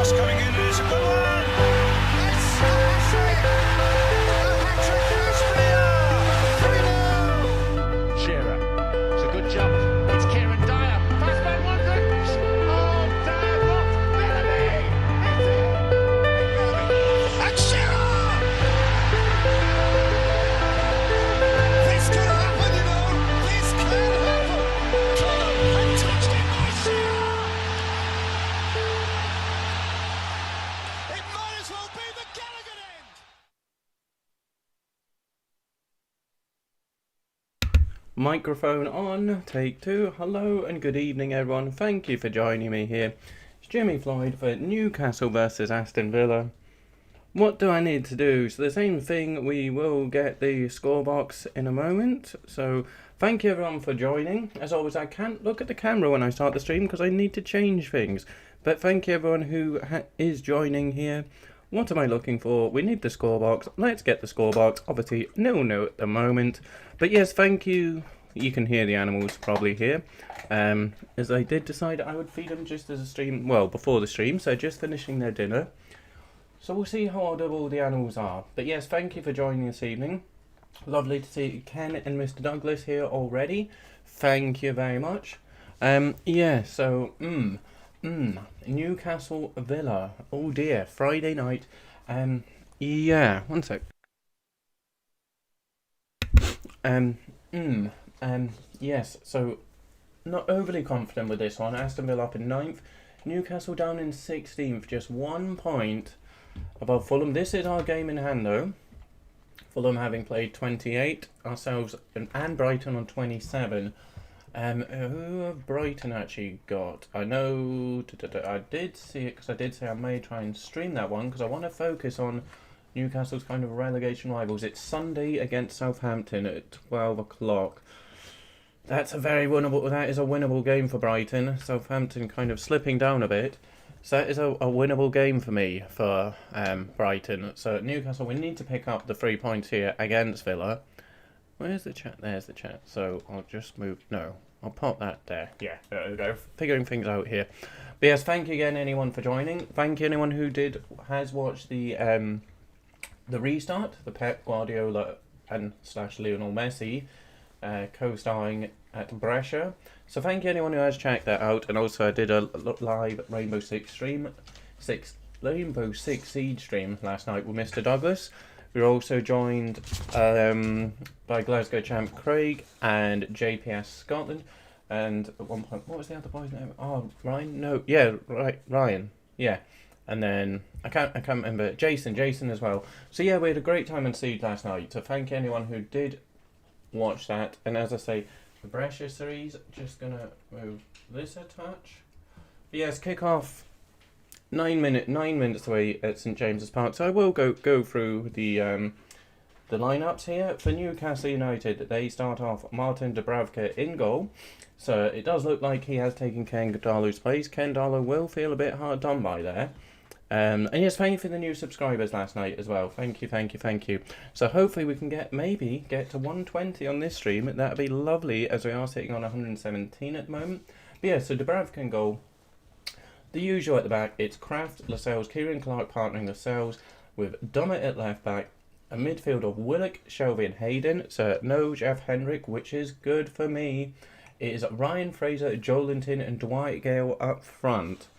cross coming in, and it's a good one. It's a hat-trick. A hat-trick for Austria. 3-0. Shearer. It's a good job. It's Kieran Dyer. Pass by Woodrich. Oh, Dyer blocked. Bellamy. It's it. And Shearer. This could happen, you know. This can happen. And touched it by Shearer. It might as well be the Gallagher end. Microphone on, take two. Hello and good evening everyone, thank you for joining me here. It's Jimmifloyd for Newcastle versus Aston Villa. What do I need to do? So the same thing, we will get the score box in a moment. So thank you everyone for joining. As always, I can't look at the camera when I start the stream because I need to change things. But thank you everyone who is joining here. What am I looking for? We need the score box. Let's get the score box. Obviously, no at the moment. But yes, thank you. You can hear the animals probably here. As I did decide I would feed them just as a stream, well, before the stream. So just finishing their dinner. So we'll see how audible the animals are. But yes, thank you for joining this evening. Lovely to see Ken and Mr. Douglas here already. Thank you very much. Yeah, so, Newcastle Villa. Oh dear, Friday night. Yeah, one sec. Yes, so not overly confident with this one. Aston Villa up in 9th. Newcastle down in 16th, just 1 point above Fulham. This is our game in hand though. Fulham having played 28, ourselves and Brighton on 27. Who have Brighton actually got? I know, I did see it because I did say I may try and stream that one because I want to focus on Newcastle's kind of relegation rivals. It's Sunday against Southampton at 12 o'clock. That is a winnable game for Brighton. Southampton kind of slipping down a bit. So that is a winnable game for me for Brighton. So at Newcastle, we need to pick up the 3 points here against Villa. Where's the chat? There's the chat. So I'll just move. No, I'll pop that there. Yeah, there we go. Figuring things out here. But yes, thank you again anyone for joining. Thank you anyone who has watched the restart, the Pep Guardiola and / Lionel Messi co-starring at Brescia. So thank you anyone who has checked that out. And also I did a live Rainbow Six Siege stream last night with Mr. Douglas. We were also joined by Glasgow champ Craig and JPS Scotland. And at one point, what was the other boy's name? Oh, Ryan? No, yeah, right, Ryan. Yeah. And then I can't remember. Jason as well. So yeah, we had a great time in Siege last night. So thank you anyone who did watch that. And as I say, the Brescia series, just gonna move this a touch. But yes, kick off 9 minutes away at St James's Park. So I will go through the lineups here for Newcastle United. They start off Martin Dubravka in goal. So it does look like he has taken Ken Darlow's place. Ken Darlow will feel a bit hard done by there. And yes, thank you for the new subscribers last night as well. Thank you. So hopefully we can maybe get to 120 on this stream. That'd be lovely as we are sitting on 117 at the moment. But yeah, so Dubravka in goal. The usual at the back, it's Kraft, Lascelles, Kieran Clark partnering Lascelles with Dummett at left back. A midfield of Willock, Shelby and Hayden. So no Jeff Hendrick, which is good for me. It is Ryan Fraser, Joelinton and Dwight Gale up front.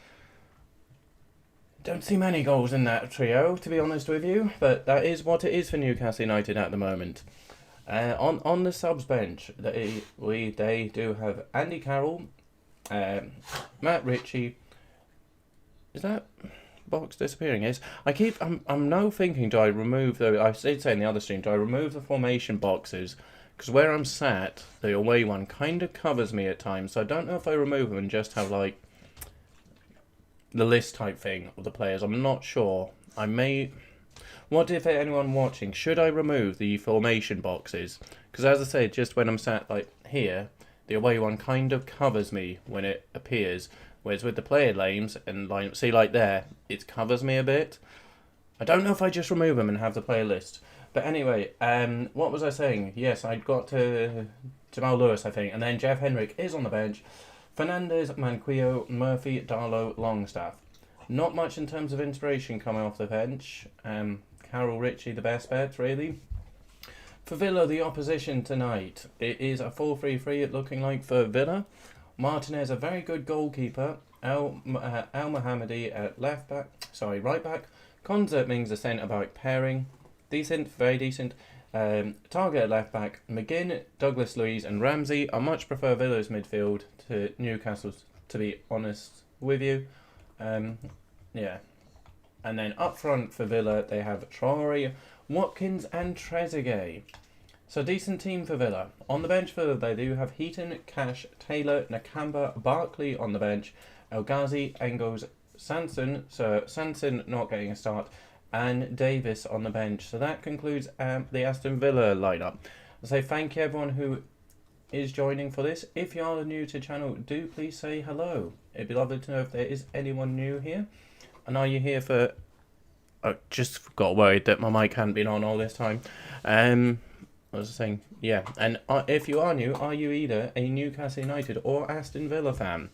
Don't see many goals in that trio, to be honest with you, but that is what it is for Newcastle United at the moment. On the subs bench, they do have Andy Carroll, Matt Ritchie. Is that box disappearing? Yes. I'm now thinking, do I remove I did say in the other stream, do I remove the formation boxes? Because where I'm sat, the away one kind of covers me at times, so I don't know if I remove them and just have like the list type thing of the players. I'm not sure. I may. What if anyone watching, should I remove the formation boxes? Because as I say, just when I'm sat like here, the away one kind of covers me when it appears. Whereas with the player names and like see like there, it covers me a bit. I don't know if I just remove them and have the player list. But anyway, what was I saying? Yes, I got to Jamal Lewis, I think, and then Jeff Hendrick is on the bench. Fernandez, Manquillo, Murphy, Darlow, Longstaff. Not much in terms of inspiration coming off the bench. Carol Ritchie, the best bet, really. For Villa, the opposition tonight, it is a 4-3-3 it looking like for Villa. Martinez, a very good goalkeeper. El Mohammadi at right back. Konza Mings a centre back pairing. Decent, very decent. Target at left back. McGinn, Douglas Luiz and Ramsey. I much prefer Villa's midfield to Newcastle's, to be honest with you. Yeah. And then up front for Villa, they have Traore, Watkins and Trezeguet. So decent team for Villa. On the bench for Villa, they do have Heaton, Cash, Taylor, Nakamba, Barkley on the bench, El Ghazi, Engels, Sanson. So Sanson not getting a start, and Davis on the bench. So that concludes the Aston Villa lineup. I say thank you everyone who is joining for this. If you are new to the channel, do please say hello. It'd be lovely to know if there is anyone new here. And are you here for... I just got worried that my mic hadn't been on all this time. I was saying, yeah. And if you are new, are you either a Newcastle United or Aston Villa fan?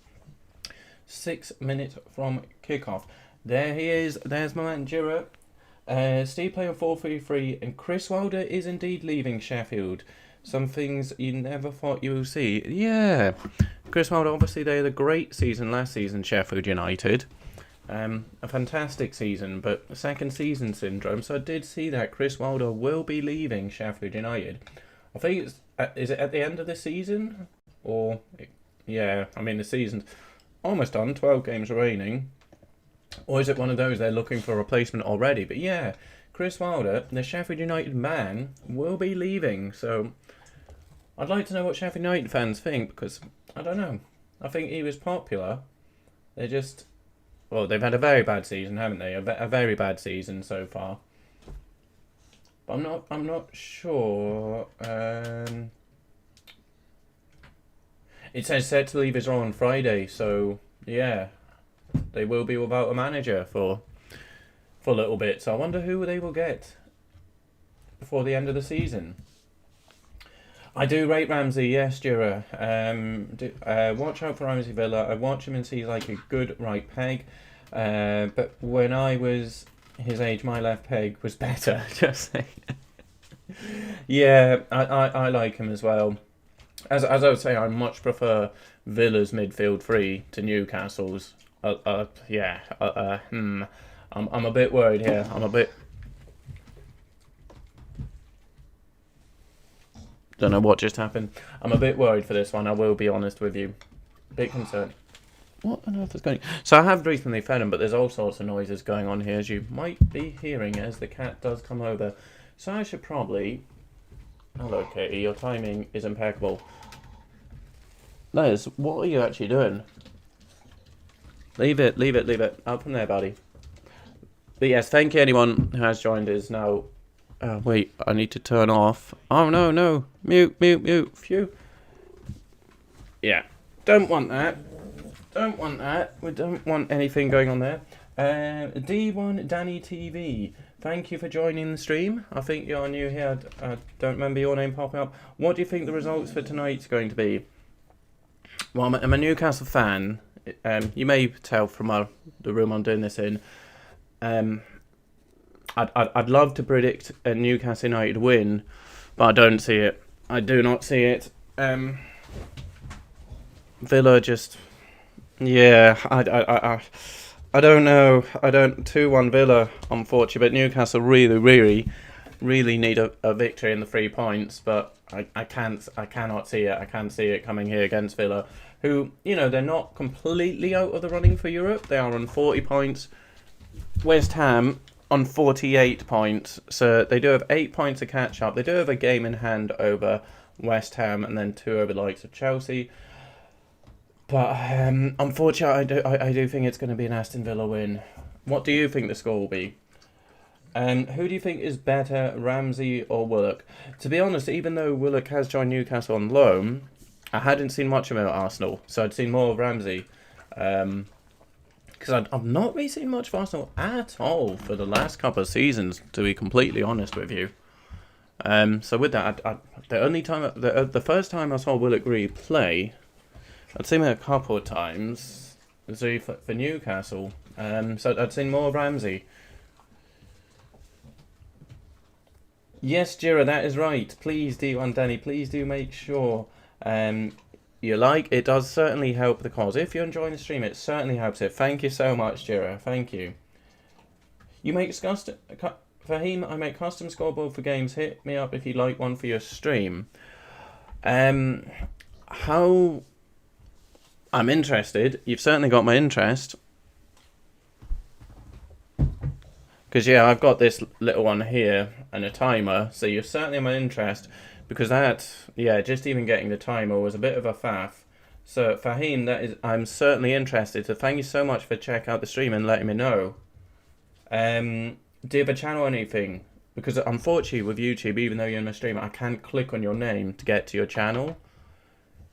6 minutes from kickoff. There he is. There's my man Jura. Steve playing 4-3-3, and Chris Wilder is indeed leaving Sheffield. Some things you never thought you would see. Yeah. Chris Wilder, obviously they had a great season last season, Sheffield United. A fantastic season, but second season syndrome. So I did see that Chris Wilder will be leaving Sheffield United. I think it's is it at the end of the season, or yeah, I mean the season's almost done. 12 games remaining, or is it one of those they're looking for a replacement already? But yeah, Chris Wilder, the Sheffield United man, will be leaving. So I'd like to know what Sheffield United fans think, because I don't know. I think he was popular. They just. Well, they've had a very bad season, haven't they? A very bad season so far. But I'm not sure. It says set to leave his role on Friday, so yeah, they will be without a manager for a little bit. So I wonder who they will get before the end of the season. I do rate Ramsey, yes, Jura. Watch out for Ramsey Villa. I watch him and see he's like a good right peg. But when I was his age, my left peg was better. Just saying. Yeah, I like him as well. As I would say, I much prefer Villa's midfield three to Newcastle's. Yeah. I'm a bit worried here. Don't know what just happened. I'm a bit worried for this one, I will be honest with you. Bit concerned. What on earth is going on? So I have recently fed him, but there's all sorts of noises going on here, as you might be hearing as the cat does come over. So I should probably... Hello, Katie. Your timing is impeccable. Liz, what are you actually doing? Leave it. Out from there, buddy. But yes, thank you anyone who has joined us now. Wait, I need to turn off. Oh, no. Mute. Phew. Yeah. Don't want that. We don't want anything going on there. D1 Danny TV. Thank you for joining the stream. I think you're new here. I don't remember your name popping up. What do you think the results for tonight's going to be? Well, I'm a Newcastle fan. You may tell from the room I'm doing this in. I'd love to predict a Newcastle United win, but I don't see it. I do not see it. Villa just, yeah. I don't know. 2-1 Villa, unfortunately. But Newcastle really need a victory in the 3 points. But I cannot see it. I can't see it coming here against Villa, who, they're not completely out of the running for Europe. They are on 40 points. West Ham on 48 points, so they do have 8 points to catch up. They do have a game in hand over West Ham, and then 2 over the likes of Chelsea. But unfortunately, I do think it's going to be an Aston Villa win. What do you think the score will be? And who do you think is better, Ramsey or Willock? To be honest, even though Willock has joined Newcastle on loan, I hadn't seen much of him at Arsenal, so I'd seen more of Ramsey. Because I've not really seen much of Arsenal at all for the last couple of seasons, to be completely honest with you. So with that, the first time I saw Willock really play, I'd seen him a couple of times. Zoo for Newcastle. So I'd seen more Ramsey. Yes, Jira, that is right. Please do, and Danny, please do make sure you like. It does certainly help the cause. If you're enjoying the stream, it certainly helps it. Thank you so much, Jira. Thank you. You make custom, Fahim, I make custom scoreboard for games. Hit me up if you'd like one for your stream. How... I'm interested. You've certainly got my interest. Because, yeah, I've got this little one here and a timer. So you're certainly my interest. Because that, yeah, just even getting the timer was a bit of a faff. So, Fahim, I'm certainly interested. So thank you so much for checking out the stream and letting me know. Do you have a channel or anything? Because unfortunately with YouTube, even though you're in my stream, I can't click on your name to get to your channel.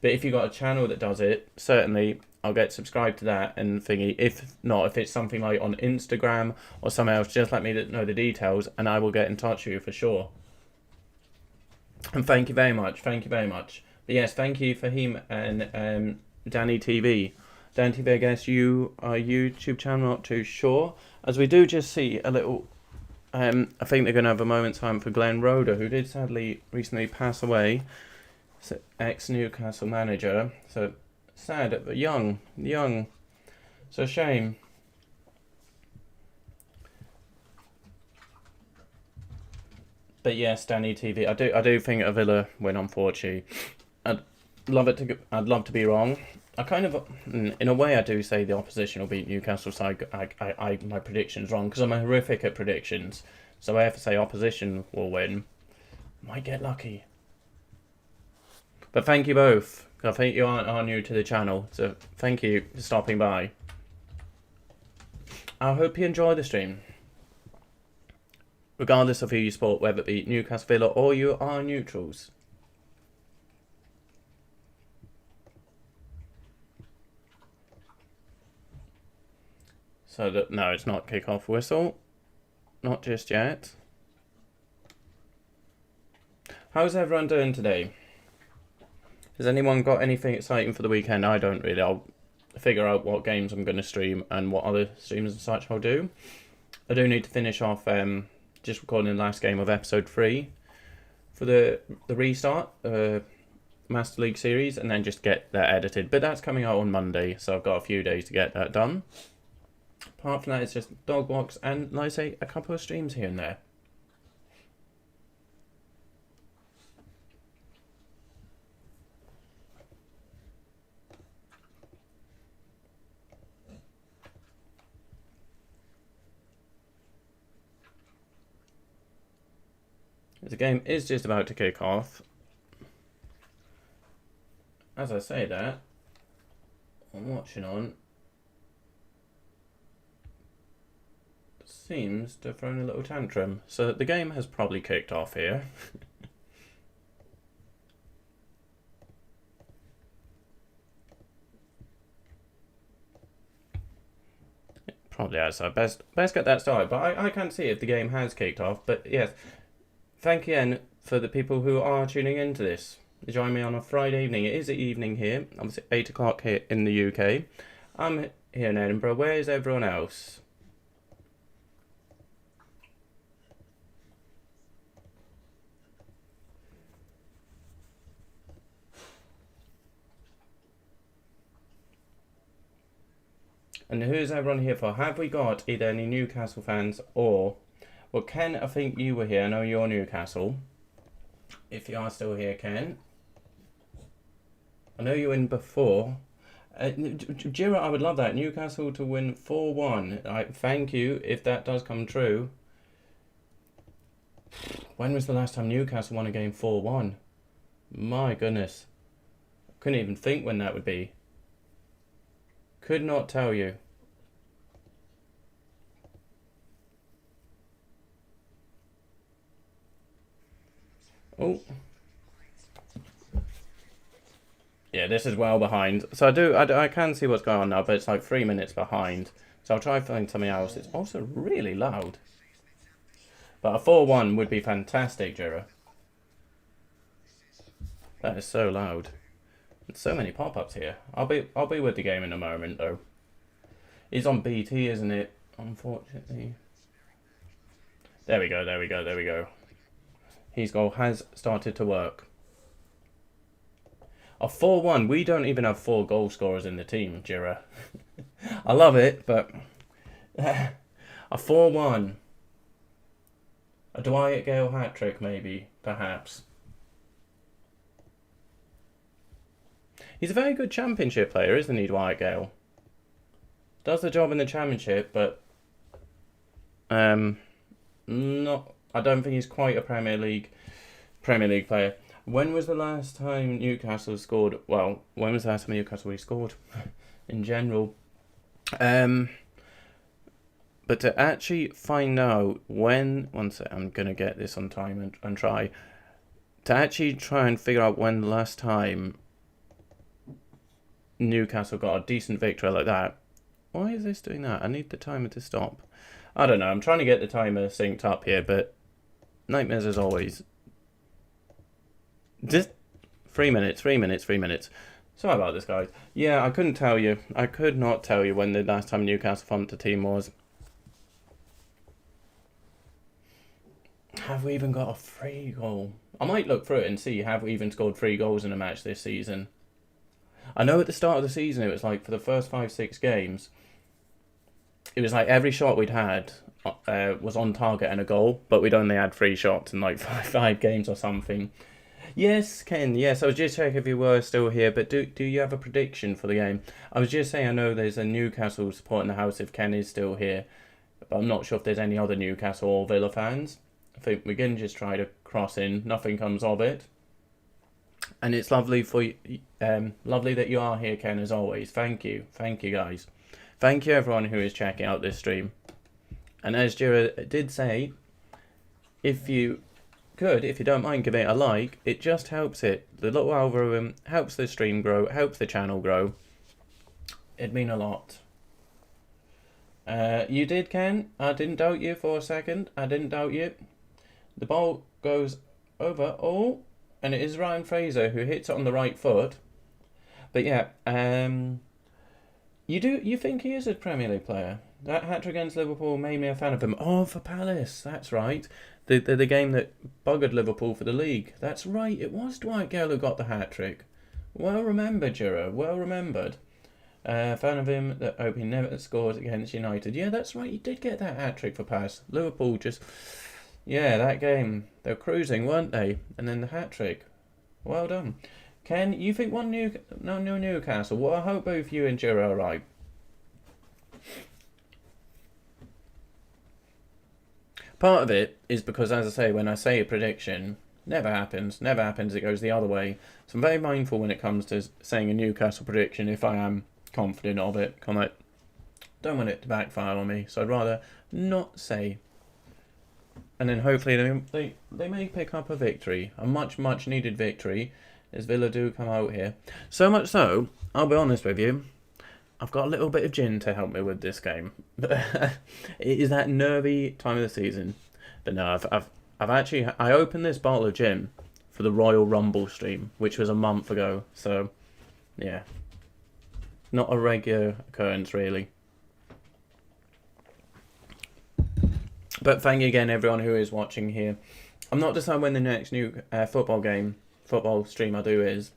But if you've got a channel that does it, certainly I'll get subscribed to that and thingy. If not, if it's something like on Instagram or somewhere else, just let me know the details and I will get in touch with you for sure. And thank you very much. Thank you very much. But yes, thank you Fahim and Danny TV. Danny TV, I guess you are YouTube channel, not too sure. As we do just see a little... I think they're going to have a moment's time for Glenn Roeder, who did sadly recently pass away. So, ex-Newcastle manager. So, sad, but young. So, shame. But yes, Danny TV. I do think a Villa win, unfortunately. I'd love to be wrong. I kind of, in a way, I do say the opposition will beat Newcastle. So my prediction's wrong because I'm horrific at predictions. So I have to say opposition will win. Might get lucky. But thank you both. I think you are new to the channel, so thank you for stopping by. I hope you enjoy the stream. Regardless of who you support, whether it be Newcastle, Villa, or you are neutrals. So that no, it's not kick-off whistle. Not just yet. How's everyone doing today? Has anyone got anything exciting for the weekend? I don't really. I'll figure out what games I'm going to stream and what other streams and such I'll do. I do need to finish off just recording the last game of episode 3 for the restart, Master League series, and then just get that edited. But that's coming out on Monday, so I've got a few days to get that done. Apart from that, it's just dog walks and, like I say, a couple of streams here and there. The game is just about to kick off. As I say that, I'm watching on. Seems to have thrown a little tantrum. So the game has probably kicked off here. It probably has. So best get that started. But I can't see if the game has kicked off. But yes, thank you again for the people who are tuning into this. Join me on a Friday evening. It is the evening here. Obviously 8 o'clock here in the UK. I'm here in Edinburgh. Where is everyone else? And who's everyone here for? Have we got either any Newcastle fans or... Well, Ken, I think you were here. I know you're Newcastle. If you are still here, Ken. I know you were in before. Jira, I would love that. Newcastle to win 4-1. Thank you if that does come true. When was the last time Newcastle won a game 4-1? My goodness. Couldn't even think when that would be. Could not tell you. Oh. Yeah, this is well behind. So I can see what's going on now, but it's like 3 minutes behind. So I'll try to find something else. It's also really loud. But a 4-1 would be fantastic, Jira. That is so loud. And so many pop-ups here. I'll be with the game in a moment though. It's on BT, isn't it? Unfortunately. There we go, there we go, there we go. His goal has started to work. A 4-1. We don't even have 4 goal scorers in the team, Jira. I love it, but... a 4-1. A Dwight Gale hat-trick, maybe. Perhaps. He's a very good championship player, isn't he, Dwight Gale? Does the job in the championship, but... not... I don't think he's quite a Premier League player. When was the last time Newcastle scored? Well, when was the last time Newcastle scored? In general. But to actually find out when... One sec, I'm going to get this on time and try. To actually try and figure out when the last time Newcastle got a decent victory like that. Why is this doing that? I need the timer to stop. I don't know. I'm trying to get the timer synced up here, but nightmares as always. Just 3 minutes. Sorry about this, guys. Yeah, I couldn't tell you. I could not tell you when the last time Newcastle thumped a team was. Have we even got a free goal? I might look through it and see, have we even scored 3 goals in a match this season? I know at the start of the season it was like for the first 5-6 games, it was like every shot we'd had was on target and a goal, but we'd only had 3 shots in like 5 games or something. Yes, Ken, yes, I was just checking if you were still here, but do you have a prediction for the game? I was just saying I know there's a Newcastle support in the house if Ken is still here, but I'm not sure if there's any other Newcastle or Villa fans. I think we can just try to cross in, nothing comes of it. And it's lovely for you, lovely that you are here, Ken, as always. Thank you guys. Thank you everyone who is checking out this stream. And as Jira did say, if you don't mind giving it a like, it just helps it. The little algorithm helps the stream grow, helps the channel grow. It'd mean a lot. You did, Ken. I didn't doubt you for a second. I didn't doubt you. The ball goes over. Oh, and it is Ryan Fraser who hits it on the right foot. But yeah, you think he is a Premier League player? That hat-trick against Liverpool made me a fan of him. Oh, for Palace, that's right. The game that buggered Liverpool for the league. That's right, it was Dwight Gale who got the hat-trick. Well remembered, Jiro, well remembered. Fan of him that hope he never scores against United. Yeah, that's right, he did get that hat-trick for Palace. Liverpool just... Yeah, that game, they were cruising, weren't they? And then the hat-trick. Well done. Ken, you think Newcastle? Well, I hope both you and Jiro are right. Part of it is because, as I say, when I say a prediction, never happens, it goes the other way. So I'm very mindful when it comes to saying a Newcastle prediction if I am confident of it. Don't want it to backfire on me, so I'd rather not say. And then hopefully they may pick up a victory, a much needed victory, as Villa do come out here. So much so, I'll be honest with you, I've got a little bit of gin to help me with this game. It is that nervy time of the season. But no, I opened this bottle of gin for the Royal Rumble stream, which was a month ago. So, yeah, not a regular occurrence really. But thank you again, everyone who is watching here. I'm not deciding when the next new football stream I do is.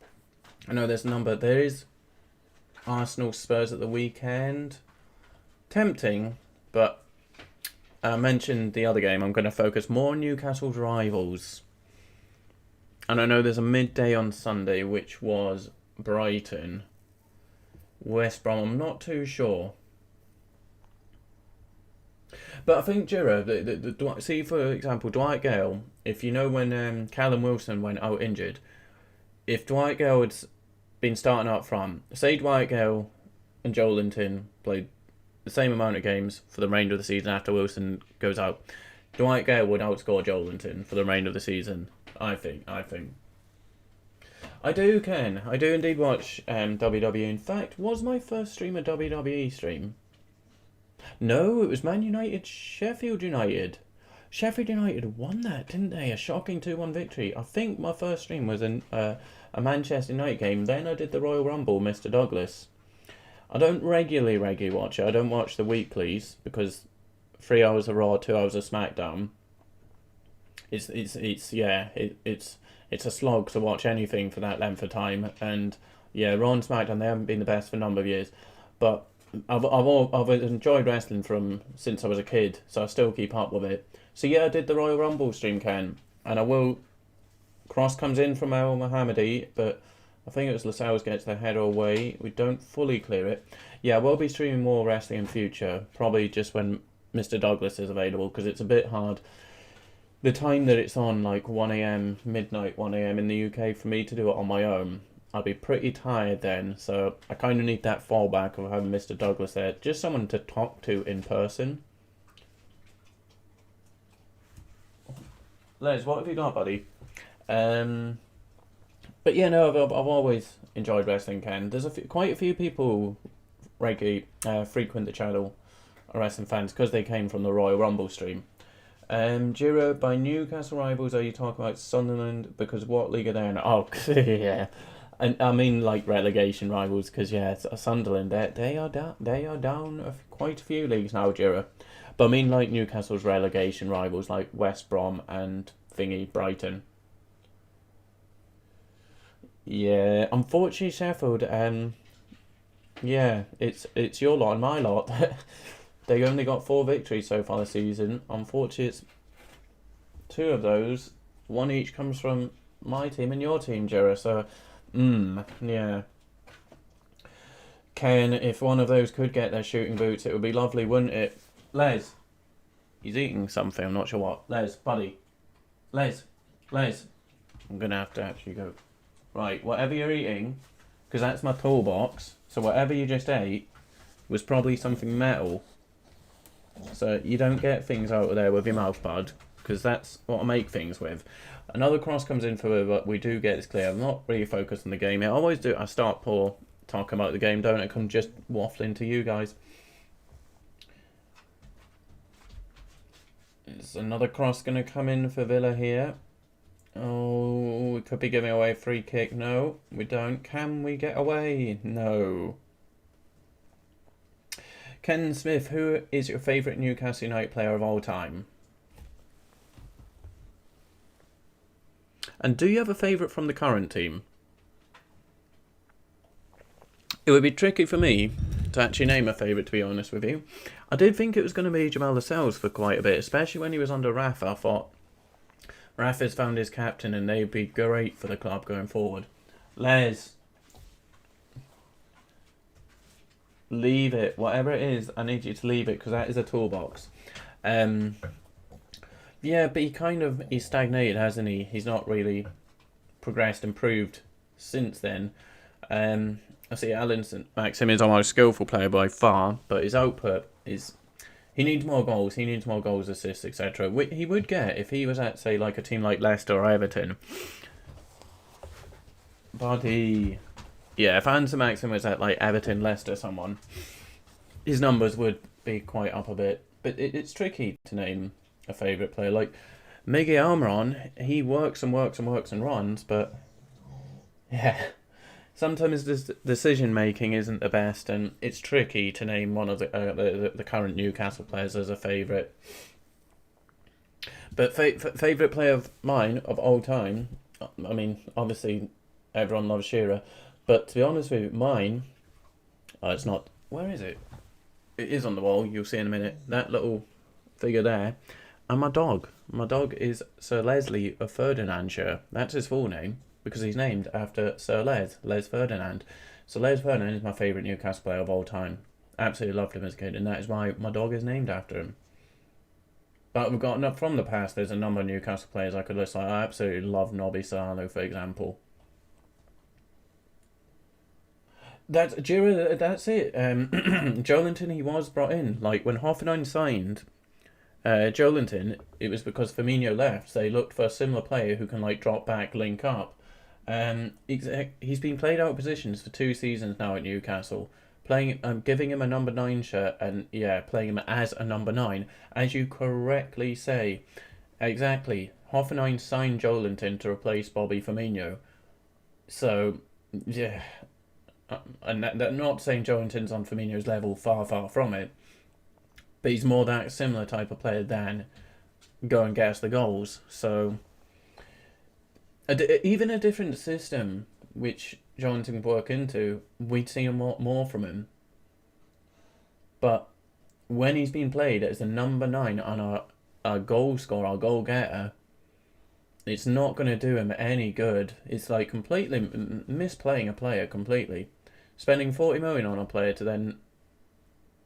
I know there's a number. There is Arsenal Spurs at the weekend. Tempting, but I mentioned the other game. I'm going to focus more on Newcastle's rivals. And I know there's a midday on Sunday, which was Brighton. West Brom, I'm not too sure. But I think, Jiro, see, for example, Dwight Gale, if you know when Callum Wilson went out injured, if Dwight Gale had been starting up front, say Dwight Gale and Joelinton played the same amount of games for the remainder of the season after Wilson goes out, Dwight Gale would outscore Joelinton for the remainder of the season, I think. I do, Ken. I do indeed watch WWE. In fact, was my first stream a WWE stream? No, it was Man United, Sheffield United. Sheffield United won that, didn't they? A shocking 2-1 victory. I think my first stream was a Manchester United game. Then I did the Royal Rumble, Mr. Douglas. I don't regularly watch it. I don't watch the weeklies because 3 hours of Raw, 2 hours of SmackDown. It's a slog to watch anything for that length of time. And yeah, Raw and SmackDown, they haven't been the best for a number of years, but I've enjoyed wrestling from since I was a kid, so I still keep up with it. So yeah, I did the Royal Rumble stream, Ken, and I will. Cross comes in from Al Mohammadi, but I think it was Lascelles gets the header away. We don't fully clear it. Yeah, we'll be streaming more wrestling in future, probably just when Mr. Douglas is available, because it's a bit hard. The time that it's on, like 1 a.m, midnight 1 a.m. in the UK, for me to do it on my own, I'll be pretty tired then, so I kind of need that fallback of having Mr. Douglas there, just someone to talk to in person. Les, what have you got, buddy? But yeah, no, I've always enjoyed wrestling, Ken. There's quite a few people regularly frequent the channel, are wrestling fans, because they came from the Royal Rumble stream. Jiro, by Newcastle rivals, are you talking about Sunderland? Because what league are they in? Oh, yeah. And I mean, like, relegation rivals, because yeah, it's Sunderland. They are down quite a few leagues now, Jiro. But I mean, like, Newcastle's relegation rivals, like West Brom and Brighton. Yeah, unfortunately, Sheffield. Yeah, it's your lot and my lot. They only got 4 victories so far this season. Unfortunately, it's 2 of those. 1 each comes from my team and your team, Jera. So, yeah. Ken, if one of those could get their shooting boots, it would be lovely, wouldn't it? Les, he's eating something. I'm not sure what. Les, buddy. Les. I'm going to have to actually go. Right, whatever you're eating, because that's my toolbox, so whatever you just ate was probably something metal. So you don't get things out of there with your mouth, bud, because that's what I make things with. Another cross comes in for it, but we do get this clear. I'm not really focused on the game. I always do. I start poor talking about the game, don't I? Come just waffling to you guys. Is another cross going to come in for Villa here? Oh, we could be giving away a free kick. No, we don't. Can we get away? No. Ken Smith, who is your favourite Newcastle United player of all time? And do you have a favourite from the current team? It would be tricky for me to actually name a favourite, to be honest with you. I did think it was going to be Jamal Lascelles for quite a bit, especially when he was under Rafa. I thought Rafa's found his captain and they'd be great for the club going forward. Les, leave it. Whatever it is, I need you to leave it, because that is a toolbox. Yeah, but he's stagnated, hasn't he? He's not really progressed, improved since then. I see Alan St. Maxim is our most skillful player by far, but his output is... He needs more goals. He needs more goals, assists, etc. He would get if he was at, say, like a team like Leicester or Everton. But yeah, if Alan St. Maxim was at, like, Everton, Leicester, someone, his numbers would be quite up a bit. But it's tricky to name a favourite player. Like, Miguel Almiron, he works and runs, but yeah, sometimes this decision making isn't the best, and it's tricky to name one of the current Newcastle players as a favourite. But favourite player of mine of all time, I mean, obviously everyone loves Shearer, but to be honest with you, mine, it's not. Where is it? It is on the wall. You'll see in a minute. That little figure there. And my dog. My dog is Sir Leslie of Ferdinandshire. That's his full name, because he's named after Sir Les Ferdinand. So Les Ferdinand is my favourite Newcastle player of all time. Absolutely loved him as a kid, and that is why my dog is named after him. But we've got enough from the past. There's a number of Newcastle players I could list. Like, I absolutely love Nobby Salo, for example. That's it. Joelinton, he was brought in. Like, when Hoffenheim signed Joelinton, it was because Firmino left. So they looked for a similar player who can, like, drop back, link up. He's been played out of positions for 2 seasons now at Newcastle. Giving him a number 9 shirt and, yeah, playing him as a number 9. As you correctly say. Exactly. Hoffenheim signed Joelinton to replace Bobby Firmino. So, yeah... and not saying Joelinton's on Firmino's level, far, far from it, but he's more that similar type of player than go and get us the goals. So, even a different system, which Joelinton can work into, we'd see a lot more from him. But when he's been played as the number 9 on our goal scorer, our goal getter, it's not going to do him any good. It's like completely misplaying a player completely. Spending 40 million on a player to then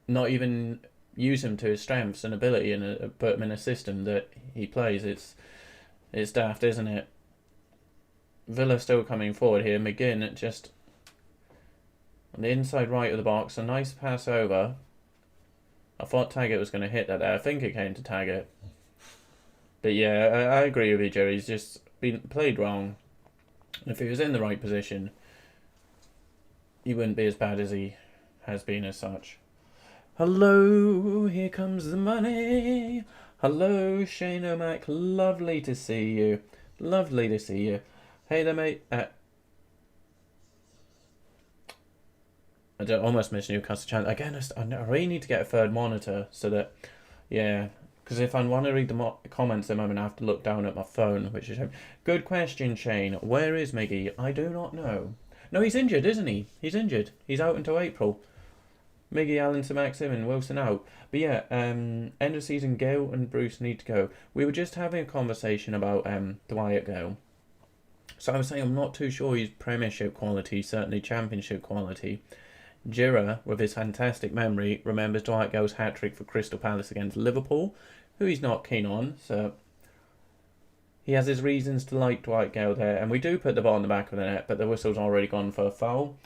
not even use him to his strengths and ability and put him in a system that he plays. It's daft, isn't it? Villa still coming forward here. McGinn just on the inside right of the box. A nice pass over. I thought Taggart was going to hit that there. I think it came to Taggart. But yeah, I agree with you, Jerry. He's just been played wrong. If he was in the right position, he wouldn't be as bad as he has been as such. Hello, here comes the money. Hello, Shane O'Mac. Lovely to see you. Lovely to see you. Hey there, mate. I almost missed Newcastle channel. Again, I really need to get a third monitor so that, yeah, because if I want to read the comments at the moment, I have to look down at my phone, which is good question, Shane. Where is Miggy? I do not know. No, he's injured, isn't he? He's injured. He's out until April. Miggy, Allen, Maxim, and Wilson out. But yeah, end of season, Gale and Bruce need to go. We were just having a conversation about Dwight Gale. So I was saying I'm not too sure he's Premiership quality, certainly Championship quality. Jira, with his fantastic memory, remembers Dwight Gale's hat-trick for Crystal Palace against Liverpool, who he's not keen on, so he has his reasons to like Dwight Gale there, and we do put the ball in the back of the net, but the whistle's already gone for a foul.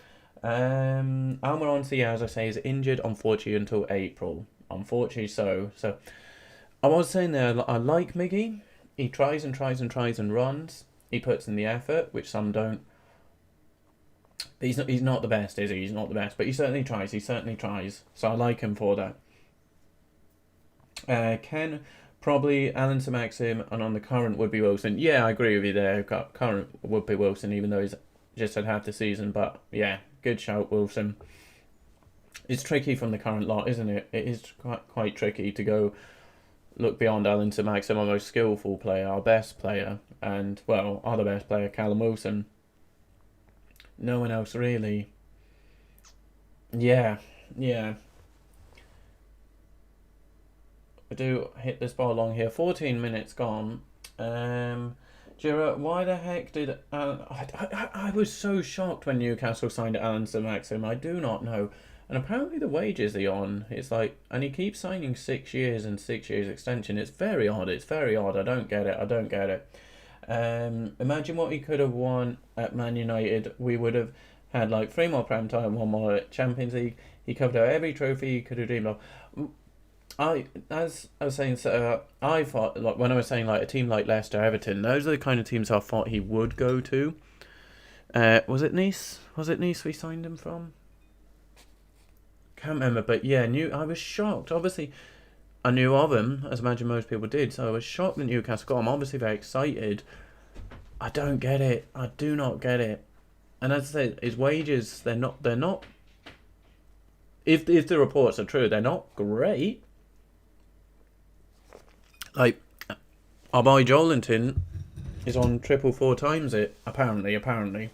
Almiron, as I say, is injured, unfortunately, until April. Unfortunately so. So, I was saying there, I like Miggy. He tries and tries and tries and runs. He puts in the effort, which some don't. But he's not the best, is he? He's not the best, but he certainly tries. He certainly tries. So I like him for that. Ken, probably Alan Maxim, and on the current would be Wilson. Yeah, I agree with you there. Current would be Wilson, even though he's just had half the season. But yeah, good shout, Wilson. It's tricky from the current lot, isn't it? It is quite tricky to go look beyond Alan Maxim, our most skillful player, our best player, and, well, our best player, Callum Wilson. No one else really. Yeah. I do hit this ball along here. 14 minutes gone. Jira, why the heck did I was so shocked when Newcastle signed Alan Maxim. I do not know. And apparently the wages are on. It's like, and he keeps signing 6 years and 6 years extension. It's very odd. I don't get it. Imagine what he could have won at Man United. We would have had like 3 more Prem time, 1 more Champions League. He covered out every trophy he could have dreamed of. As I was saying, I thought, like, when I was saying like a team like Leicester, Everton, those are the kind of teams I thought he would go to. Was it Nice? We signed him from? Can't remember, but yeah, I was shocked. Obviously, I knew of him, as I imagine most people did, so I was shocked that Newcastle got him. Obviously very excited. I don't get it. I do not get it. And as I say, his wages, they're not. If the reports are true, they're not great. Like, our boy Joelinton is on 4 times it, apparently.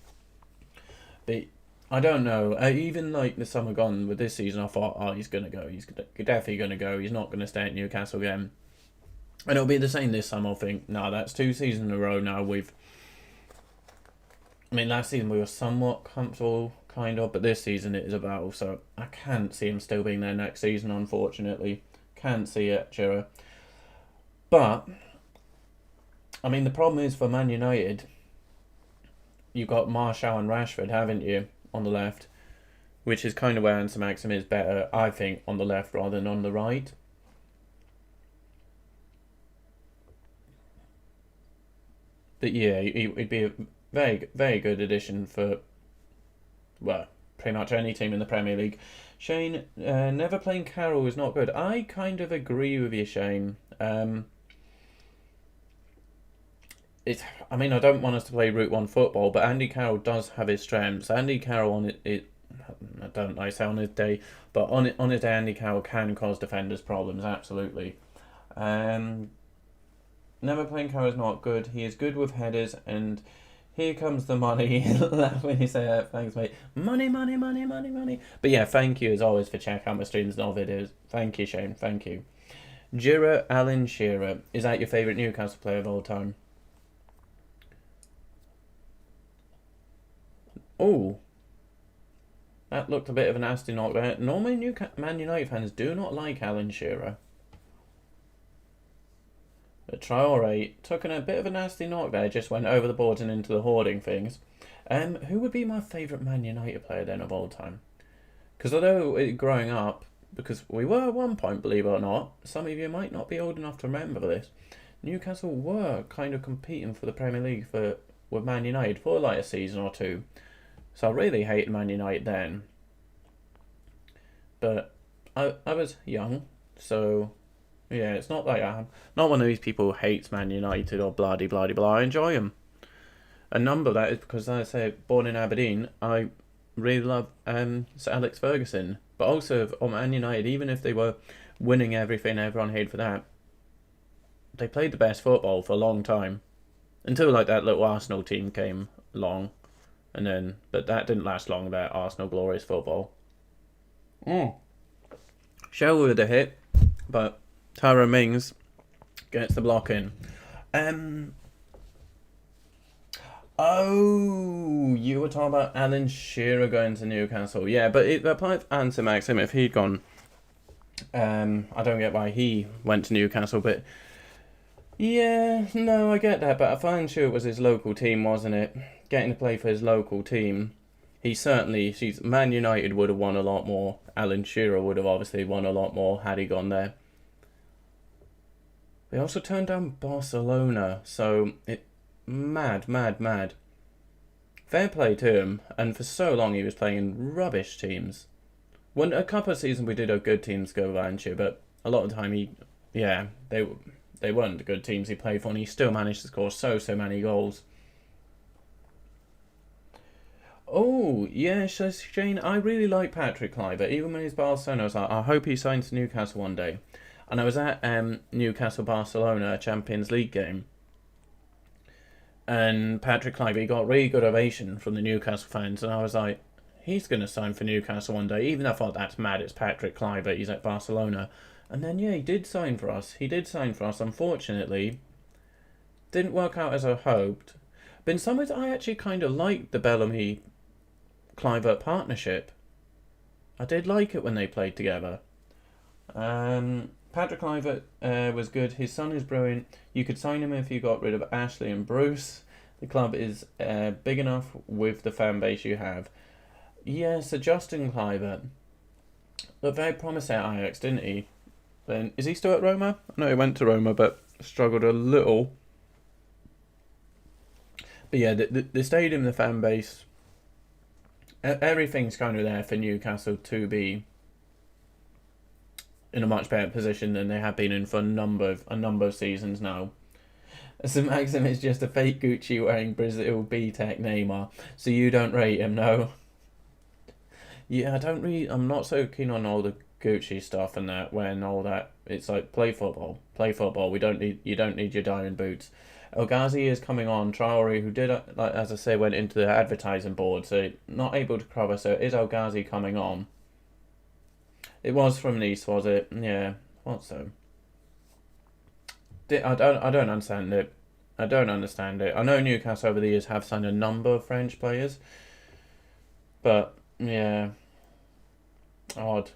But I don't know. Even like the summer gone with this season, I thought, he's going to go. He's definitely going to go. He's not going to stay at Newcastle again. And it'll be the same this summer, I think. No, that's 2 seasons in a row now. Last season we were somewhat comfortable, kind of, but this season it is a battle. So I can't see him still being there next season, unfortunately. Can't see it, Chira. But, the problem is for Man United, you've got Martial and Rashford, haven't you? On the left, which is kind of where Ansa Maxim is better, I think, on the left rather than on the right. But yeah, he'd be a very, very good addition for, well, pretty much any team in the Premier League. Shane, never playing Carroll is not good. I kind of agree with you, Shane. I don't want us to play Route 1 football, but Andy Carroll does have his strengths. Andy Carroll on it I don't like say on his day, but on his day, Andy Carroll can cause defenders problems. Absolutely. Never playing Carroll is not good. He is good with headers, and here comes the money. Laugh when you say that. Thanks, mate. Money, money, money, money, money. But yeah, thank you as always for checking out my streams and all videos. Thank you, Shane. Thank you. Jira Alan Shearer. Is that your favourite Newcastle player of all time? Oh. That looked a bit of a nasty knock there. Normally Man United fans do not like Alan Shearer. But Traore took a bit of a nasty knock there, just went over the boards and into the hoarding things. Who would be my favourite Man United player then of all time? Because although growing up, because we were at one point, believe it or not, some of you might not be old enough to remember this, Newcastle were kind of competing for the Premier League with Man United for like a season or two. So I really hated Man United then. But I was young, so yeah, it's not like I'm not one of these people who hates Man United or blah de blah de blah. I enjoy them. A number of that is because, as I say, born in Aberdeen, I really love Sir Alex Ferguson. But also on Man United, even if they were winning everything, everyone hated for that, they played the best football for a long time. Until like that little Arsenal team came along. And then, but that didn't last long, that Arsenal glorious football. Shell with a hit, but Tara Mings gets the block in. Oh, you were talking about Alan Shearer going to Newcastle. Yeah, but it applied to Anton Maxim if he'd gone. I don't get why he went to Newcastle, but yeah, no, I get that. But I find sure it was his local team, wasn't it? Getting to play for his local team. Man United would have won a lot more. Alan Shearer would have obviously won a lot more had he gone there. They also turned down Barcelona, so mad. Fair play to him, and for so long he was playing in rubbish teams. When a couple of seasons we did have good teams go with Alan Shearer, but a lot of the time they weren't the good teams he played for, and he still managed to score so many goals. Oh, yeah, says Shane, I really like Patrick Kluivert. Even when he's Barcelona, I was like, I hope he signs to Newcastle one day. And I was at Newcastle-Barcelona Champions League game. And Patrick Kluivert got really good ovation from the Newcastle fans. And I was like, he's going to sign for Newcastle one day. Even though I thought that's mad, it's Patrick Kluivert, he's at Barcelona. And then, yeah, he did sign for us. Unfortunately. Didn't work out as I hoped. But in some ways, I actually kind of liked the Bellamy Kluivert partnership. I did like it when they played together. Patrick Kluivert was good. His son is brilliant. You could sign him if you got rid of Ashley and Bruce. The club is big enough with the fan base you have. Yeah, so Justin Kluivert looked very promising at Ajax, didn't he? Then is he still at Roma? I know he went to Roma, but struggled a little. But yeah, the stadium, the fan base, everything's kind of there for Newcastle to be in a much better position than they have been in for a number of seasons now. So Maxim is just a fake Gucci wearing Brazil B-Tech Neymar. So you don't rate him, no? Yeah, I'm not so keen on all the Gucci stuff and that. When all that, it's like play football. You don't need your diamond boots. El Ghazi is coming on. Traore, who did, like as I say, went into the advertising board, so not able to cover. So is El Ghazi coming on? It was from Nice, was it? Yeah, thought so. I don't understand it. I know Newcastle over the years have signed a number of French players, but yeah, odd.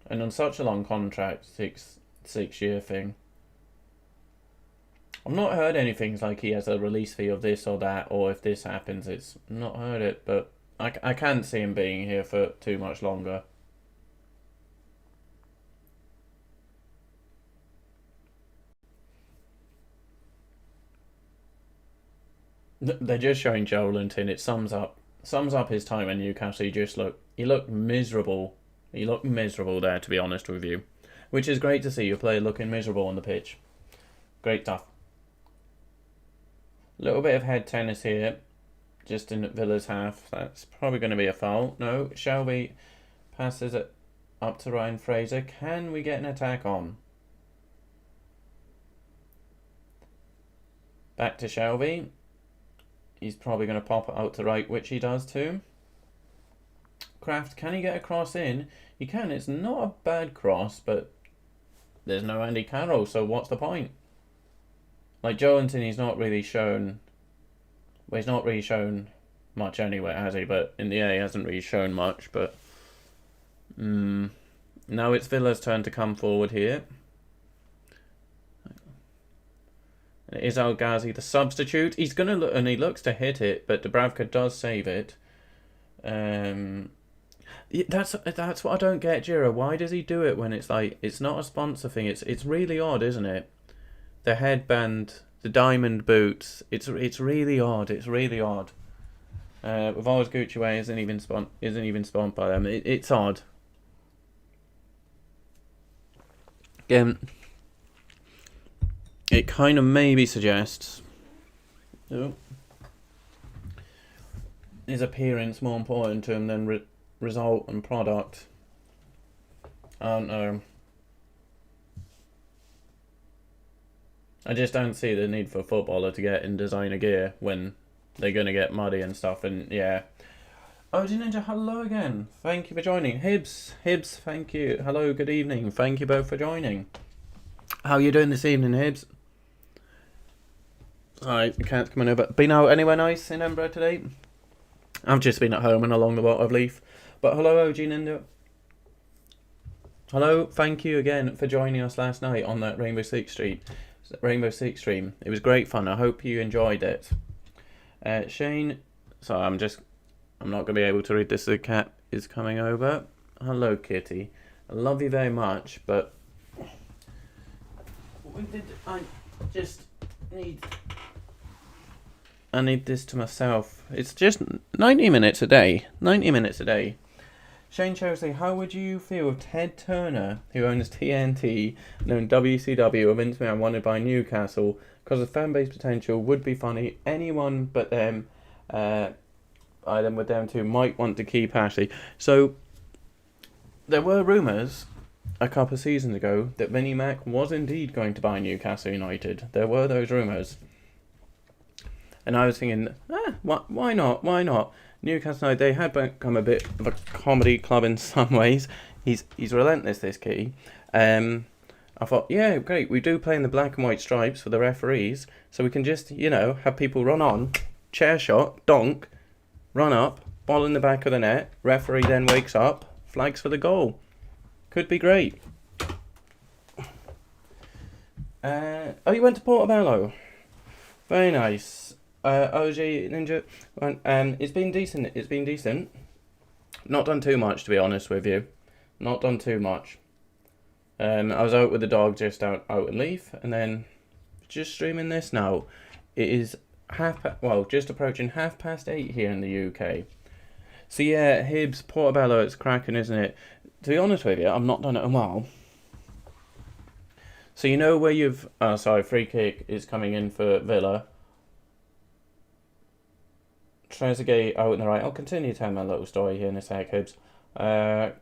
And on such a long contract, six-year thing. I've not heard anything like he has a release fee of this or that, or if this happens, it's not heard it, but I can't see him being here for too much longer. They're just showing Joelinton. It sums up his time in Newcastle. He looked miserable. He looked miserable there, to be honest with you, which is great to see your player looking miserable on the pitch. Great stuff. Little bit of head tennis here. just in Villa's half. That's probably going to be a foul. No, Shelby passes it up to Ryan Fraser. Can we get an attack on? Back to Shelby. He's probably going to pop it out to right, which he does too. Kraft, can he get a cross in? He can. It's not a bad cross, but there's no Andy Carroll, so what's the point? Like, Joelinton, he's not really shown... Well, he's not really shown much anyway, has he? But in the air, he hasn't really shown much, but... Now it's Villa's turn to come forward here. It is El Ghazi, the substitute. He's going to look, and he looks to hit it, but Dubravka does save it. That's what I don't get, Jira. Why does he do it when it's like, it's not a sponsor thing? It's really odd, isn't it? The headband, the diamond boots. It's really odd. It's really odd. With always Gucci Way isn't even sponsored by them. It's odd. Again, it kind of maybe suggests his appearance more important to him than result and product. I don't know. I just don't see the need for a footballer to get in designer gear when they're going to get muddy and stuff. And yeah. OG Ninja, hello again. Thank you for joining. Hibbs, thank you. Hello, good evening. Thank you both for joining. How are you doing this evening, Hibbs? Sorry, the cat's coming over. Been out anywhere nice in Edinburgh today? I've just been at home and along the water of Leaf. But hello, OG Ninja. Hello, thank you again for joining us last night on that Rainbow Six stream. It was great fun. I hope you enjoyed it. Shane, sorry, I'm not going to be able to read this. The cat is coming over. Hello, Kitty. I love you very much, but I need this to myself. It's just 90 minutes a day. 90 minutes a day. Shane Chelsea, how would you feel if Ted Turner, who owns TNT, known WCW, of Vince McMahon wanted by Newcastle, because the fan base potential would be funny. Anyone but them, with them too, might want to keep Ashley. So, there were rumours a couple of seasons ago that Vinnie Mac was indeed going to buy Newcastle United. There were those rumours. And I was thinking, why not? Why not? Newcastle United, they had become a bit of a comedy club in some ways. He's relentless, this key. I thought, yeah, great. We do play in the black and white stripes for the referees, so we can just, have people run on, chair shot, donk, run up, ball in the back of the net. Referee then wakes up, flags for the goal. Could be great. You went to Portobello. Very nice. OG Ninja, it's been decent. Not done too much, to be honest with you. Not done too much. I was out with the dog just out in Leaf, and then just streaming this now. It is just approaching 8:30 here in the UK. So yeah, Hibs, Portobello, it's cracking, isn't it? To be honest with you, I've not done it in a while. So where free kick is coming in for Villa. Trezeguet out on the right. I'll continue telling my little story here in a sec, Hibs.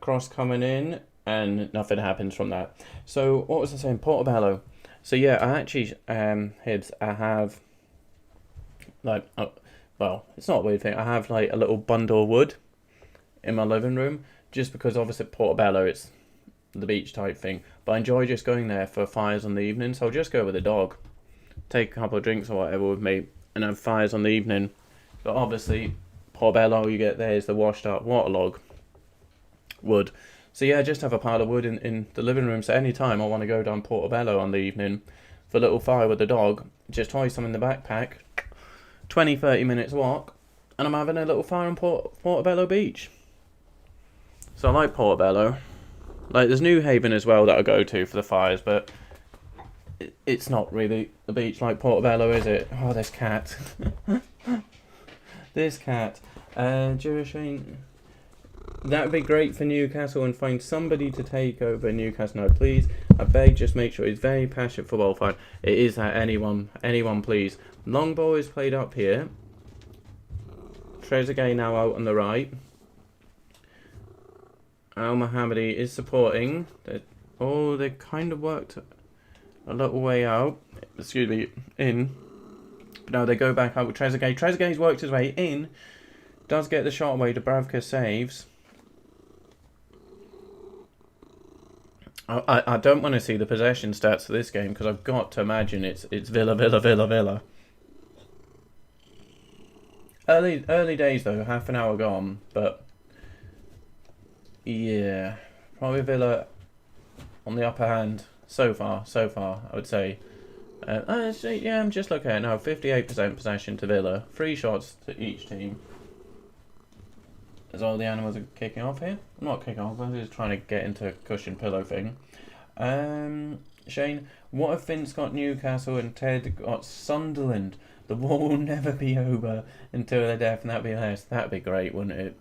Cross coming in, and nothing happens from that. So, what was I saying? Portobello. So, yeah, I actually, Hibs, I have, it's not a weird thing. I have, a little bundle of wood in my living room, just because, obviously, Portobello, it's the beach type thing. But I enjoy just going there for fires on the evening, so I'll just go with the dog, take a couple of drinks or whatever with me, and have fires on the evening. But obviously, Portobello you get there is the washed up waterlog wood. So yeah, just have a pile of wood in the living room. So anytime I want to go down Portobello on the evening for a little fire with the dog, just tie some in the backpack, 20-30 minutes walk, and I'm having a little fire on Portobello Beach. So I like Portobello. There's New Haven as well that I go to for the fires, but it's not really the beach like Portobello, is it? Oh, this cat. This cat. Shane, that would be great for Newcastle, and find somebody to take over Newcastle now, please. I beg, just make sure he's very passionate football fan. It is that anyone please. Long ball is played up here. Trezeguet now out on the right. Al Mohammadi is supporting. Oh, they kind of worked a little way out. Excuse me, in. But now they go back out with Trezeguet. Trezeguet's worked his way in. Does get the shot away. Dubravka saves. I don't want to see the possession stats for this game because I've got to imagine it's Villa. Early days though, half an hour gone, but yeah, probably Villa on the upper hand so far. I would say. Yeah, I'm just looking at it now. 58% possession to Villa, 3 shots to each team. As all the animals are kicking off here. I'm not kicking off, I'm just trying to get into a cushion pillow thing. Shane, what if Vince got Newcastle and Ted got Sunderland? The war will never be over until their death, and that'd be nice. That'd be great, wouldn't it?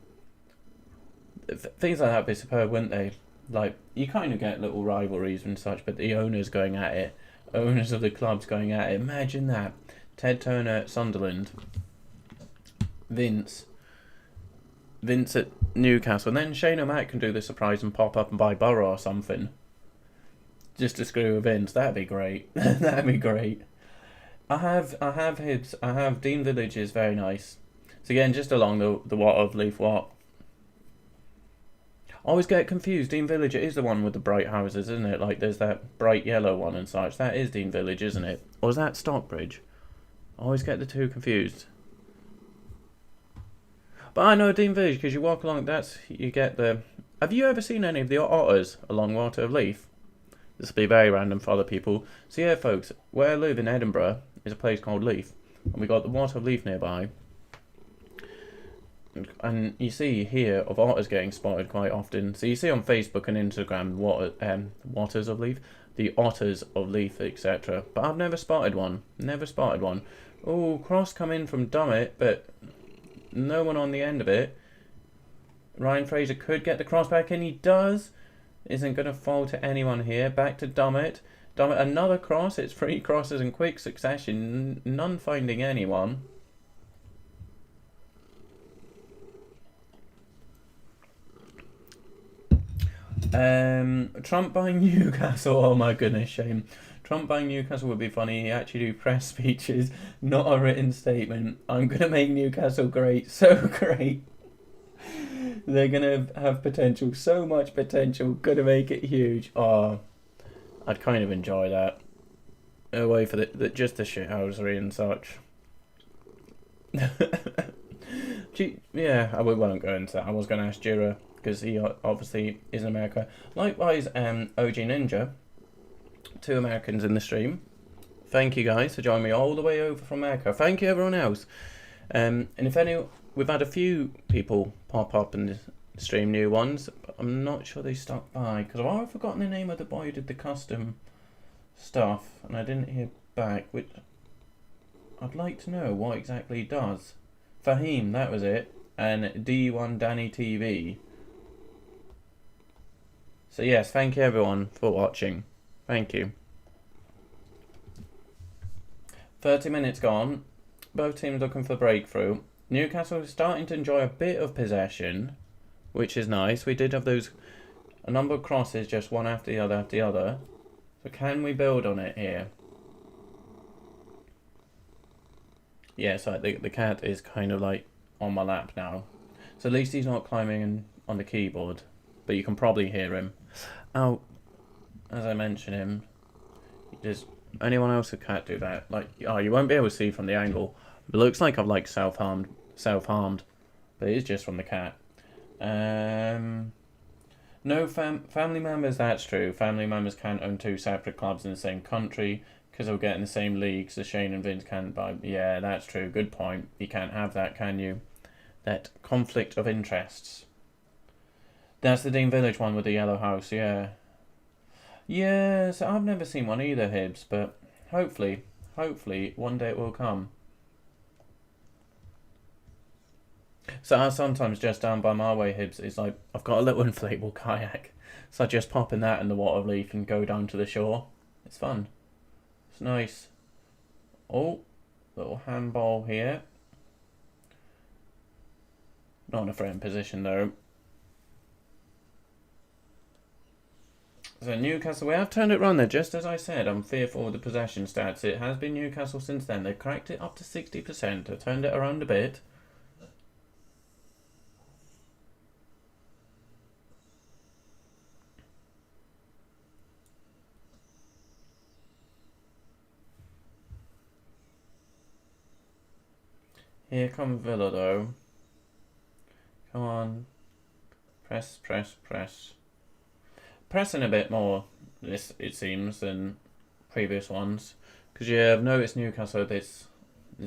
Things like that would be superb, wouldn't they? Like, you kind of get little rivalries and such, but the owners going at it. Owners of the clubs going at it. Imagine that. Ted Turner at Sunderland. Vince at Newcastle. And then Shane O'Mac can do the surprise and pop up and buy Borough or something. Just to screw with Vince. That'd be great. That'd be great. I have Hibs. I have Dean Village is very nice. So again, just along the What of Leaf What. I always get confused. Dean Village is the one with the bright houses, isn't it? Like there's that bright yellow one and such. That is Dean Village, isn't it? Or is that Stockbridge? I always get the two confused. But I know Dean Village because you walk along. You get the. Have you ever seen any of the otters along Water of Leaf? This will be very random for other people. So yeah, folks, where I live in Edinburgh is a place called Leaf, and we got the Water of Leaf nearby. And you see here of otters getting spotted quite often. So you see on Facebook and Instagram waters of Leaf, the otters of Leaf, etc. But I've never spotted one. Oh, cross come in from Dummett, but no one on the end of it. Ryan Fraser could get the cross back in. He does. Isn't going to fall to anyone here. Back to Dummett. Dummett, another cross. It's 3 crosses in quick succession. None finding anyone. Trump buying Newcastle. Oh my goodness, shame. Trump buying Newcastle would be funny. He actually do press speeches, not a written statement. I'm gonna make Newcastle great, so great. They're gonna have potential, so much potential. Gonna make it huge. Oh, I'd kind of enjoy that. Away for just the shithousery and such. Yeah, I won't go into that. I was gonna ask Jira, because he obviously is in America. Likewise, OG Ninja, 2 Americans in the stream. Thank you guys for joining me all the way over from America. Thank you everyone else. And if we've had a few people pop up in the stream, new ones. But I'm not sure they stopped by because I've forgotten the name of the boy who did the custom stuff, and I didn't hear back. Which I'd like to know what exactly he does. Fahim, that was it, and D1 Danny TV. So yes, thank you everyone for watching. Thank you. 30 minutes gone. Both teams looking for breakthrough. Newcastle is starting to enjoy a bit of possession, which is nice. We did have a number of crosses, just one after the other. So can we build on it here? Yeah, so the cat is kind of like on my lap now. So at least he's not climbing on the keyboard, but you can probably hear him. Oh, as I mentioned him, does anyone else who can't do that? Like, oh, you won't be able to see from the angle. It looks like I've like self-harmed, but it is just from the cat. No family members, that's true. Family members can't own 2 separate clubs in the same country because they'll get in the same leagues. So Shane and Vince can't buy. Yeah, that's true. Good point. You can't have that, can you? That conflict of interests. That's the Dean Village one with the yellow house, yeah. Yeah, so I've never seen one either, Hibs, but hopefully, one day it will come. So I sometimes just down by my way, Hibs, it's like, I've got a little inflatable kayak. So I just pop in that in the water leaf and go down to the shore. It's fun. It's nice. Oh, little handball here. Not in a threatening position though. So Newcastle, we have turned it around there, just as I said. I'm fearful of the possession stats. It has been Newcastle since then. They've cracked it up to 60%. They've turned it around a bit. Here come Villa though. Come on. Press, press, press. Pressing a bit more, this it seems, than previous ones. Because yeah, I've noticed Newcastle, it's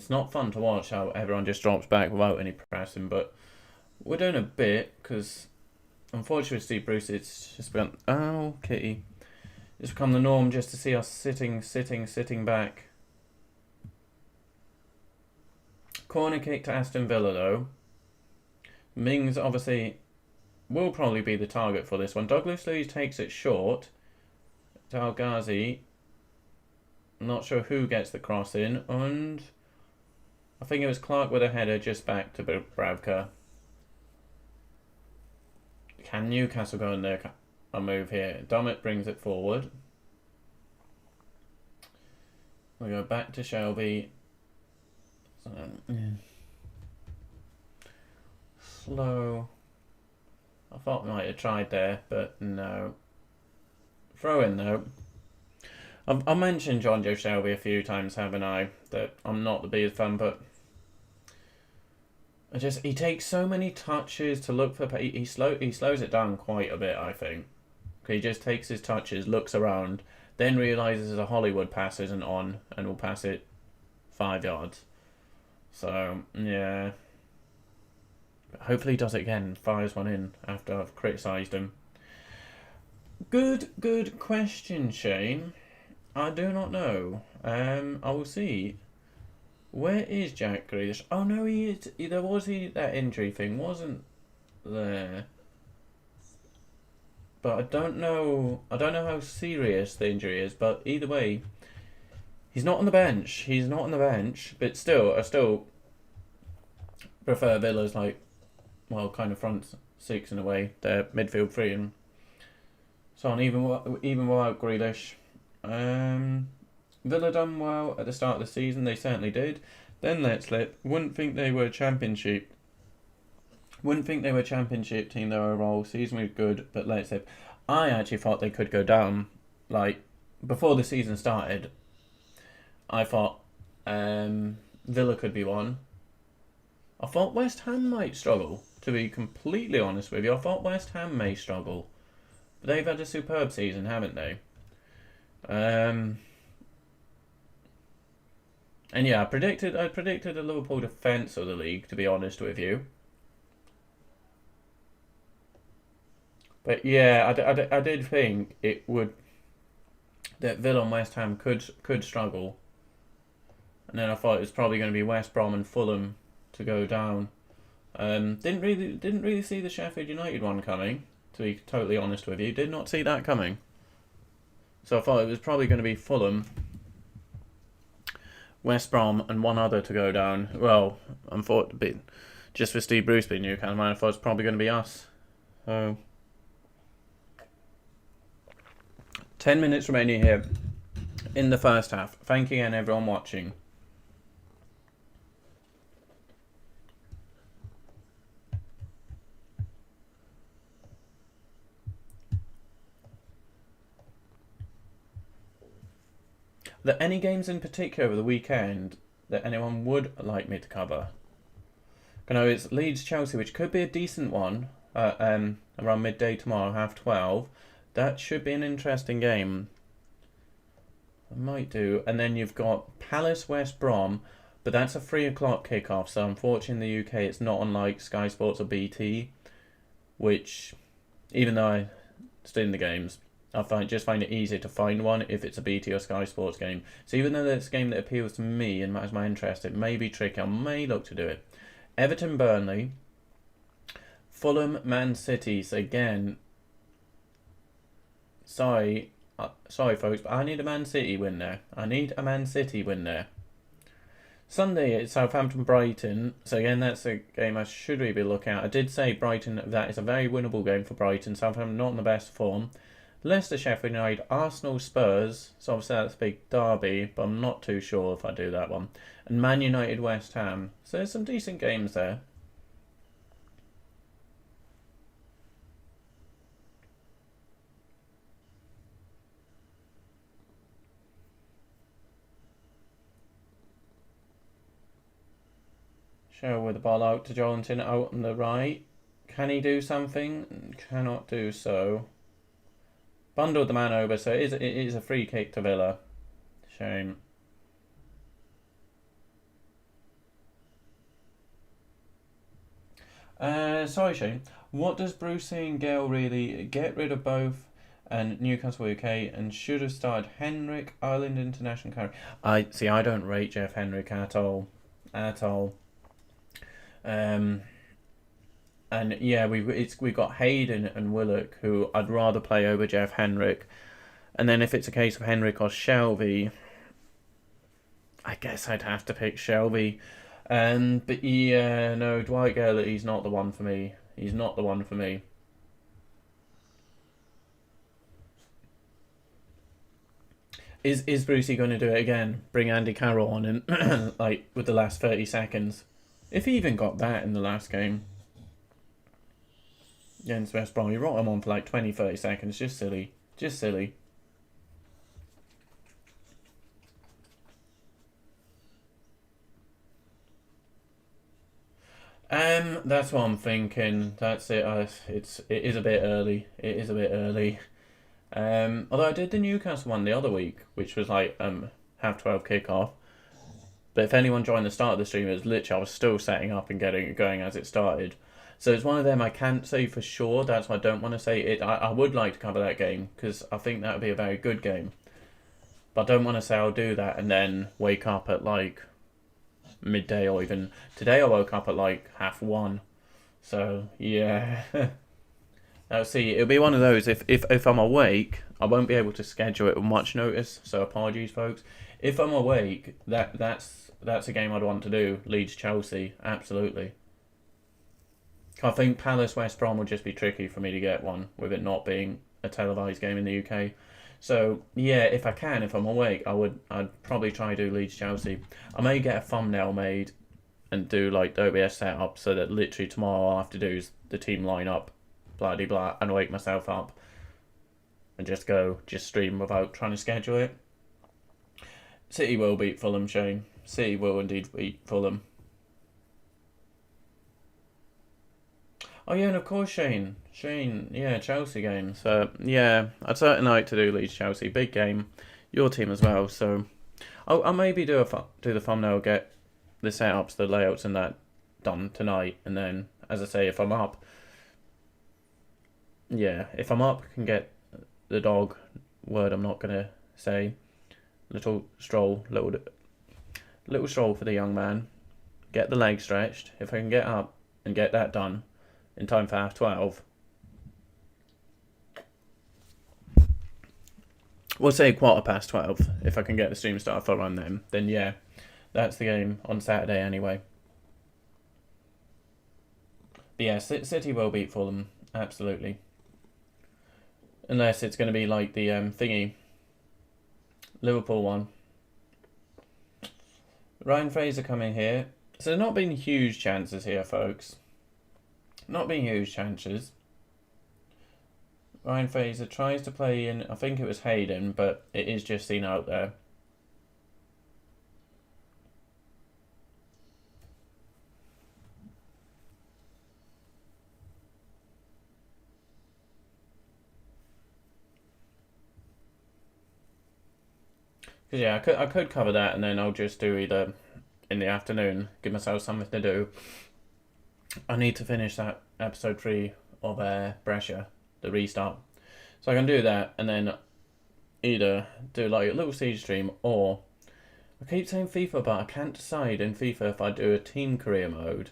not fun to watch how everyone just drops back without any pressing. But we're doing a bit, because unfortunately Steve Bruce, it's just been, oh, kitty. It's become the norm just to see us sitting back. Corner kick to Aston Villa though. Mings obviously will probably be the target for this one. Douglas Luiz takes it short to Al Ghazi. Not sure who gets the cross in, and I think it was Clark with a header just back to Bravka. Can Newcastle go in there? A move here. Dummett brings it forward. We go back to Shelby. Slow. I thought we might have tried there, but no. Throw in though. I've mentioned John Joe Shelby a few times, haven't I? That I'm not the biggest fan, but he takes so many touches to look for. He slows it down quite a bit, I think. He just takes his touches, looks around, then realizes a Hollywood pass isn't on, and will pass it 5 yards. So yeah. Hopefully he does it again, fires one in after I've criticised him. Good question, Shane. I do not know. I will see. Where is Jack Grealish? Oh no, he is. There was that injury thing, wasn't there? But I don't know how serious the injury is. But either way, he's not on the bench. He's not on the bench. But still, I still prefer Villa's kind of front six in a way. They're midfield three and so on. Even without Grealish, Villa done well at the start of the season. They certainly did. Then let slip. Wouldn't think they were a championship. Wouldn't think they were a championship team though overall. Season was good, but let slip. I actually thought they could go down. Before the season started, I thought Villa could be one. I thought West Ham might struggle, to be completely honest with you. I thought West Ham may struggle. But they've had a superb season, haven't they? And yeah, I predicted a Liverpool defence of the league, to be honest with you. But yeah, I did think that Villa and West Ham could struggle. And then I thought it was probably going to be West Brom and Fulham to go down. Didn't really see the Sheffield United one coming, to be totally honest with you. Did not see that coming. So I thought it was probably going to be Fulham, West Brom, and one other to go down. Well, unfortunately, just for Steve Bruce being Newcastle, I thought it was probably going to be us. So 10 minutes remaining here in the first half. Thank you again, everyone watching. Are there any games in particular over the weekend that anyone would like me to cover? I know it's Leeds-Chelsea, which could be a decent one, around midday tomorrow, 12:30. That should be an interesting game. I might do. And then you've got Palace-West Brom, but that's a 3 o'clock kickoff, so unfortunately in the UK it's not on Sky Sports or BT, which, even though I stay in the games, I find it easier to find one if it's a BT or Sky Sports game. So even though that's a game that appeals to me and has my interest, it may be tricky. I may look to do it. Everton, Burnley, Fulham, Man City. So again, sorry folks, but I need a Man City win there. Sunday it's Southampton Brighton. So again, that's a game I should really be looking at. I did say Brighton, that is a very winnable game for Brighton. Southampton not in the best form. Leicester, Sheffield United, Arsenal, Spurs. So obviously that's a big derby, but I'm not too sure if I do that one. And Man United, West Ham. So there's some decent games there. Show with the ball out to Jolinton out on the right. Can he do something? Cannot do so. Bundled the man over, so it is a free kick to Villa. Shame. Sorry, Shane. What does Bruce and Gale really get rid of both and Newcastle UK and should have started Henrik, Ireland international carry? I don't rate Jeff Henrik at all. At all. And yeah, we've got Hayden and Willock, who I'd rather play over Jeff Henrik. And then if it's a case of Henrik or Shelby, I guess I'd have to pick Shelby. But yeah, no, Dwight Gale, he's not the one for me. He's not the one for me. Is Brucey going to do it again? Bring Andy Carroll on and like with the last 30 seconds? If he even got that in the last game against West Brom, he wrote him on for like 20-30 seconds. Just silly. Just silly. That's what I'm thinking. That's it. It is a bit early. It is a bit early. Although I did the Newcastle one the other week, which was like 12:30 kickoff. But if anyone joined the start of the stream, it was literally I was still setting up and getting it going as it started. So it's one of them I can't say for sure. That's why I don't want to say it. I would like to cover that game because I think that would be a very good game. But I don't want to say I'll do that and then wake up at like midday or even today I woke up at like 1:30. So yeah. Now see, it'll be one of those. If I'm awake, I won't be able to schedule it with much notice. So apologies, folks. If I'm awake, that's a game I'd want to do. Leeds Chelsea, absolutely. I think Palace West Brom would just be tricky for me to get one with it not being a televised game in the UK. So yeah, if I'm awake, I'd probably try to do Leeds Chelsea. I may get a thumbnail made and do like the OBS setup so that literally tomorrow all I have to do is the team lineup, blah de blah, and wake myself up and just stream without trying to schedule it. City will beat Fulham, Shane. City will indeed beat Fulham. Oh yeah, and of course Shane, yeah, Chelsea game. So yeah, I'd certainly like to do Leeds Chelsea, big game, your team as well. So I'll maybe do the thumbnail, get the setups, the layouts, and that done tonight. And then, as I say, if I'm up, can get the dog. Word I'm not gonna say. Little stroll for the young man. Get the leg stretched. If I can get up and get that done in time for 12:30. We'll say 12:15 if I can get the stream started for around then yeah, that's the game on Saturday anyway. But yeah, City will beat Fulham, absolutely. Unless it's going to be like the thingy, Liverpool one. Ryan Fraser coming here. So there's not been huge chances here, folks. Not being huge chances. Ryan Fraser tries to play in, I think it was Hayden, but it is just seen out there. Because yeah, I could cover that and then I'll just do either in the afternoon, give myself something to do. I need to finish that episode 3 of Brescia, the restart. So I can do that and then either do like a little siege stream, or I keep saying FIFA, but I can't decide in FIFA if I do a team career mode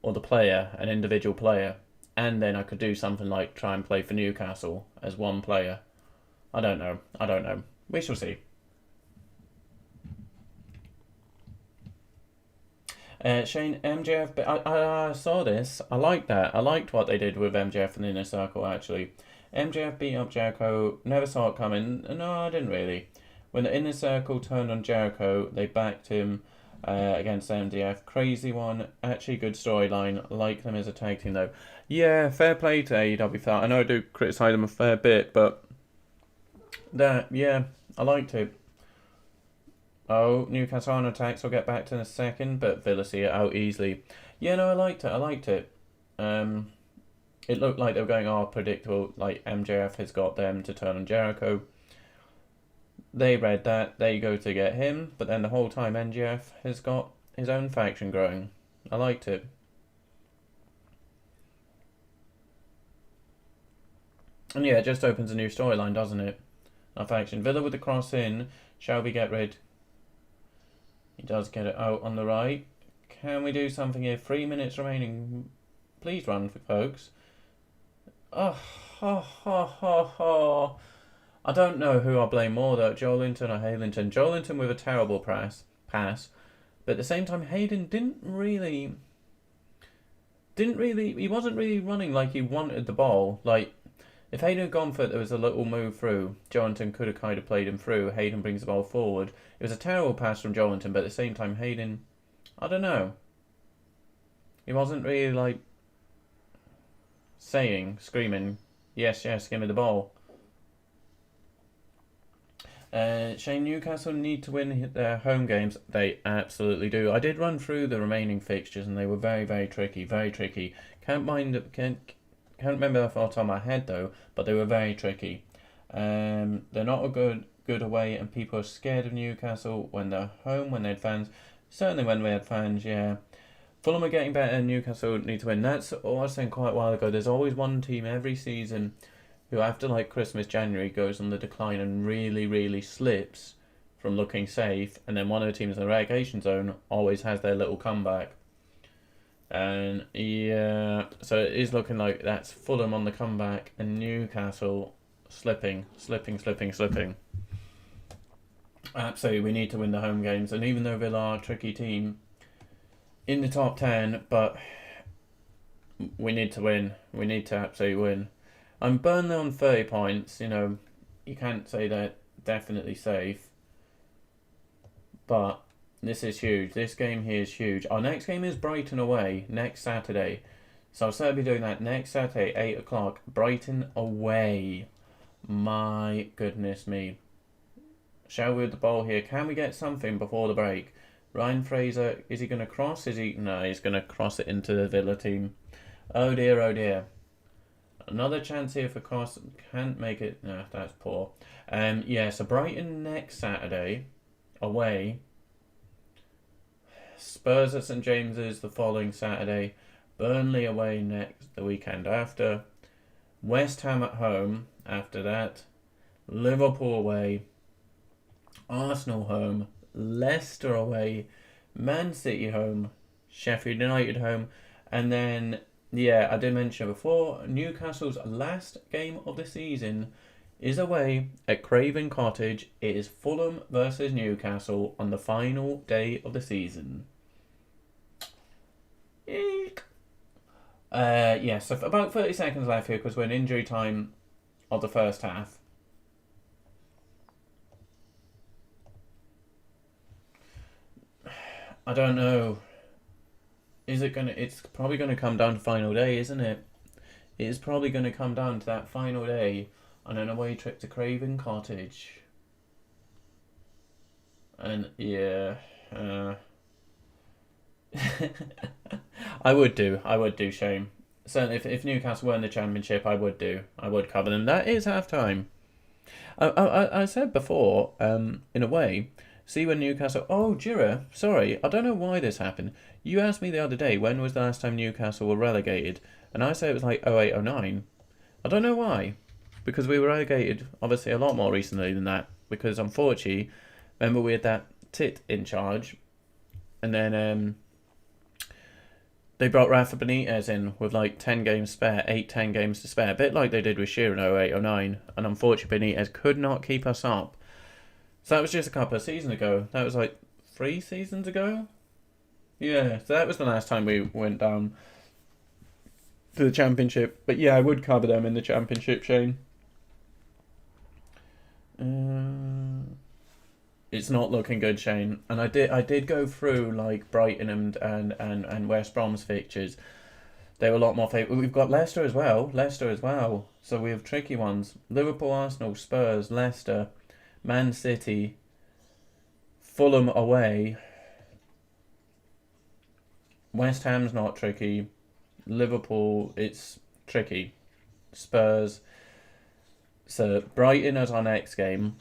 or the player, an individual player, and then I could do something like try and play for Newcastle as one player. I don't know. We shall see. Shane, MJF, but I saw this. I liked that. I liked what they did with MJF in the Inner Circle, actually. MJF beat up Jericho, never saw it coming. No, I didn't really. When the Inner Circle turned on Jericho, they backed him against MJF. Crazy one. Actually, good storyline. Like them as a tag team, though. Yeah, fair play to AEW for that. I know I do criticise them a fair bit, but that, yeah, I liked it. Oh, Newcastle on attacks. I'll get back to in a second, but Villa see it out easily. Yeah, no, I liked it. I liked it. It looked like they were going, predictable. Like MJF has got them to turn on Jericho. They read that. They go to get him, but then the whole time MJF has got his own faction growing. I liked it. And yeah, it just opens a new storyline, doesn't it? Our faction. Villa with the cross in. Shall we get rid? He does get it out on the right. Can we do something here? 3 minutes remaining. Please run, folks. Oh. I don't know who I blame more, though, Joelinton or Haylinton. Joelinton with a terrible pass. But at the same time, Hayden didn't really... He wasn't really running like he wanted the ball. Like, if Hayden had gone for it, there was a little move through. Joelinton could have kind of played him through. Hayden brings the ball forward. It was a terrible pass from Joelinton, but at the same time, Hayden... I don't know. He wasn't really, like... screaming, yes, give me the ball. Shane, Newcastle need to win their home games. They absolutely do. I did run through the remaining fixtures and they were very, very tricky. Very tricky. Can't remember off the top of my head though, but they were very tricky. They're not a good away, and people are scared of Newcastle when they're home, when they had fans. Certainly when we had fans, yeah. Fulham are getting better and Newcastle need to win. That's what I was saying quite a while ago. There's always one team every season who after like Christmas, January goes on the decline and really, really slips from looking safe, and then one of the teams in the relegation zone always has their little comeback. And yeah, so it is looking like that's Fulham on the comeback and Newcastle slipping. Absolutely, we need to win the home games, and even though Villa are a tricky team in the top 10, but we need to win. We need to absolutely win. I'm Burnley on 30 points. You know, you can't say they're definitely safe. But this is huge. This game here is huge. Our next game is Brighton away next Saturday. So I'll certainly be doing that next Saturday, 8 o'clock. Brighton away. My goodness me. Shall we with the ball here? Can we get something before the break? Ryan Fraser, is he going to cross? No, he's going to cross it into the Villa team. Oh dear, oh dear. Another chance here for cross. Can't make it. No, that's poor. Yeah, so Brighton next Saturday. Away. Spurs at St James's the following Saturday. Burnley away the weekend after. West Ham at home after that. Liverpool away. Arsenal home. Leicester away. Man City home. Sheffield United home. And then, yeah, I did mention before, Newcastle's last game of the season is away at Craven Cottage. It is Fulham versus Newcastle on the final day of the season. Yeah, so about 30 seconds left here because we're in injury time of the first half. I don't know. It's probably gonna come down to final day, isn't it? It is probably gonna come down to that final day on an away trip to Craven Cottage. And yeah, I would do, Shane. Certainly, if Newcastle won the championship, I would cover them. That is half time. I said before, in a way. See when Newcastle... Oh, Jira, sorry, I don't know why this happened. You asked me the other day, when was the last time Newcastle were relegated? And I said it was like 08, 09. I don't know why. Because we were relegated, obviously, a lot more recently than that. Because, unfortunately, remember we had that tit in charge. And then they brought Rafa Benitez in with like 10 games spare, 10 games to spare. A bit like they did with Shearer in 08, 09. And unfortunately, Benitez could not keep us up. So that was just a couple of seasons ago. That was like 3 seasons ago? Yeah, so that was the last time we went down to the Championship. But yeah, I would cover them in the Championship, Shane. It's not looking good, Shane. And I did go through like Brighton and West Brom's fixtures. They were a lot more favourable. We've got Leicester as well. So we have tricky ones. Liverpool, Arsenal, Spurs, Leicester, Man City, Fulham away. West Ham's not tricky. Liverpool, it's tricky. Spurs. So Brighton as our next game.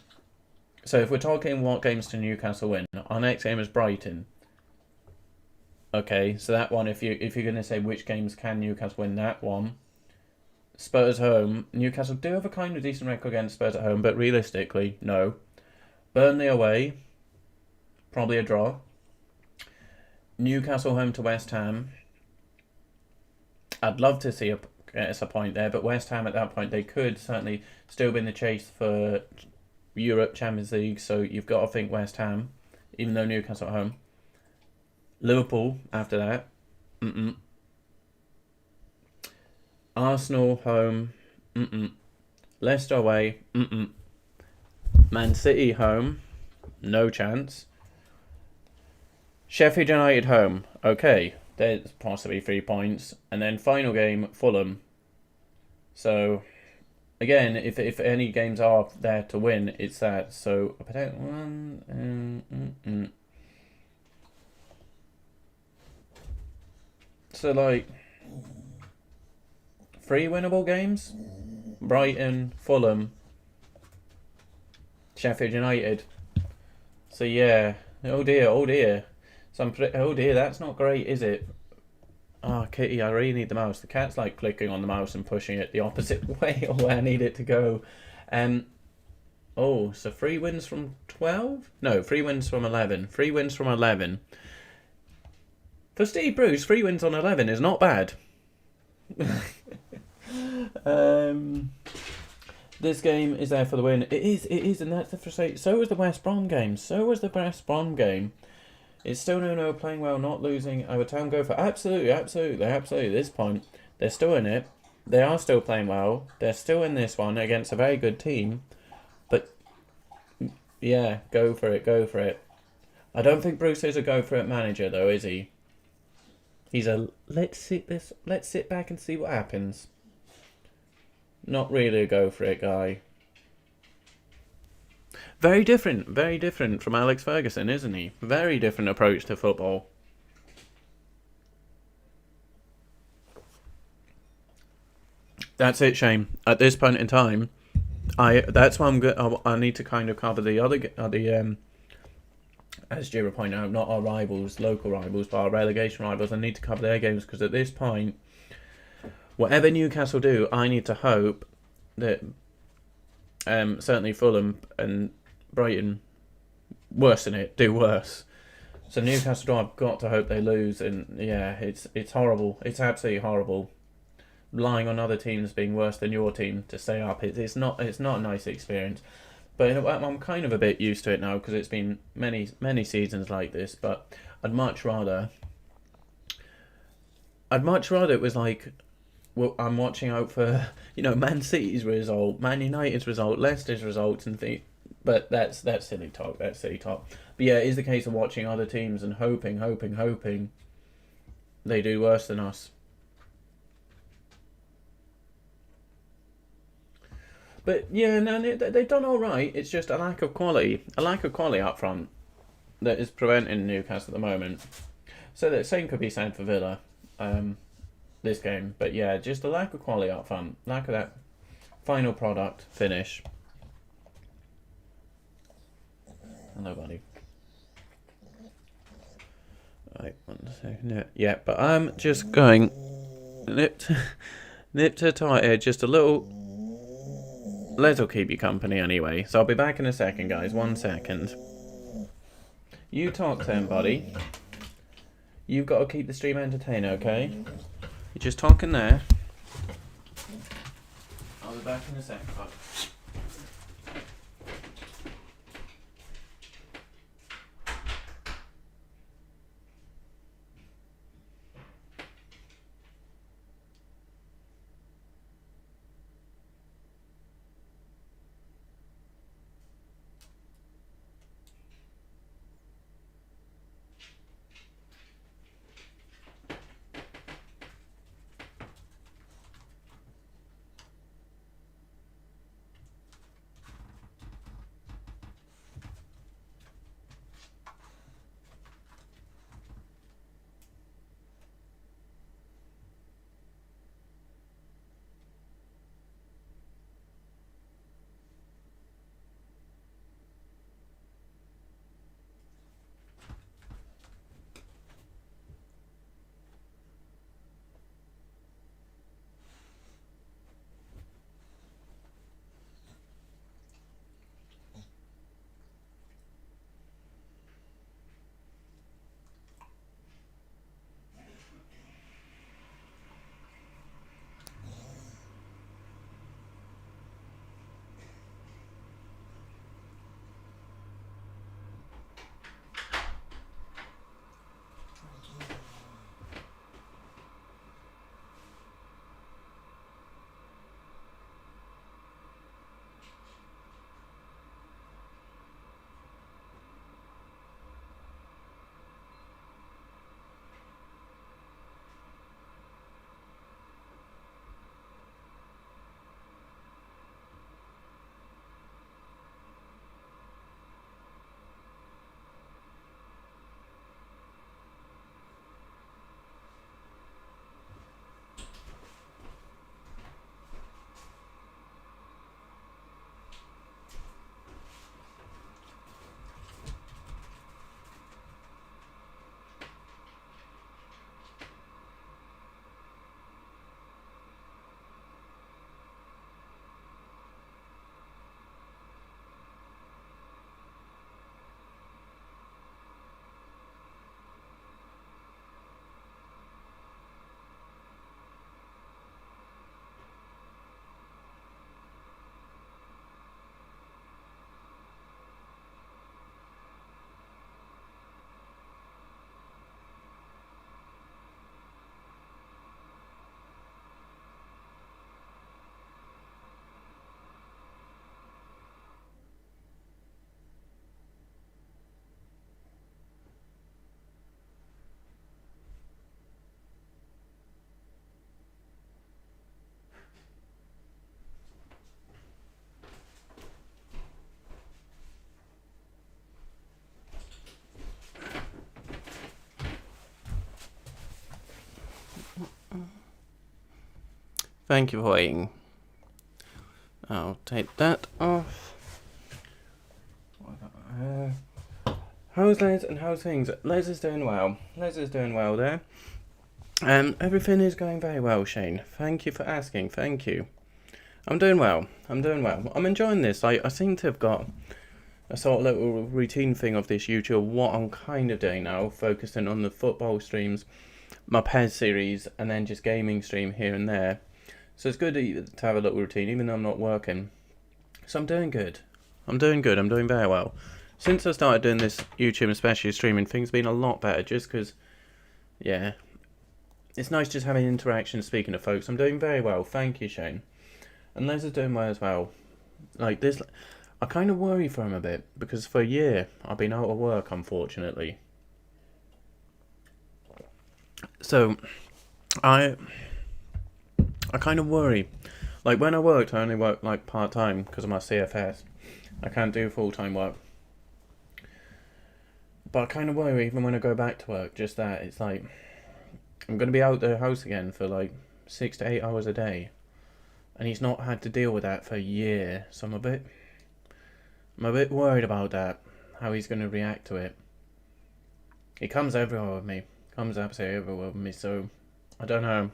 So if we're talking what games to Newcastle win, our next game is Brighton. Okay, so that one, if you're going to say which games can Newcastle win, that one. Spurs home. Newcastle do have a kind of decent record against Spurs at home, but realistically, no. Burnley away. Probably a draw. Newcastle home to West Ham. I'd love to see get us a point there, but West Ham at that point, they could certainly still be in the chase for Europe Champions League, so you've got to think West Ham, even though Newcastle at home. Liverpool after that. Arsenal home. Leicester away. Man City home. No chance. Sheffield United home. Okay, there's possibly 3 points. And then final game, Fulham. So, again, if any games are there to win, it's that. So, So, like, 3 winnable games? Brighton, Fulham, Sheffield United. So, yeah. Oh, dear. So oh, dear, that's not great, is it? Oh, Kitty, I really need the mouse. The cat's, like, clicking on the mouse and pushing it the opposite way of where I need it to go. Oh, so 3 wins from 12? No, 3 wins from 11. 3 wins from 11. For Steve Bruce, 3 wins on 11 is not bad. This game is there for the win. It is, and that's the frustration. So was the West Brom game. It's still no playing well, not losing. I would tell them go for absolutely. At this point, they're still in it. They are still playing well. They're still in this one against a very good team. But yeah, go for it. I don't think Bruce is a go for it manager though, is he? He's a let's sit back and see what happens. Not really a go for it guy. Very different from Alex Ferguson, isn't he? Very different approach to football. That's it, Shane. At this point in time, that's why I need to kind of cover the other as Jira pointed out, not our rivals, local rivals, but our relegation rivals. I need to cover their games because at this point, whatever Newcastle do, I need to hope that certainly Fulham and Brighton worsen it, do worse. So Newcastle, I've got to hope they lose, and yeah, it's horrible. It's absolutely horrible. Relying on other teams being worse than your team to stay up, it's not a nice experience. But I'm kind of a bit used to it now because it's been many seasons like this. But I'd much rather it was like, well, I'm watching out for Man City's result, Man United's result, Leicester's results, and but that's silly talk. But yeah, it is the case of watching other teams and hoping they do worse than us. But yeah, no, they've done all right. It's just a lack of quality up front that is preventing Newcastle at the moment. So the same could be said for Villa, this game. But yeah, just a lack of quality up front, lack of that final product finish. Hello, buddy. Right, 1 second. Yeah, but I'm just going nip to tie here, just a little. Les'll keep you company anyway, so I'll be back in a second, guys. 1 second. You talk to him, buddy. You've got to keep the stream entertained, okay? You're just talking there. I'll be back in a second, buddy. Thank you for waiting. I'll take that off. How's Les and how's things? Les is doing well. Les is doing well there. Everything is going very well, Shane. Thank you for asking. Thank you. I'm doing well. I'm enjoying this. I seem to have got a sort of little routine thing of this YouTube, what I'm kind of doing now, focusing on the football streams, my PES series, and then just gaming stream here and there. So it's good to have a little routine, even though I'm not working. So I'm doing good. I'm doing very well. Since I started doing this YouTube, especially streaming, things have been a lot better, just because, yeah, it's nice just having interaction, speaking to folks. I'm doing very well. Thank you, Shane. And Les is doing well as well. Like this, I kind of worry for him a bit, because for a year, I've been out of work, unfortunately. So, I kind of worry. Like, when I worked, I only worked, like, part-time, because of my CFS. I can't do full-time work. But I kind of worry, even when I go back to work, just that, it's like, I'm going to be out the house again for, like, 6 to 8 hours a day. And he's not had to deal with that for a year, so I'm a bit worried about that, how he's going to react to it. He comes everywhere with me, comes absolutely everywhere with me, so I don't know.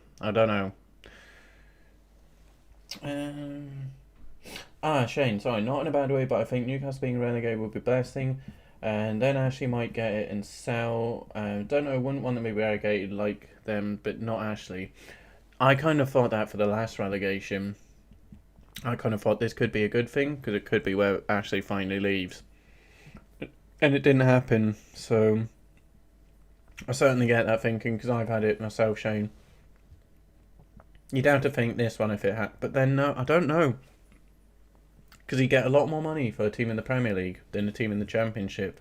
Shane, sorry, not in a bad way, but I think Newcastle being relegated would be blessing, and then Ashley might get it and sell. Don't know, wouldn't want them to be relegated like them, but not Ashley. I kind of thought that for the last relegation. I kind of thought this could be a good thing, because it could be where Ashley finally leaves. And it didn't happen, so I certainly get that thinking, because I've had it myself, Shane. You'd have to think this one if it had, but then no, I don't know. Because you get a lot more money for a team in the Premier League than a team in the Championship.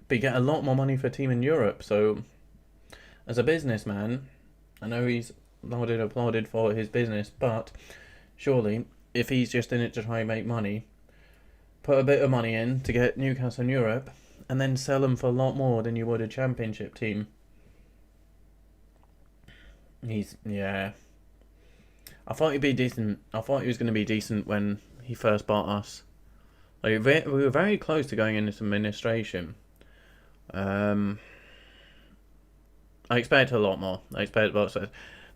But you get a lot more money for a team in Europe, so as a businessman, I know he's applauded for his business, but surely, if he's just in it to try and make money, put a bit of money in to get Newcastle in Europe, and then sell them for a lot more than you would a Championship team. Yeah. I thought he'd be decent. I thought he was going to be decent when he first bought us. Like, we were very close to going into administration. I expect a lot more. The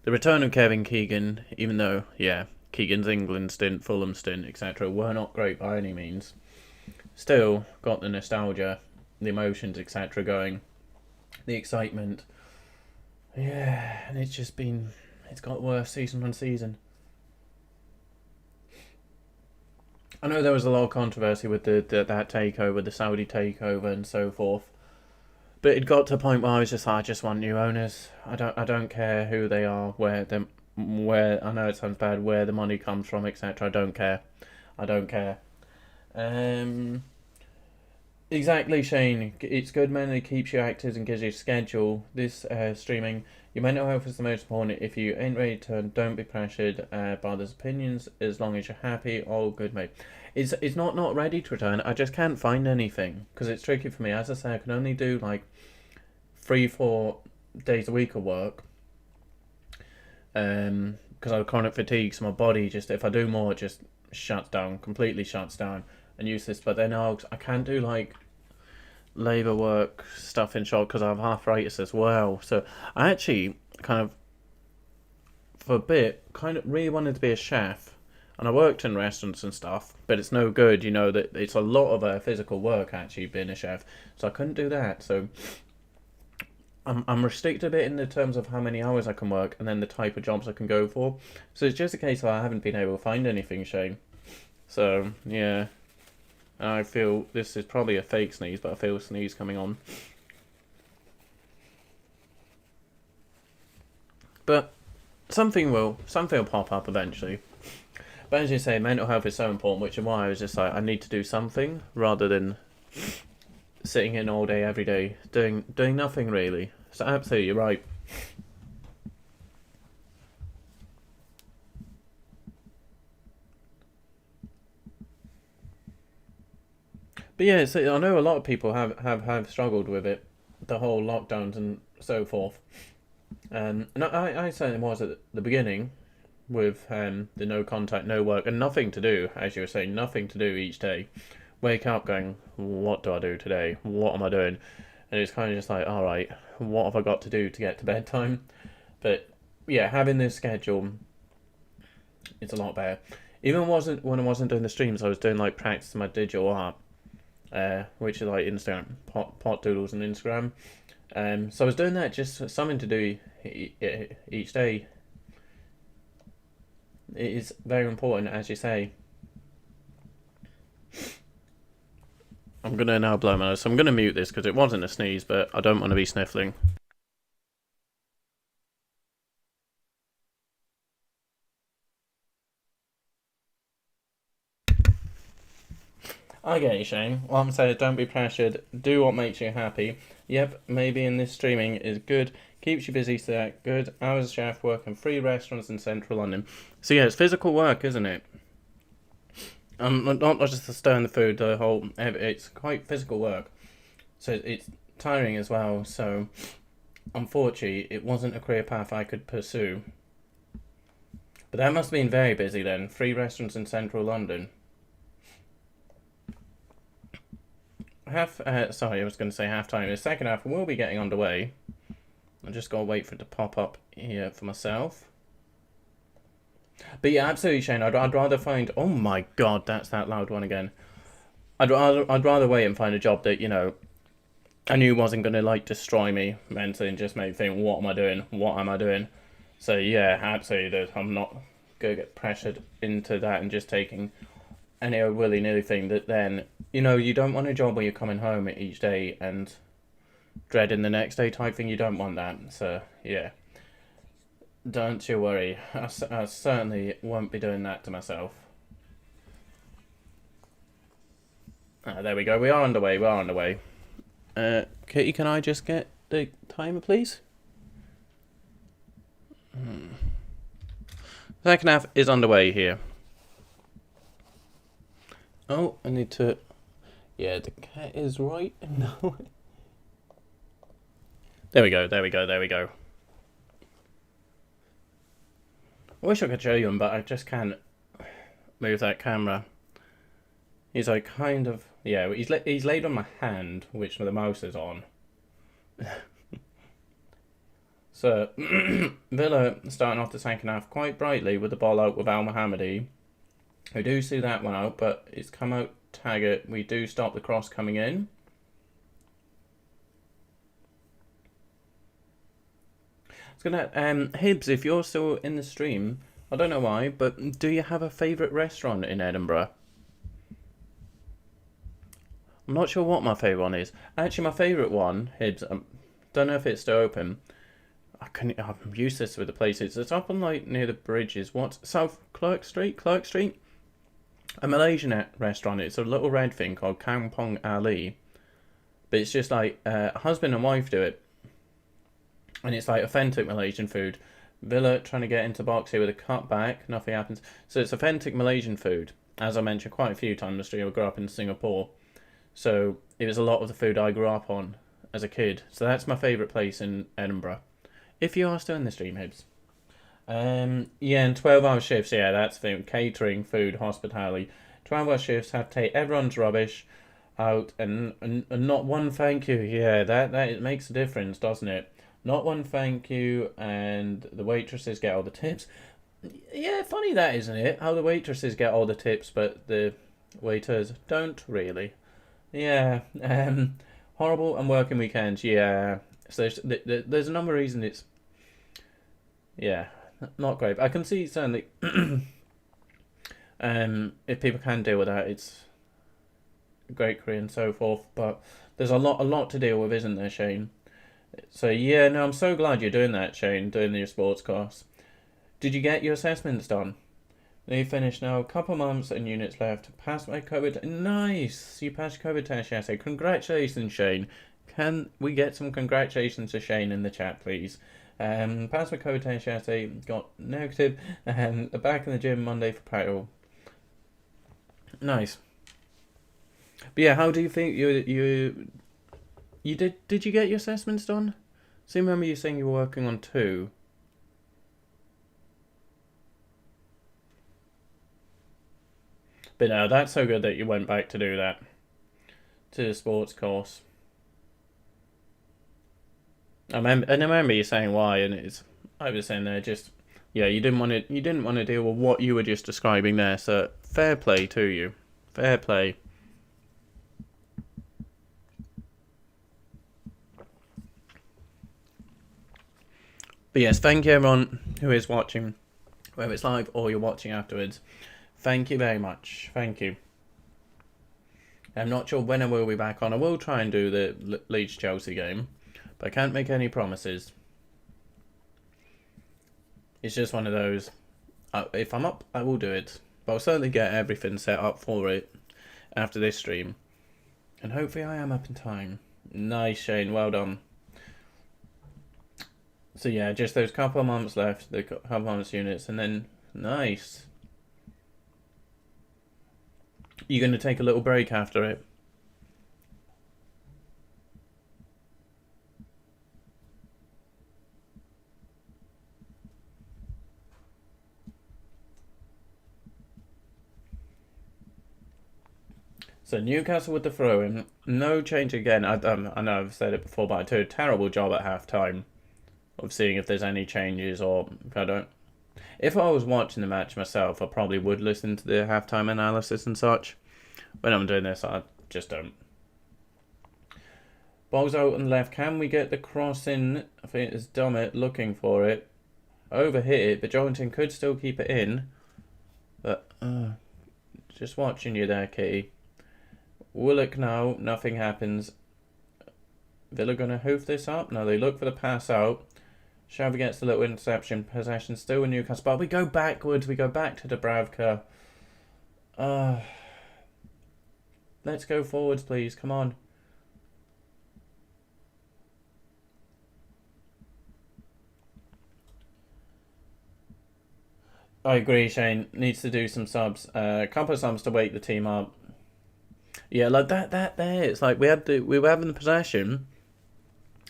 return of Kevin Keegan, even though, yeah, Keegan's England stint, Fulham stint, etc., were not great by any means. Still got the nostalgia, the emotions, etc. going, the excitement. Yeah, and it's got worse season on season. I know there was a lot of controversy with that takeover, the Saudi takeover, and so forth. But it got to a point where I was just like, I just want new owners. I don't care who they are, where I know it sounds bad, where the money comes from, etc. I don't care. Exactly, Shane. It's good mentally, keeps you active and gives you a schedule. This streaming, your mental health is the most important. If you ain't ready to turn, don't be pressured by others' opinions. As long as you're happy, all good, mate. It's not ready to return. I just can't find anything because it's tricky for me. As I say, I can only do like 3-4 days a week of work. Because I'm chronic fatigue, so my body just, if I do more, it just completely shuts down and useless. But then I can't do like labour work stuff in shop because I have arthritis as well. So I actually kind of, for a bit, kind of really wanted to be a chef. And I worked in restaurants and stuff, but it's no good, that it's a lot of physical work actually being a chef. So I couldn't do that. So I'm restricted a bit in the terms of how many hours I can work and then the type of jobs I can go for. So it's just a case of I haven't been able to find anything, Shane. So, yeah. I feel this is probably a fake sneeze, but I feel a sneeze coming on. But something will pop up eventually. But as you say, mental health is so important, which is why I was just like, I need to do something rather than sitting in all day, every day, doing nothing really. So absolutely, you're right. But yeah, so I know a lot of people have struggled with it, the whole lockdowns and so forth. And I certainly was at the beginning with the no contact, no work, and nothing to do, as you were saying, nothing to do each day. Wake up going, what do I do today? What am I doing? And it's kind of just like, all right, what have I got to do to get to bedtime? But yeah, having this schedule, it's a lot better. Even when I wasn't doing the streams, I was doing like practicing my digital art, which is like Instagram, pot doodles and Instagram. So I was doing that, just something to do each day. It is very important, as you say. I'm going to now blow my nose, so I'm going to mute this because it wasn't a sneeze, but I don't want to be sniffling. I get you, Shane. What I'm saying is don't be pressured. Do what makes you happy. Yep, maybe in this streaming is good. Keeps you busy, so that good. I was a chef working 3 restaurants in central London. So yeah, it's physical work, isn't it? Not just the stirring the food, the whole... It's quite physical work. So it's tiring as well. So unfortunately, it wasn't a career path I could pursue. But that must have been very busy then. 3 restaurants in central London. Sorry, I was going to say half time. The second half will be getting underway. I just got to wait for it to pop up here for myself. But yeah, absolutely, Shane. I'd rather find... Oh my god, that's that loud one again. I'd rather wait and find a job that, you know, I knew wasn't going to, like, destroy me mentally and just make me think, what am I doing? What am I doing? So yeah, absolutely. I'm not going to get pressured into that and just taking any willy-nilly thing that then... You know, you don't want a job where you're coming home each day and dreading the next day type thing. You don't want that. So, yeah. Don't you worry. I certainly won't be doing that to myself. There we go. We are underway. We are underway. Kitty, can I just get the timer, please? Second half is underway here. Oh, I need to... Yeah, the cat is right. No. There we go, there we go, there we go. I wish I could show you him, but I just can't move that camera. He's like kind of... Yeah, he's laid on my hand, which the mouse is on. So, Villa starting off the second half quite brightly with the ball out with Al Mohammadi. We do see that one out, but it's come out Taggart. We do stop the cross coming in. It's gonna Hibbs, if you're still in the stream, I don't know why, but do you have a favourite restaurant in Edinburgh? I'm not sure what my favourite one is. Actually, my favourite one, Hibbs, don't know if it's still open. I'm useless with the places. It's up on like near the bridges. What? South Clerk Street? Clerk Street? A Malaysian restaurant. It's a little red thing called Kampong Ali. But it's just like husband and wife do it. And it's like authentic Malaysian food. Villa trying to get into box here with a cutback. Nothing happens. So it's authentic Malaysian food. As I mentioned quite a few times, I grew up in Singapore. So it was a lot of the food I grew up on as a kid. So that's my favourite place in Edinburgh. If you are still in the stream, Hibbs. Yeah, and 12-hour shifts, yeah, that's the thing. Catering, food, hospitality. 12-hour shifts have to take everyone's rubbish out and not one thank you. Yeah, that it makes a difference, doesn't it? Not one thank you, and the waitresses get all the tips. Yeah, funny that, isn't it? How the waitresses get all the tips, but the waiters don't really. Yeah, horrible and working weekends, yeah. So there's a number of reasons it's... Yeah, not great. I can see certainly if people can deal with that, it's a great career and so forth. But there's a lot to deal with, isn't there, Shane? So yeah, no, I'm so glad you're doing that, Shane, doing your sports course. Did you get your assessments done? They finished now. A couple months and units left. Passed my COVID. Nice, you passed your COVID test yesterday. Congratulations, Shane. Can we get some congratulations to Shane in the chat, please? Passed my COVID test yesterday, got negative, back in the gym Monday for practical. Nice. But yeah, how do you think you did you get your assessments done? See, remember you saying you were working on 2? But no, that's so good that you went back to do that. To the sports course. I remember you saying why, and I was saying there just, yeah, you didn't want to deal with what you were just describing there. So fair play to you, fair play. But yes, thank you everyone who is watching, whether it's live or you're watching afterwards. Thank you very much. Thank you. I'm not sure when I will be back on. I will try and do the Leeds-Chelsea game, but I can't make any promises. It's just one of those. If I'm up, I will do it. But I'll certainly get everything set up for it after this stream. And hopefully I am up in time. Nice, Shane. Well done. So yeah, just those couple of months left. The couple of months units. And then, nice. You're going to take a little break after it? So Newcastle with the throw-in. No change again. I know I've said it before, but I did a terrible job at half-time of seeing if there's any changes or if I don't. If I was watching the match myself, I probably would listen to the half-time analysis and such. When I'm doing this, I just don't. Balls out on the left. Can we get the cross in? I think it's Dummett looking for it. Overhit it, but Joelinton could still keep it in. But, just watching you there, Kitty. Willock now, nothing happens. Villa going to hoof this up? No, they look for the pass out. Xavi gets the little interception. Possession still in Newcastle. But we go backwards. We go back to Dubravka. Let's go forwards, please. Come on. I agree, Shane. Needs to do some subs. A couple of subs to wake the team up. Yeah, like that there. It's like we were having the possession,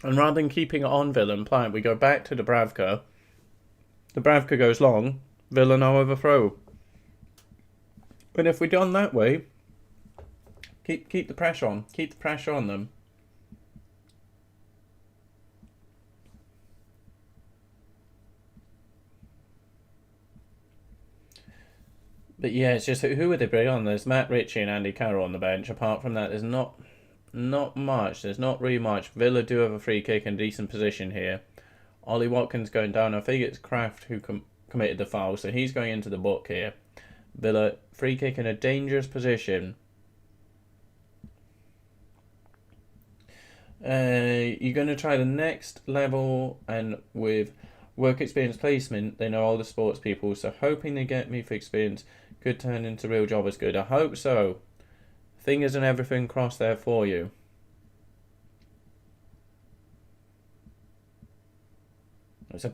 and rather than keeping it on Villa and playing, we go back to Dubravka. Dubravka goes long. Villa now overthrow. But if we done that way, keep the pressure on. Keep the pressure on them. But yeah, it's just who would they bring on? There's Matt Ritchie and Andy Carroll on the bench. Apart from that, there's not much. There's not really much. Villa do have a free kick in decent position here. Ollie Watkins going down. I think it's Kraft who committed the foul, so he's going into the book here. Villa free kick in a dangerous position. You're going to try the next level, and with work experience placement, they know all the sports people, so hoping they get me for experience could turn into real jobbers good. I hope so. Fingers and everything crossed there for you. It's a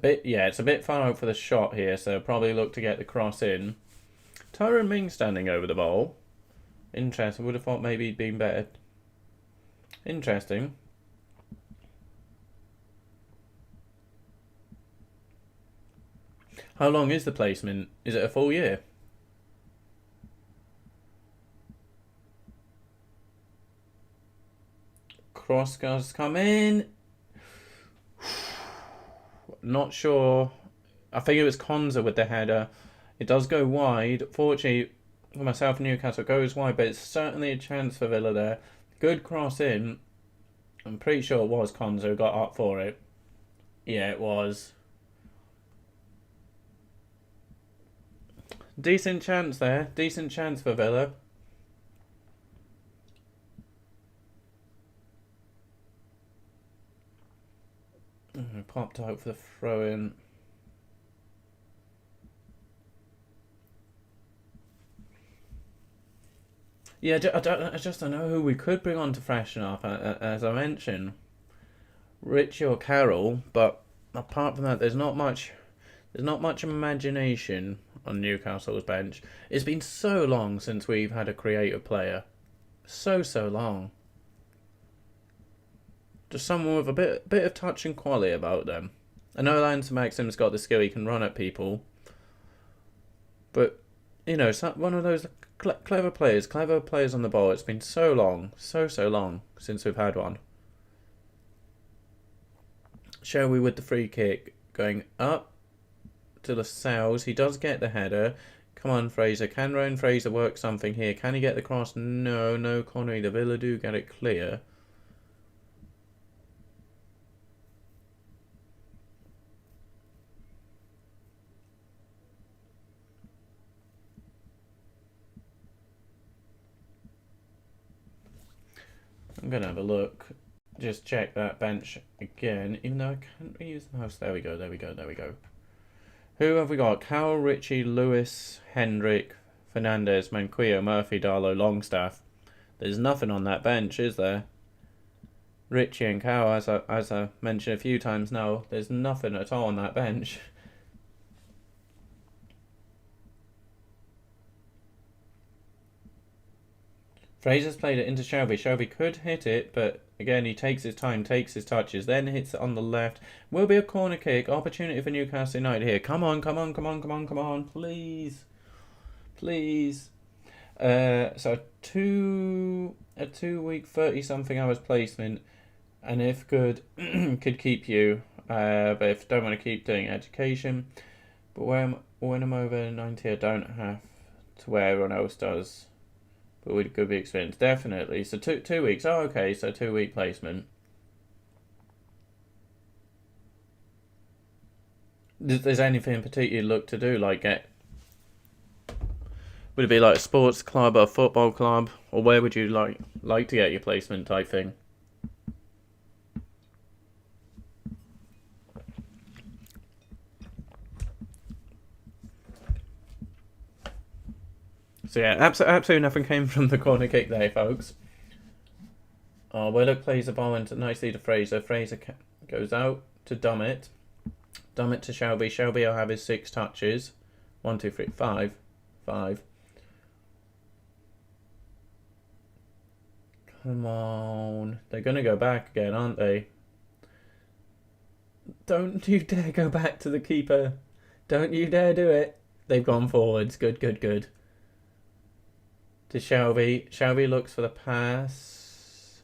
bit far out for the shot here, so probably look to get the cross in. Tyrone Ming standing over the ball. Interesting. Would have thought maybe he'd been better. Interesting. How long is the placement? Is it a full year? Cross does come in. Not sure. I think it was Konza with the header. It does go wide. Fortunately for myself and Newcastle, it goes wide, but it's certainly a chance for Villa there. Good cross in. I'm pretty sure it was Konza who got up for it. Yeah, it was. Decent chance there. Decent chance for Villa. Popped out for the throw-in. Yeah, I just don't know who we could bring on to freshen up. As I mentioned, Richie or Carroll, but apart from that, there's not much imagination on Newcastle's bench. It's been so long since we've had a creative player. So long. Just someone with a bit of touch and quality about them. I know Lance Maxim's got the skill, he can run at people. But, you know, one of those clever players on the ball. It's been so long, so long since we've had one. Shelby with the free kick going up to Lascelles. He does get the header. Come on, Fraser. Can Ryan Fraser work something here? Can he get the cross? No, Connery. The Villa do get it clear. I'm going to have a look. Just check that bench again. Even though I can't reuse the mouse. There we go. Who have we got? Cal, Ritchie, Lewis, Hendrick, Fernandez, Manquillo, Murphy, Darlow, Longstaff. There's nothing on that bench, is there? Ritchie and Cal, as I mentioned a few times now, there's nothing at all on that bench. Fraser's played it into Shelby. Shelby could hit it, but again, he takes his time, takes his touches, then hits it on the left. Will be a corner kick. Opportunity for Newcastle United here. Come on, please. So a 2 week 30-something hours placement, and if good, could keep you. But if don't want to keep doing education, but when I'm over 90, I don't have to where everyone else does. But with good experience, definitely. So 2 weeks. Oh, okay. So 2 week placement. Does anything in particular you look to do? Like would it be like a sports club or a football club, or where would you like to get your placement type thing? So yeah, absolutely nothing came from the corner kick there, folks. Oh, Willock plays the ball into nicely to Fraser. Fraser goes out to Dummett. Dummett to Shelby. Shelby will have his 6 touches. 1, 2, 3, 5. 5. Come on. They're going to go back again, aren't they? Don't you dare go back to the keeper. Don't you dare do it. They've gone forwards. Good. To Shelby. Shelby looks for the pass.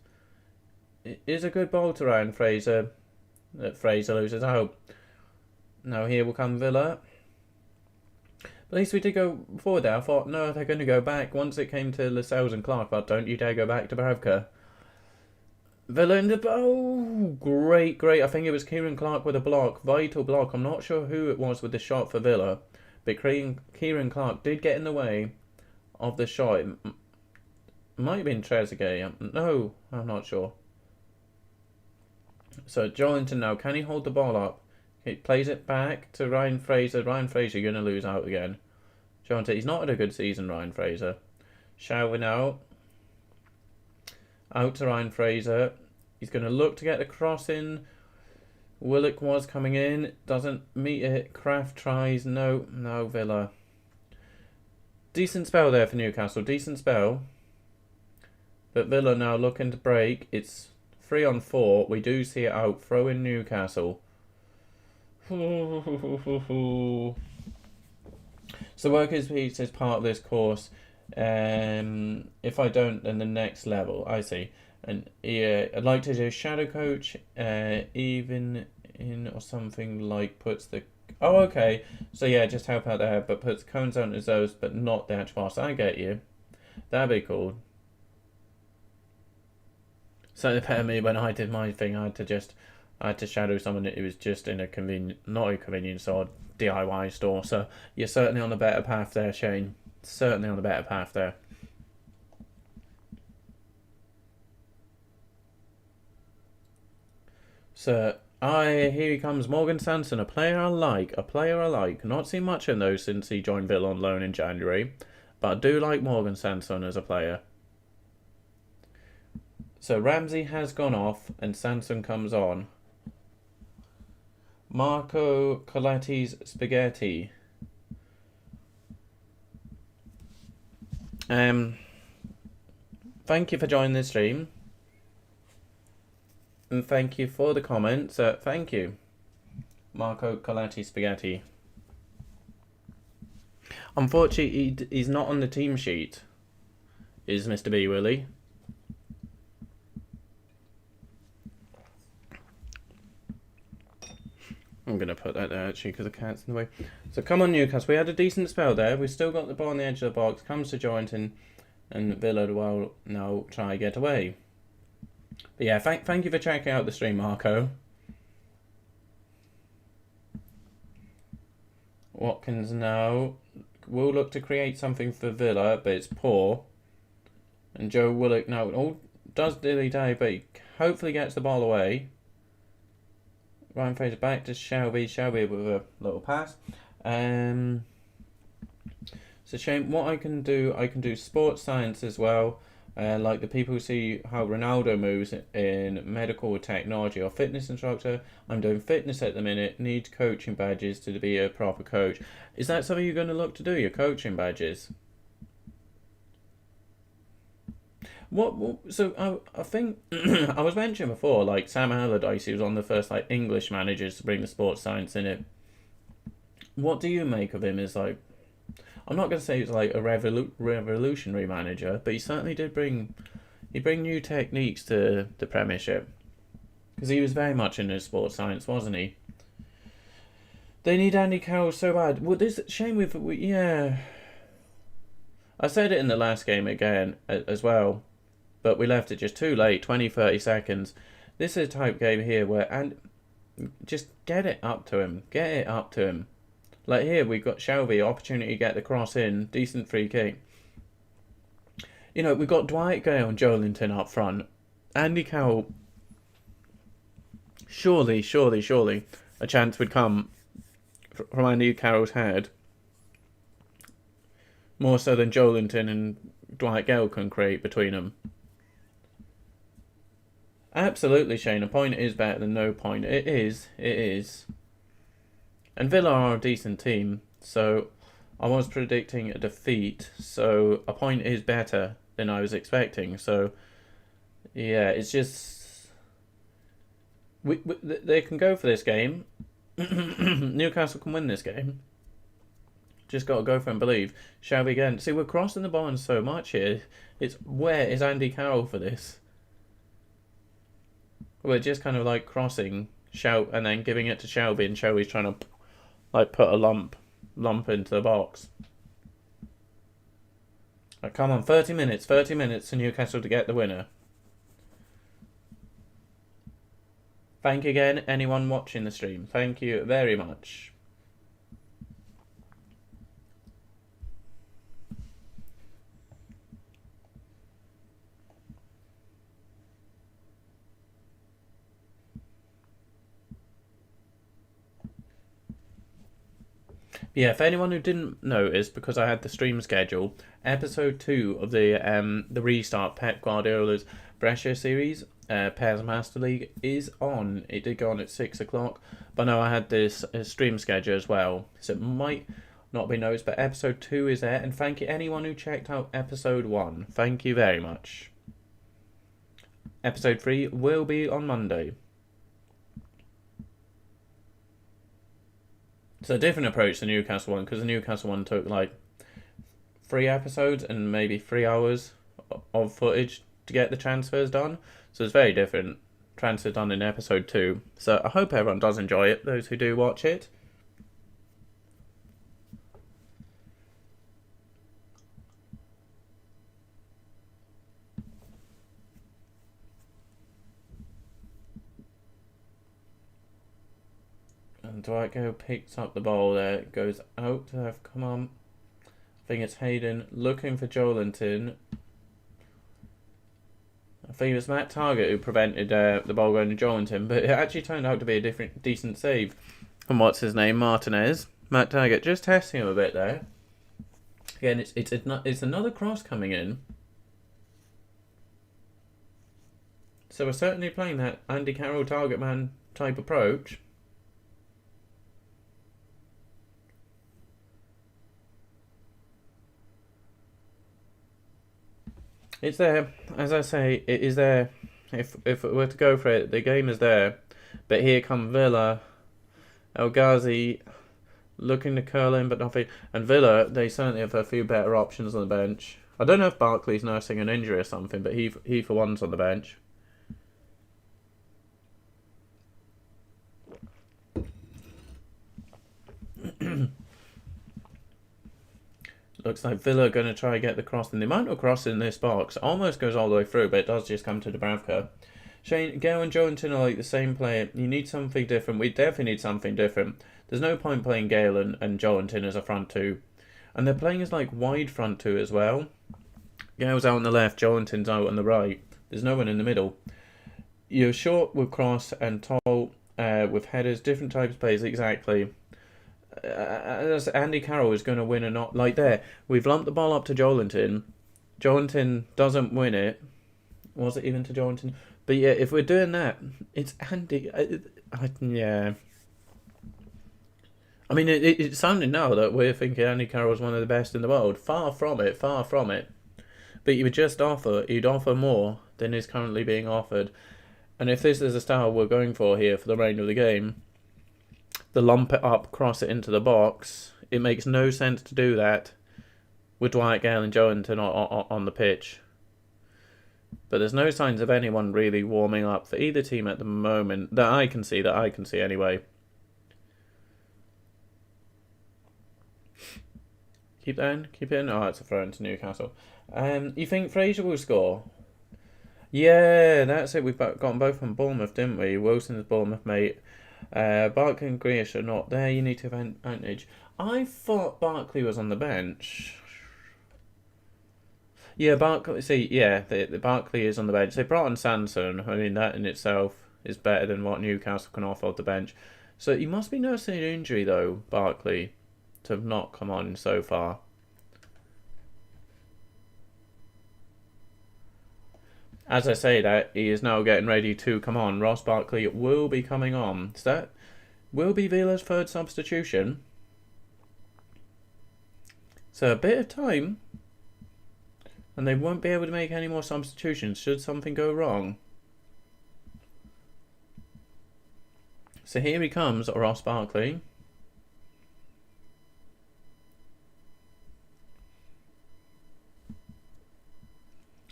It is a good ball to Ryan Fraser. That Fraser loses out. Now here will come Villa. At least we did go forward there. I thought, no, they're going to go back once it came to Lascelles and Clark, but don't you dare go back to Bravka. Villa in the... Oh, great. I think it was Kieran Clark with a block. Vital block. I'm not sure who it was with the shot for Villa, but Kieran Clark did get in the way of the shot. It might have been Trezeguet. No, I'm not sure. So Joelinton now, can he hold the ball up? He plays it back to Ryan Fraser. Ryan Fraser, you're going to lose out again. Joelinton, he's not had a good season, Ryan Fraser. Shelby now. Out to Ryan Fraser. He's going to look to get the cross in. Willock was coming in. Doesn't meet it. Kraft tries. No, Villa. Decent spell there for Newcastle. Decent spell. But Villa now looking to break. It's 3 on 4. We do see it out. Throw in Newcastle. So Workers' Peace is part of this course. If I don't, then the next level. I see. And yeah, I'd like to do Shadow Coach. Even in or something like puts the... Oh, okay. So yeah, just help out there, but puts cones on his those, but not the actual boss. I get you. That'd be cool. So for me, when I did my thing, I had to shadow someone. It was just in not a convenience store, DIY store. So you're certainly on the better path there, Shane. Certainly on the better path there. So here he comes, Morgan Sanson, a player I like. Not seen much in those since he joined Villa on loan in January, but I do like Morgan Sanson as a player. So Ramsey has gone off and Sanson comes on. Marco Coletti's Spaghetti. Thank you for joining the stream. And thank you for the comments. Thank you. Marco Colatti Spaghetti. Unfortunately, he's not on the team sheet. Is Mr. B, Willie? I'm going to put that there actually because the cat's in the way. So come on, Newcastle. We had a decent spell there. We've still got the ball on the edge of the box. Comes to Jointon, and Villa will now try to get away. But yeah, thank you for checking out the stream, Marco. Watkins now will look to create something for Villa, but it's poor. And Joe Willock now all does dilly day, but he hopefully gets the ball away. Ryan Fraser back to Shelby. Shelby with a little pass. It's a shame. What I can do sports science as well. Like the people who see how Ronaldo moves in medical technology or fitness instructor. I'm doing fitness at the minute. Need coaching badges to be a proper coach. Is that something you're going to look to do? Your coaching badges? So I think I was mentioning before, like Sam Allardyce, he was one of the first like English managers to bring the sports science in it. What do you make of him? Is like, I'm not going to say he's like a revolutionary manager, but he certainly did bring new techniques to the Premiership, because he was very much into sports science, wasn't he? They need Andy Carroll so bad. Well, this shame yeah. I said it in the last game again as well, but we left it just too late, 20-30 seconds. This is a type game here where, and just get it up to him. Get it up to him. Like here, we've got Shelby, opportunity to get the cross in, decent free kick. You know, we've got Dwight Gale and Joelinton up front. Andy Carroll, surely, a chance would come from Andy Carroll's head. More so than Joelinton and Dwight Gale can create between them. Absolutely, Shane. A point is better than no point. It is. And Villa are a decent team, so I was predicting a defeat. So a point is better than I was expecting. So yeah, it's just they can go for this game. Newcastle can win this game. Just got to go for it and believe. Shall we again? See, we're crossing the ball so much here. It's where is Andy Carroll for this? We're just kind of like crossing, shout, and then giving it to Shelby, and Shelby's trying to like put a lump into the box. Right, come on, 30 minutes to Newcastle to get the winner. Thank you again, anyone watching the stream. Thank you very much. Yeah, if anyone who didn't notice, because I had the stream schedule, episode 2 of the restart Pep Guardiola's Brescia series, Pairs Master League, is on. It did go on at 6 o'clock, but no, I had this stream schedule as well, so it might not be noticed, but episode 2 is there, and thank you anyone who checked out episode 1. Thank you very much. Episode 3 will be on Monday. It's a different approach to the Newcastle one, because the Newcastle one took like 3 episodes and maybe 3 hours of footage to get the transfers done. So it's very different. Transfer done in episode 2. So I hope everyone does enjoy it, those who do watch it. And Dwight Gale picks up the ball there. It goes out. Come on. I think it's Hayden looking for Joelinton. I think it was Matt Target who prevented the ball going to Joelinton, but it actually turned out to be a decent save from what's his name, Martinez. Matt Target just testing him a bit there. Again, it's another cross coming in. So we're certainly playing that Andy Carroll target man type approach. It's there, as I say, it is there. if we were to go for it, the game is there. But here come Villa. El Ghazi looking to curl in, but nothing. And Villa, they certainly have a few better options on the bench. I don't know if Barkley's nursing an injury or something, but he for one's on the bench. Looks like Villa are going to try and get the cross. And the amount of cross in this box almost goes all the way through, but it does just come to Dubravka. Shane, Gale and Joelinton are like the same player. You need something different. We definitely need something different. There's no point playing Gale and Joelinton as a front two. And they're playing as like wide front two as well. Gale's out on the left, Joelinton's out on the right. There's no one in the middle. You're short with cross and tall with headers, different types of plays, exactly. Andy Carroll is going to win or not. Like there, we've lumped the ball up to Joelinton. Joelinton doesn't win it. Was it even to Joelinton? But yeah, if we're doing that, it's Andy. Yeah. I mean, it's sounding now that we're thinking Andy Carroll is one of the best in the world. Far from it, far from it. But you would just you'd offer more than is currently being offered. And if this is the style we're going for here for the remainder of the game, the lump it up, cross it into the box, it makes no sense to do that with Dwight Gale and Joelinton on the pitch. But there's no signs of anyone really warming up for either team at the moment that I can see anyway. Keep that in. Oh, it's a throw into Newcastle. You think Fraser will score? Yeah, that's it. We've gotten both from Bournemouth, didn't we? Wilson's Bournemouth mate. Barkley and Grealish are not there. You need to have advantage. I thought Barkley was on the bench. Yeah, Barkley. See, yeah, the Barkley is on the bench. They brought on Sanson. I mean, that in itself is better than what Newcastle can offer off the bench. So he must be nursing an injury though, Barkley, to have not come on so far. As I say that, he is now getting ready to come on. Ross Barkley will be coming on. So that will be Villa's third substitution. So a bit of time. And they won't be able to make any more substitutions should something go wrong. So here he comes, Ross Barkley.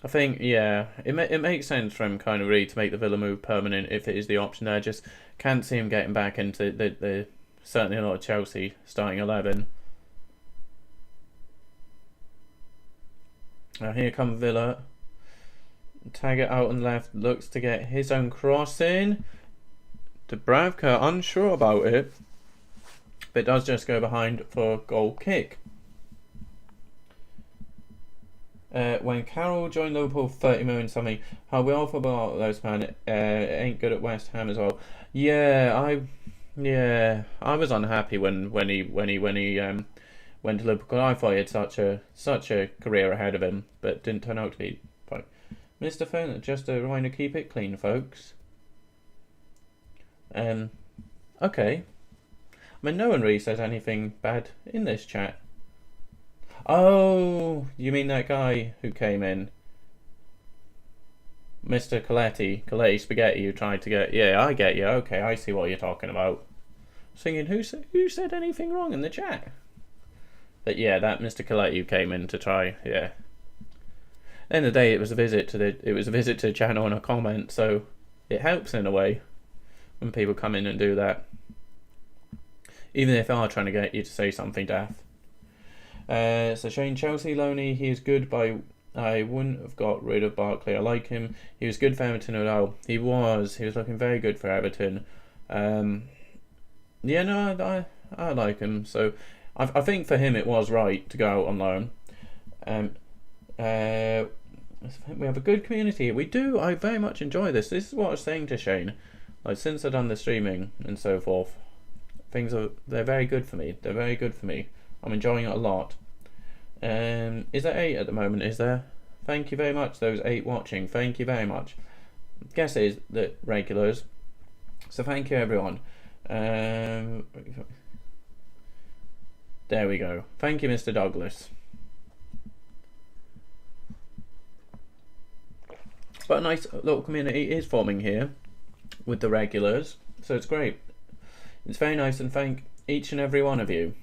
I think, yeah, it makes sense for him kind of really to make the Villa move permanent if it is the option there. Just can't see him getting back into the certainly not Chelsea starting 11. Now here come Villa. Tag it out on the left, looks to get his own cross in. Dubravka unsure about it, but does just go behind for a goal kick. When Carroll joined Liverpool 30 million something, how we all feel about those man ain't good at West Ham as well. Yeah, I was unhappy when he went to Liverpool. I thought he had such a career ahead of him, but didn't turn out to be. Fine. Mr. Finn, just a reminder, keep it clean, folks. Okay. I mean, no one really says anything bad in this chat. Oh, you mean that guy who came in? Mr. Coletti Spaghetti, who tried to get... Yeah, I get you. Okay, I see what you're talking about. Singing, who said anything wrong in the chat? But yeah, that Mr. Coletti who came in to try, yeah. At the end of the day, it was a visit to the channel and a comment, so it helps in a way when people come in and do that. Even if they are trying to get you to say something daft. So Shane Chelsea Loney, he is good, but I wouldn't have got rid of Barkley. I like him. He was good for Everton as well. He was looking very good for Everton. Yeah, no, I like him. So I think for him it was right to go out on loan. We have a good community. We do. I very much enjoy this. This is what I was saying to Shane. Like, since I've done the streaming and so forth, they're very good for me. They're very good for me. I'm enjoying it a lot. Is there 8 at the moment? Is there? Thank you very much, those 8 watching. Thank you very much. Guess it is the regulars. So thank you, everyone. There we go. Thank you, Mr. Douglas. But a nice little community is forming here with the regulars, so it's great. It's very nice, and thank each and every one of you.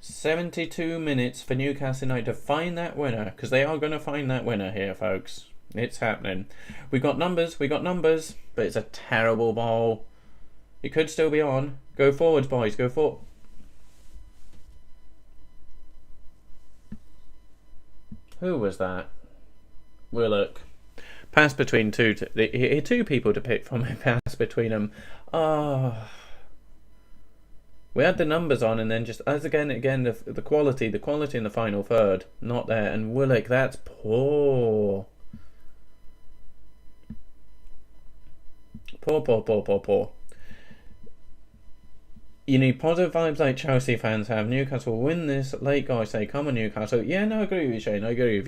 72 minutes for Newcastle United to find that winner, because they are going to find that winner here, folks. It's happening. We got numbers, but it's a terrible ball. It could still be on. Go forwards, boys, go forward. Who was that? Willock. Pass between two people to pick from. Pass between them. Oh. We had the numbers on, and then just as again the quality in the final third not there. And Willock, that's poor. Poor. You need positive vibes like Chelsea fans have. Newcastle will win this. Late guys say, come on Newcastle. Yeah, no, I agree with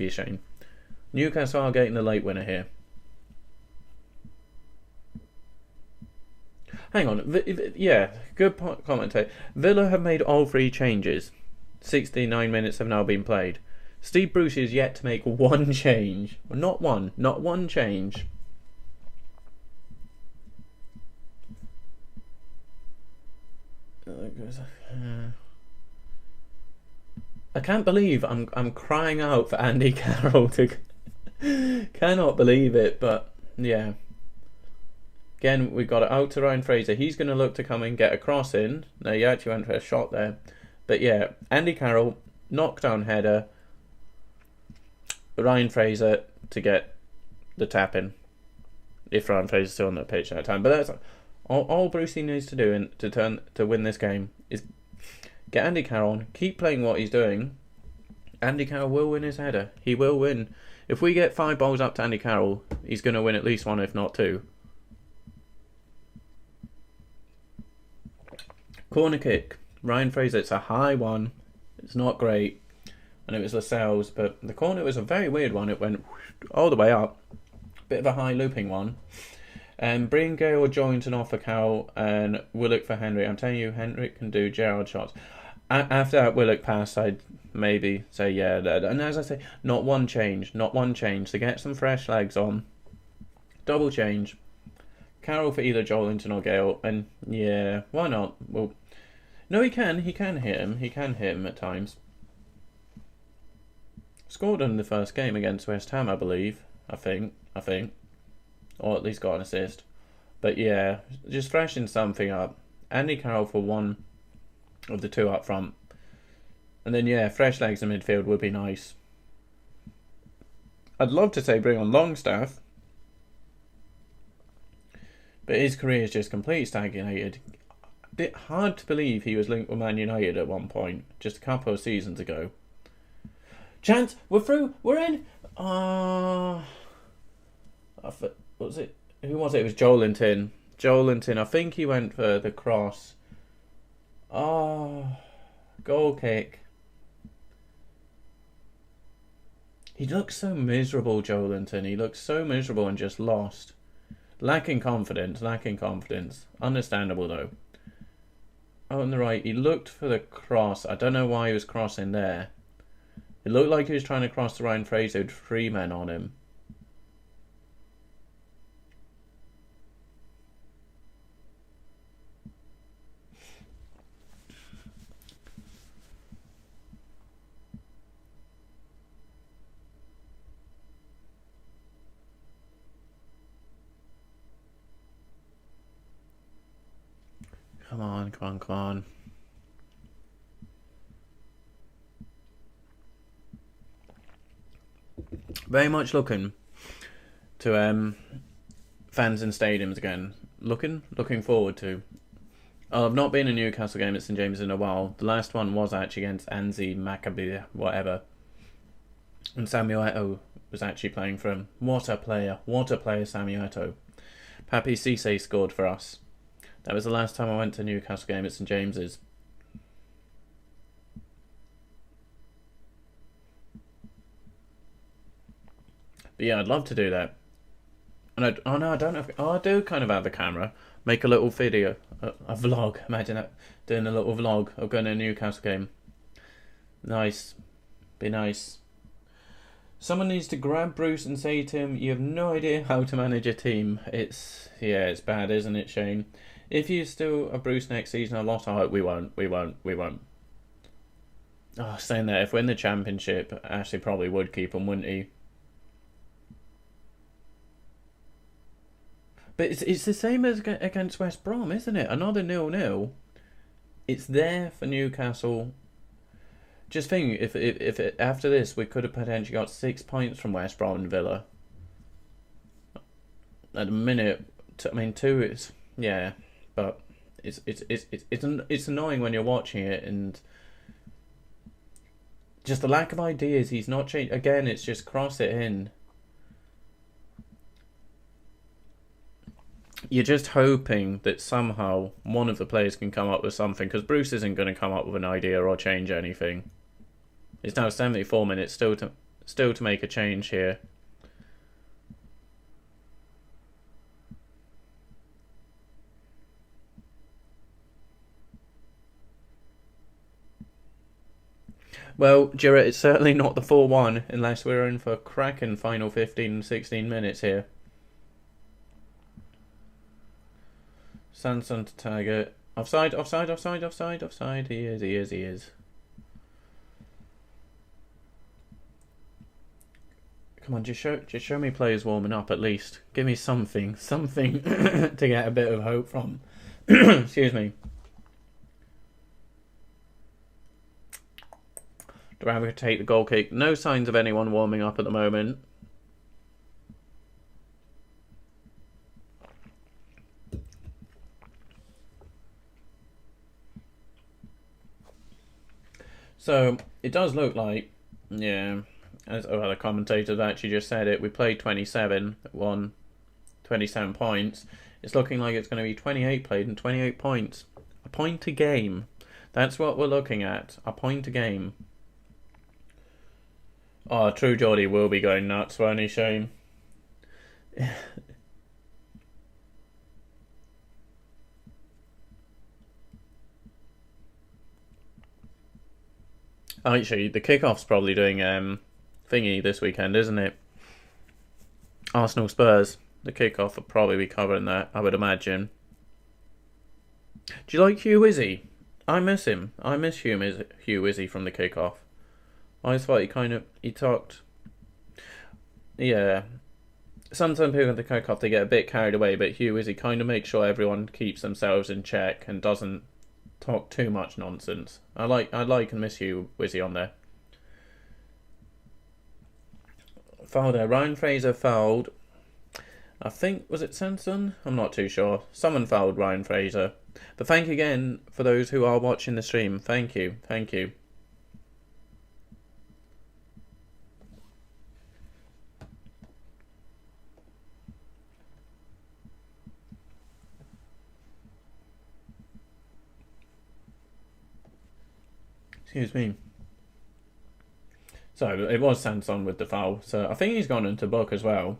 you, Shane. Newcastle are getting the late winner here. Hang on. Yeah, good commentator. Villa have made all 3 changes. 69 minutes have now been played. Steve Bruce is yet to make one change. Not one change. I can't believe I'm crying out for Andy Carroll to cannot believe it, but yeah. Again, we've got it out to Ryan Fraser. He's going to look to come and get a cross in. No, he actually went for a shot there. But yeah, Andy Carroll, knockdown header. Ryan Fraser to get the tap in. If Ryan Fraser's still on the pitch at that time. But that's all Brucey needs to do to win this game is get Andy Carroll on, keep playing what he's doing. Andy Carroll will win his header. He will win. If we get 5 balls up to Andy Carroll, he's going to win at least 1, if not 2. Corner kick. Ryan Fraser, it's a high one. It's not great. And it was Lascelles, but the corner was a very weird one. It went all the way up. Bit of a high looping one. Bring Gale Jointon off for Carroll and Willock for Henry. I'm telling you, Henry can do Gerrard shots. After that Willock pass, I'd maybe say yeah. And as I say, not one change. To get some fresh legs on. Double change. Carroll for either Joelinton or Gale. And yeah, why not? Well, no, he can hit him. He can hit him at times. Scored in the first game against West Ham, I believe. I think. Or at least got an assist. But yeah, just freshen something up. Andy Carroll for one of the 2 up front. And then yeah, fresh legs in midfield would be nice. I'd love to say bring on Longstaff. But his career is just completely stagnated. A bit hard to believe he was linked with Man United at one point. Just a couple of seasons ago. Chance, we're through, we're in. What was it? Who was it? It was Joelinton. I think he went for the cross. Goal kick. He looks so miserable, Joelinton. He looks so miserable and just lost. Lacking confidence. Understandable though. Oh, on the right, he looked for the cross. I don't know why he was crossing there. It looked like he was trying to cross to Ryan Fraser with 3 men on him. Come on. Very much looking to fans in stadiums again. Looking forward to. I've not been in a Newcastle game at St James in a while. The last one was actually against Anzi Maccabi, whatever. And Samuel Eto'o was actually playing for him. What a player, Samuel Eto'o. Papi Cisse scored for us. That was the last time I went to a Newcastle game at St James's. But yeah, I'd love to do that. And I don't have. I do kind of have a camera. Make a little video, a vlog. Imagine that, doing a little vlog of going to a Newcastle game. Nice, be nice. Someone needs to grab Bruce and say to him, "You have no idea how to manage a team." It's bad, isn't it, Shane? If you still are Bruce next season, a lot of we won't. Oh, saying that, if we're in the Championship, Ashley probably would keep him, wouldn't he? But it's the same as against West Brom, isn't it? Another 0-0. It's there for Newcastle. Just think, if after this we could have potentially got 6 points from West Brom and Villa. At the minute, 2 is but it's annoying when you're watching it, and just the lack of ideas. He's not changed again. It's just cross it in. You're just hoping that somehow one of the players can come up with something, because Bruce isn't going to come up with an idea or change anything. It's now 74 minutes still to make a change here. Well, Jarrett, it's certainly not the 4-1 unless we're in for a cracking final 15-16 minutes here. Sanson to target. Offside. He is. Come on, just show me players warming up at least. Give me something to get a bit of hope from. Excuse me. Do I have to take the goal kick? No signs of anyone warming up at the moment. So it does look like, as the commentators actually just said it, we played 27, won 27 points. It's looking like it's going to be 28 played and 28 points. A point a game. That's what we're looking at. A point a game. Oh, True Geordie will be going nuts, won't he, Shane? Actually, the kickoff's probably doing thingy this weekend, isn't it? Arsenal Spurs. The kickoff will probably be covering that, I would imagine. Do you like Hugh Wizzy? I miss him. I miss Hugh Wizzy from the kickoff. I always thought he talked. Yeah. Sometimes people at the kickoff, they get a bit carried away, but Hugh Wizzy kind of makes sure everyone keeps themselves in check and doesn't talk too much nonsense. I like and miss Hugh Wizzy on there. Foul there. Ryan Fraser fouled. I think, was it Sanson? I'm not too sure. Someone fouled Ryan Fraser. But thank you again for those who are watching the stream. Thank you. Excuse me. So it was Sanson with the foul. So I think he's gone into book as well.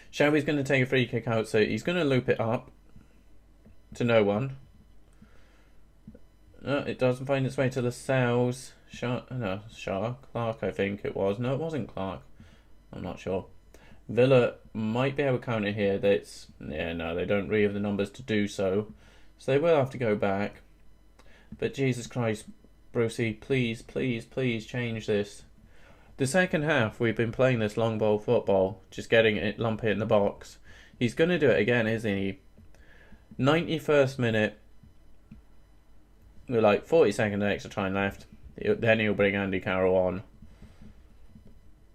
Shelby's going to take a free kick out, so he's going to loop it up to no one. It doesn't find its way to Lascelles. Clark, I think it was. No, it wasn't Clark. I'm not sure. Villa might be able to counter here. They don't really have the numbers to do so. So they will have to go back. But Jesus Christ, Brucey, please change this. The second half, we've been playing this long ball football, just getting it, lump it in the box. He's going to do it again, isn't he? 91st minute, we're like 40 seconds extra time left. Then he'll bring Andy Carroll on.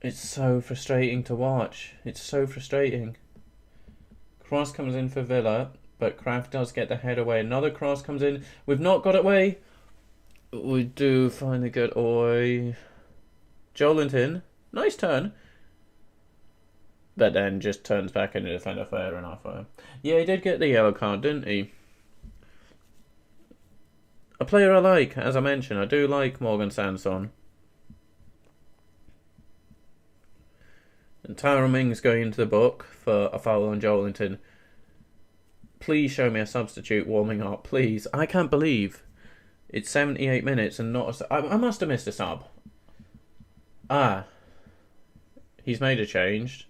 It's so frustrating to watch. It's so frustrating. Cross comes in for Villa, but Kraft does get the head away. Another cross comes in. We've not got it away. We do finally get away. Jolinton, nice turn. But then just turns back into defender, fair enough. Yeah, he did get the yellow card, didn't he? A player I like, as I mentioned. I do like Morgan Sanson. And Tyrone Mings going into the book for a foul on Jolinton. Please show me a substitute warming up, please. I can't believe it's 78 minutes and not a... I must have missed a sub. Ah, he's made a change.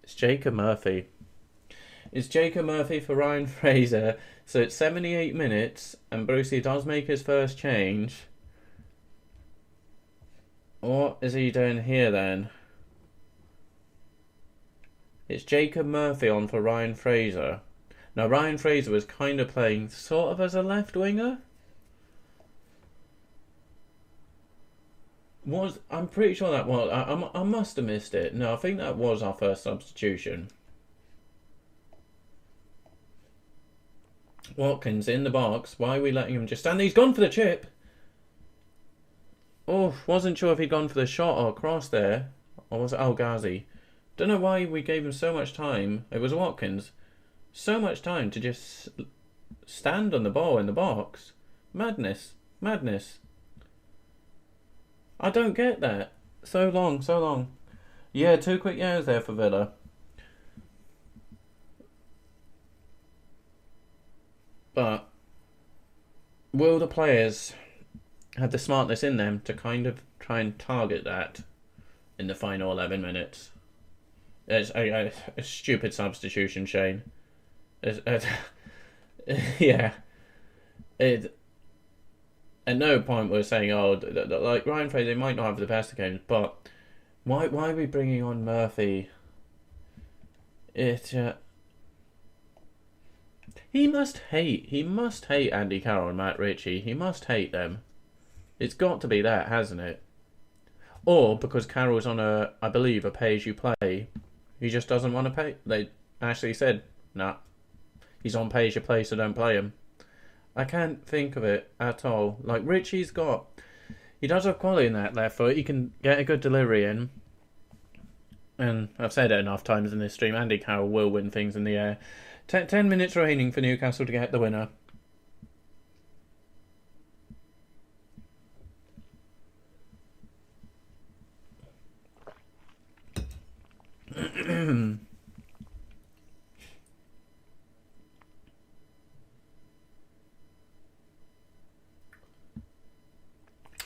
It's Jacob Murphy. It's Jacob Murphy for Ryan Fraser. So it's 78 minutes, and Brucey does make his first change. What is he doing here then? It's Jacob Murphy on for Ryan Fraser. Now Ryan Fraser was kind of playing sort of as a left winger. I'm pretty sure that was. I must have missed it. No, I think that was our first substitution. Watkins in the box. Why are we letting him just stand? He's gone for the chip. Oh, wasn't sure if he'd gone for the shot or cross there. Or was it Al Ghazi? Don't know why we gave him so much time. It was Watkins. So much time to just stand on the ball in the box. Madness. Madness. I don't get that. So long. Yeah, 2 quick years there for Villa. But will the players have the smartness in them to kind of try and target that in the final 11 minutes? It's a stupid substitution, Shane. Yeah. At no point we're saying, like Ryan Fraser might not have the best of games, but why are we bringing on Murphy? He must hate Andy Carroll and Matt Ritchie. He must hate them. It's got to be that, hasn't it? Or because Carroll's on I believe, a pay-as-you-play. He just doesn't want to pay. They actually said, nah, he's on pay-as-you-play, so don't play him. I can't think of it at all. Like, he does have quality in that left foot. He can get a good delivery in. And I've said it enough times in this stream, Andy Carroll will win things in the air. 10 minutes remaining for Newcastle to get the winner.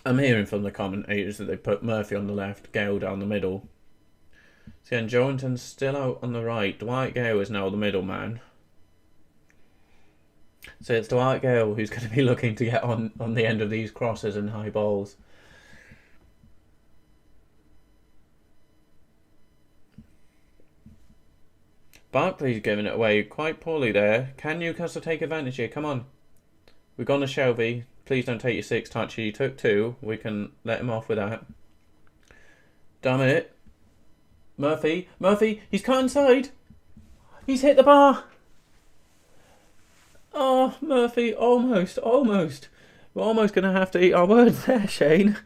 I'm hearing from the commentators that they put Murphy on the left, Gale down the middle. See, and Joelinton's still out on the right. Dwight Gale is now the middleman. So it's Dwight Gale who's going to be looking to get on the end of these crosses and high balls. Barkley's giving it away quite poorly there. Can Newcastle take advantage here? Come on. We've gone to Shelby. Please don't take your 6 touches. He took 2. We can let him off with that. Damn it. Murphy, he's cut inside. He's hit the bar. Oh, Murphy, almost. We're almost going to have to eat our words there, Shane.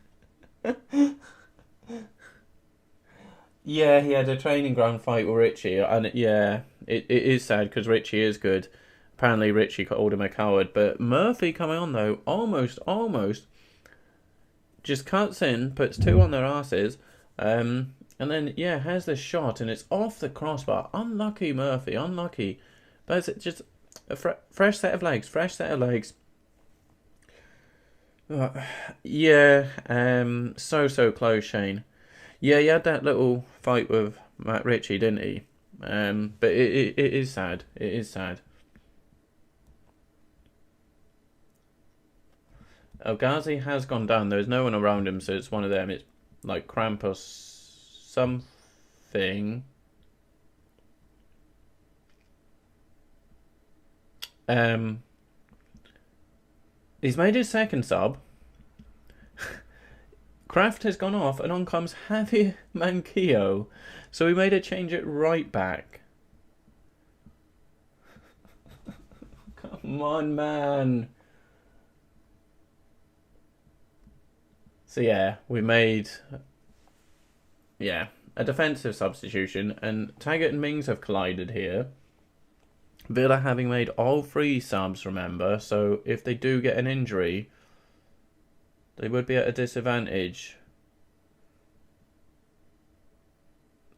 Yeah, he had a training ground fight with Ritchie, and yeah, it is sad because Ritchie is good. Apparently Ritchie called him a coward, but Murphy coming on though, almost, just cuts in, puts 2 on their asses, and then, yeah, has this shot, and it's off the crossbar. Unlucky Murphy, unlucky. But it's just a fresh set of legs. Yeah, so close, Shane. Yeah, he had that little fight with Matt Ritchie, didn't he? But it is sad. It is sad. El Ghazi has gone down. There's no one around him, so it's one of them. It's like cramp or something. He's made his second sub. Kraft has gone off, and on comes Javier Manquillo. So we made a change at right back. Come on, man. So yeah, we made a defensive substitution, and Taggart and Mings have collided here. Villa having made all 3 subs, remember, so if they do get an injury, they would be at a disadvantage.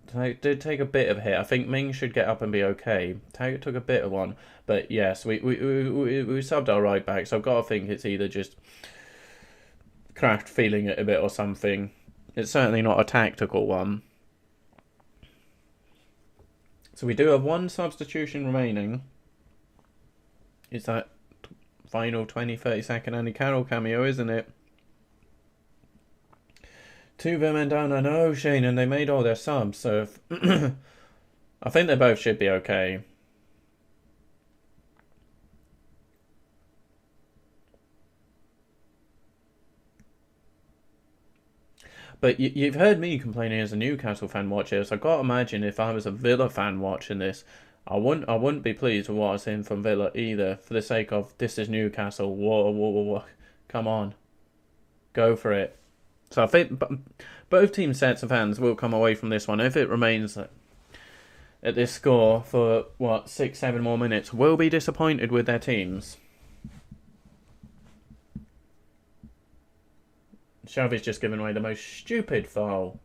Taggart did take a bit of a hit. I think Mings should get up and be okay. Taggart took a bit of one, but yes, we subbed our right back, so I've got to think it's either just Kraft feeling it a bit or something. It's certainly not a tactical one. So we do have one substitution remaining. It's that final 20-30 second Andy Carroll cameo, isn't it? 2 women down, I know, Shane, and they made all their subs, so I think they both should be okay. But you've heard me complaining as a Newcastle fan watching this. I gotta imagine if I was a Villa fan watching this, I wouldn't be pleased with what I was seeing from Villa either. For the sake of this is Newcastle, whoa, come on, go for it. So I think both team sets of fans will come away from this one if it remains at this score for 6-7 more minutes. Will be disappointed with their teams. Xavi's just given away the most stupid foul.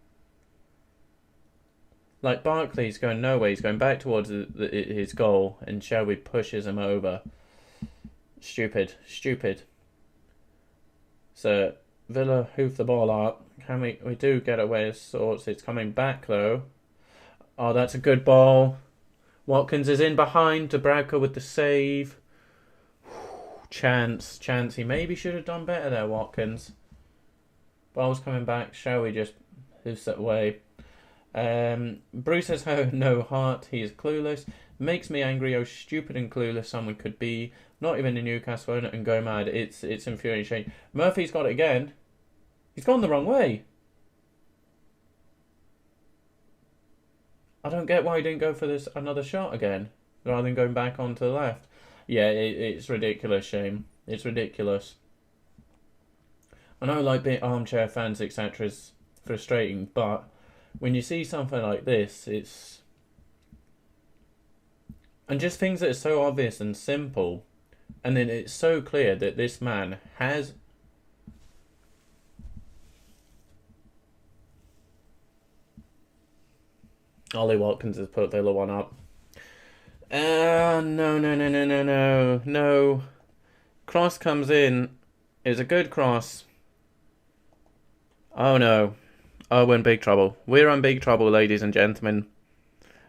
Like, Barkley's going nowhere. He's going back towards his goal, and Xavi pushes him over. Stupid. So, Villa hoof the ball up. We do get away of sorts. It's coming back, though. Oh, that's a good ball. Watkins is in behind. Dubravka with the save. Chance. He maybe should have done better there, Watkins. Ball's coming back. Shall we just hoofs it away? Bruce has no heart. He is clueless. Makes me angry how stupid and clueless someone could be. Not even in Newcastle and go mad. It's infuriating. Murphy's got it again. He's gone the wrong way. I don't get why he didn't go for this another shot again rather than going back onto the left. Yeah, it's ridiculous, Shane. It's ridiculous. I know, like, being armchair fans, etc. is frustrating, but when you see something like this, it's... And just things that are so obvious and simple, and then it's so clear that this man has... Ollie Watkins has put Villa 1 up. No. Cross comes in. It's a good cross. Oh no. Oh, we're in big trouble. We're in big trouble, ladies and gentlemen.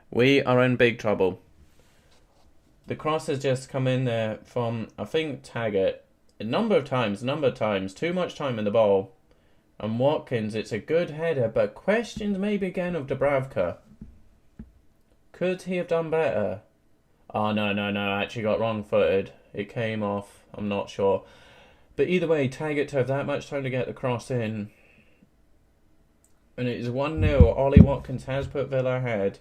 We are in big trouble. The cross has just come in there from, I think, Taggart. A number of times. Too much time in the ball. And Watkins, it's a good header, but questions maybe again of Dubravka. Could he have done better? Oh, no. Actually got wrong-footed. It came off. I'm not sure. But either way, Taggart to have that much time to get the cross in. And it is 1-0. Ollie Watkins has put Villa ahead.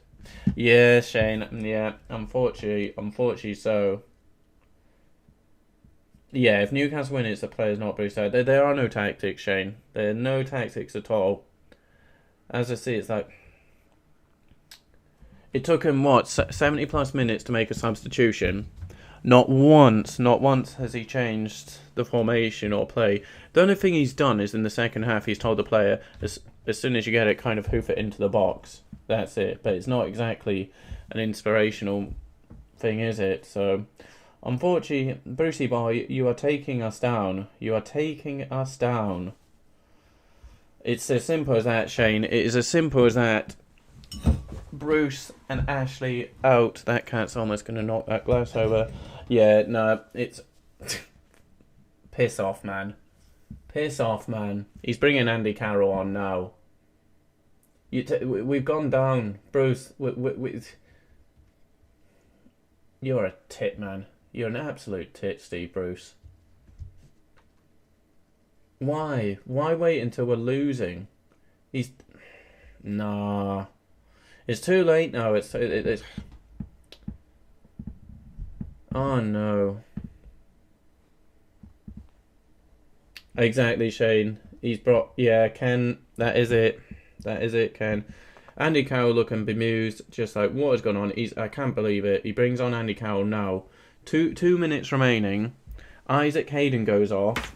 Yeah, Shane. Yeah, unfortunately so. Yeah, if Newcastle win, it's the players, not Bruce. There are no tactics, Shane. There are no tactics at all. As I see, it's like... It took him, 70 plus minutes to make a substitution. Not once has he changed the formation or play. The only thing he's done is in the second half, he's told the player, as soon as you get it, kind of hoof it into the box. That's it. But it's not exactly an inspirational thing, is it? So, unfortunately, Brucey boy, you are taking us down. It's as simple as that, Shane. It is as simple as that. Bruce and Ashley out. That cat's almost going to knock that glass over. Yeah, no, it's... Piss off, man. He's bringing Andy Carroll on now. We've gone down. Bruce, you're a tit, man. You're an absolute tit, Steve Bruce. Why? Why wait until we're losing? Nah. It's too late now. It's oh no. Exactly, Shane. He's brought... Yeah, Ken, that is it, Ken. Andy Carroll looking bemused, just like, what has gone on? I can't believe it. He brings on Andy Carroll now. Two minutes remaining. Isaac Hayden goes off.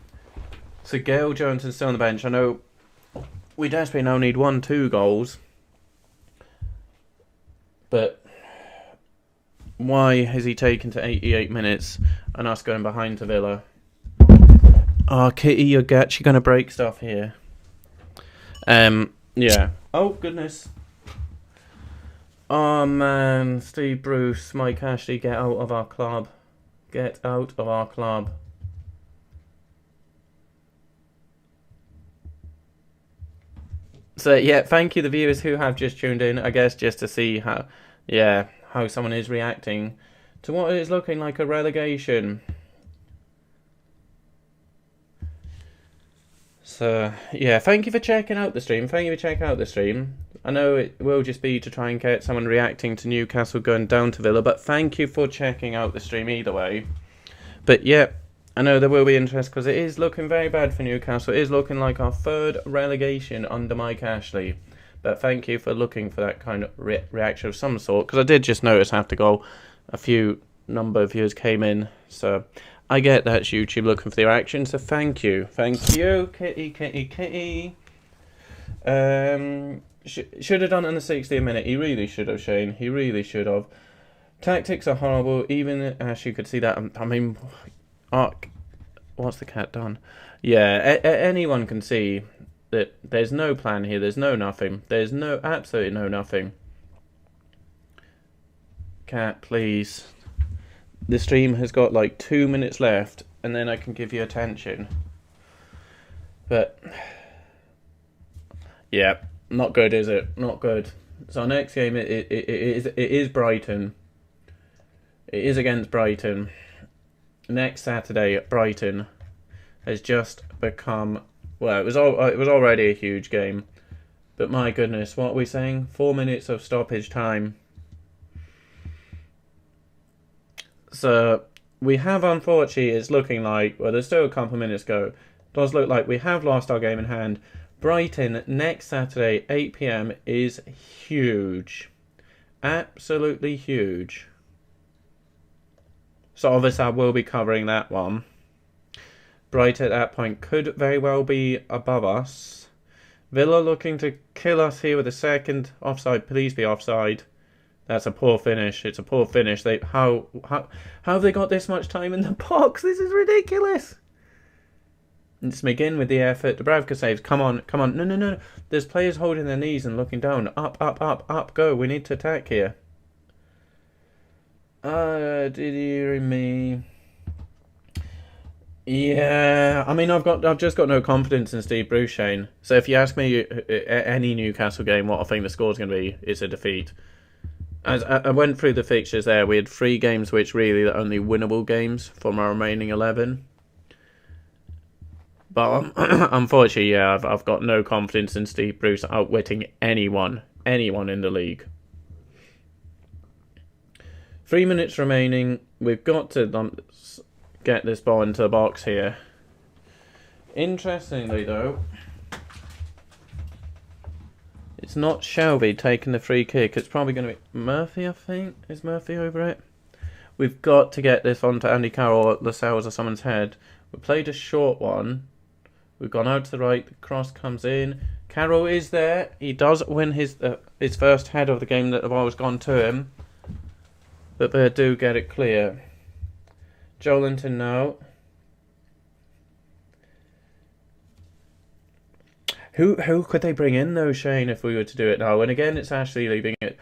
So Gail Jones still on the bench. I know we desperately now need 1-2 goals. But why has he taken to 88 minutes and us going behind to Villa? Oh, Kitty, you're actually going to break stuff here. Yeah. Oh, goodness. Oh, man. Steve Bruce, Mike Ashley, get out of our club. Get out of our club. So, yeah, thank you, the viewers who have just tuned in, I guess, just to see how someone is reacting to what is looking like a relegation. So, yeah, thank you for checking out the stream. I know it will just be to try and get someone reacting to Newcastle going down to Villa, but thank you for checking out the stream either way. But, yeah, I know there will be interest because it is looking very bad for Newcastle. It is looking like our third relegation under Mike Ashley. But thank you for looking for that kind of reaction of some sort, because I did just notice after goal a few number of viewers came in, so I get that's YouTube looking for the reaction, so thank you. Thank you, Kitty. Should have done it in the 60th minute. He really should have, Shane. He really should have. Tactics are horrible, even as you could see that. I mean, what's the cat done? Yeah, anyone can see that there's no plan here. There's no nothing. There's absolutely no nothing. Cat, please. The stream has got like 2 minutes left, and then I can give you attention. But yeah, not good, is it? Not good. So our next game it is Brighton. It is against Brighton. Next Saturday, Brighton has just become, well, it was already a huge game, but my goodness, what are we saying? 4 minutes of stoppage time. So we have, unfortunately, it's looking like, well, there's still a couple of minutes to go. It does look like we have lost our game in hand. Brighton next Saturday, 8 PM, is huge. Absolutely huge. So obviously I will be covering that one. Brighton at that point could very well be above us. Villa looking to kill us here with a second offside. Please be offside. That's a poor finish. It's a poor finish. How have they got this much time in the box? This is ridiculous. It's McGinn with the effort. Dubravka saves. Come on. No. There's players holding their knees and looking down. Up. Go. We need to attack here. Dear me. Yeah, I mean, I've just got no confidence in Steve Bruce, Shane. So if you ask me any Newcastle game, what I think the score's going to be, it's a defeat. As I went through the fixtures there, we had 3 games which really are only winnable games from our remaining 11. But unfortunately, yeah, I've got no confidence in Steve Bruce outwitting anyone in the league. 3 minutes remaining. We've got to get this ball into the box here. Interestingly, though, it's not Shelby taking the free kick. It's probably going to be Murphy, I think. Is Murphy over it? We've got to get this onto Andy Carroll or Lascelles or someone's head. We played a short one. We've gone out to the right. The cross comes in. Carroll is there. He does win his first head of the game that the ball has gone to him. But they do get it clear. Joelinton now. Who could they bring in though, Shane, if we were to do it now? And again, it's Ashley leaving it.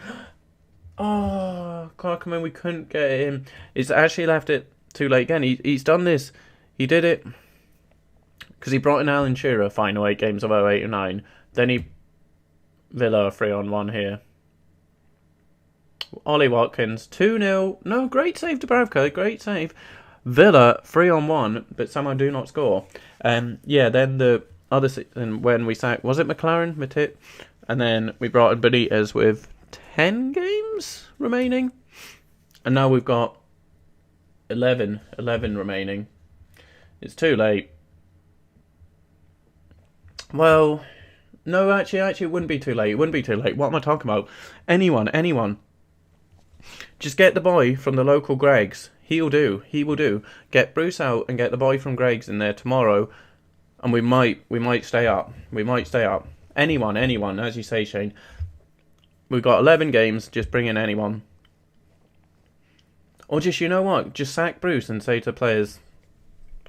Oh, Clarkman, we couldn't get it in. It's actually left it too late again. He's done this. He did it because he brought in Alan Shearer, final 8 games of 08 and 9. Then Villa 3-on-1 here. Ollie Watkins, 2-0. No, great save to Dubravka, great save. Villa 3-on-1, but somehow do not score. Yeah, then the other when we sacked, was it Matip? And then we brought in Benitez with 10 games remaining. And now we've got 11 remaining. It's too late. Well, no, actually, it wouldn't be too late. It wouldn't be too late. What am I talking about? Anyone. Just get the boy from the local Greggs. He will do. Get Bruce out and get the boy from Greggs in there tomorrow, and we might stay up. Anyone, as you say, Shane. We've got 11 games. Just bring in anyone. Or just, you know what? Just sack Bruce and say to players,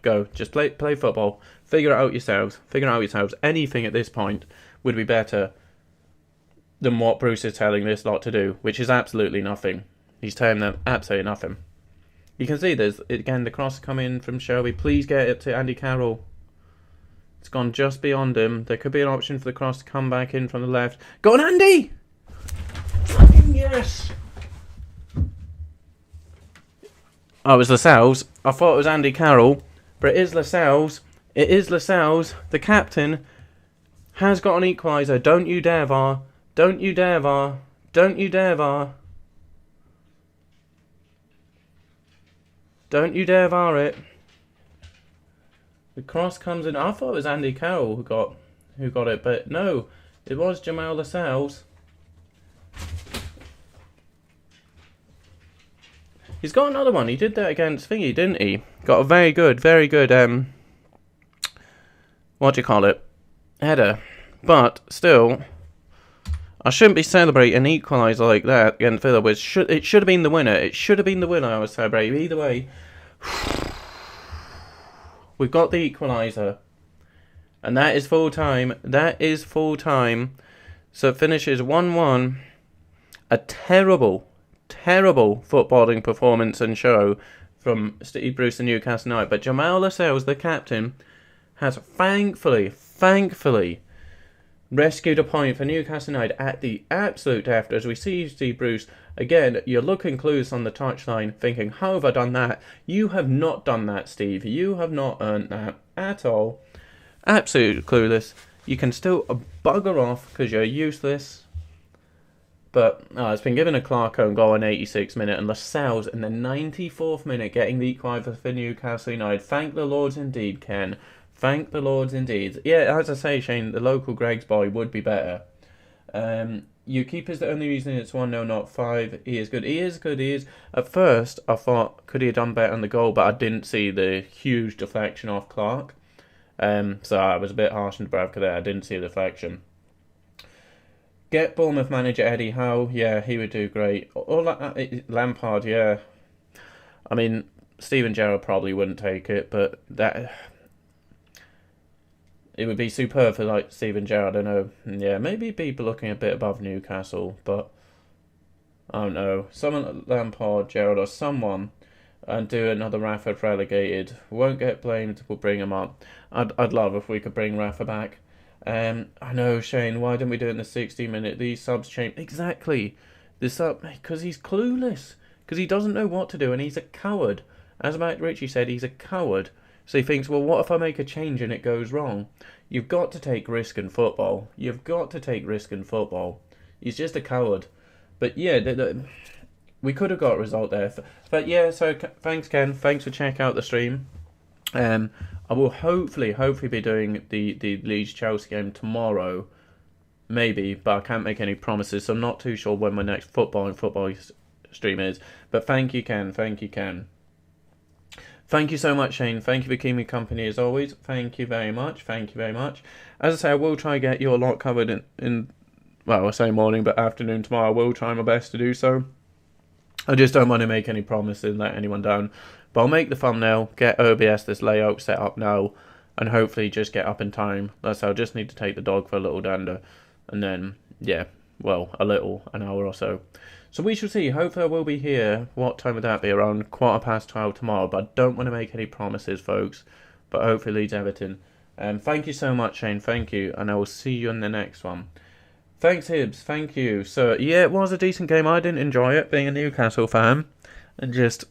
Go. Just play football. Figure it out yourselves. Anything at this point would be better than what Bruce is telling this lot to do, which is absolutely nothing. He's telling them absolutely nothing. You can see there's, again, the cross coming from Shelby. Please get it to Andy Carroll. It's gone just beyond him. There could be an option for the cross to come back in from the left. Go on, Andy! Fucking yes! Oh, it was Lascelles. I thought it was Andy Carroll, but it is Lascelles. It is Lascelles. The captain has got an equaliser. Don't you dare, VAR. Don't you dare, VAR. Don't you dare, VAR. Don't you dare VAR it. The cross comes in. I thought it was Andy Carroll who got it, but no, it was Jamal Lascelles. He's got another one. He did that against Thingy, didn't he? Got a very good, what do you call it? Header. But still, I shouldn't be celebrating an equaliser like that against Villa. It should have been the winner. It should have been the winner I was celebrating. Either way, we've got the equaliser. And that is full time. That is full time. So it finishes 1-1. A terrible footballing performance and show from Steve Bruce and Newcastle United. But Jamal Lascelles, the captain, has thankfully rescued a point for Newcastle United at the absolute death. As we see Steve Bruce, again, you're looking clueless on the touchline, thinking, how have I done that? You have not done that, Steve. You have not earned that at all. Absolutely clueless. You can still bugger off because you're useless. But it's been given a Clark own goal in 86th minute, and Lascelles in the 94th minute getting the equaliser for Newcastle United. Thank the Lords indeed, Ken. Thank the Lords indeed. Yeah, as I say, Shane, the local Greg's boy would be better. Your keeper's the only reason it's 1-0, not 5. He is good. He is. At first, I thought, could he have done better on the goal, but I didn't see the huge deflection off Clark. So I was a bit harsh on Bravka there. I didn't see the deflection. Get Bournemouth manager Eddie Howe. Yeah, he would do great. Or Lampard, yeah. I mean, Steven Gerrard probably wouldn't take it, but that... It would be superb for like Steven Gerrard. I don't know. Yeah, maybe people looking a bit above Newcastle, but I don't know. Someone Lampard, Gerrard, or someone, and do another Rafa relegated. Won't get blamed. We'll bring him up. I'd love if we could bring Rafa back. I know, Shane. Why didn't we do it in the 60-minute? These subs change exactly. The sub because he's clueless. Because he doesn't know what to do, and he's a coward. As Matt Ritchie said, he's a coward. So he thinks, well, what if I make a change and it goes wrong? You've got to take risk in football. He's just a coward. But yeah, we could have got a result there. But yeah, so thanks, Ken. Thanks for checking out the stream. I will hopefully be doing the Leeds-Chelsea game tomorrow. Maybe, but I can't make any promises. So I'm not too sure when my next football stream is. But thank you, Ken. Thank you so much, Shane. Thank you for keeping me company as always. Thank you very much. As I say, I will try and get you a lot covered in well, I say morning, but afternoon tomorrow. I will try my best to do so. I just don't want to make any promises and let anyone down. But I'll make the thumbnail, get OBS, this layout set up now, and hopefully just get up in time. That's how I just need to take the dog for a little dander. And then, yeah, well, an hour or so. So we shall see. Hopefully I will be here. What time would that be? Around 12:15 tomorrow. But I don't want to make any promises, folks. But hopefully Leeds Everton. Thank you so much, Shane. Thank you. And I will see you in the next one. Thanks, Hibbs. Thank you. So, yeah, it was a decent game. I didn't enjoy it, being a Newcastle fan. And just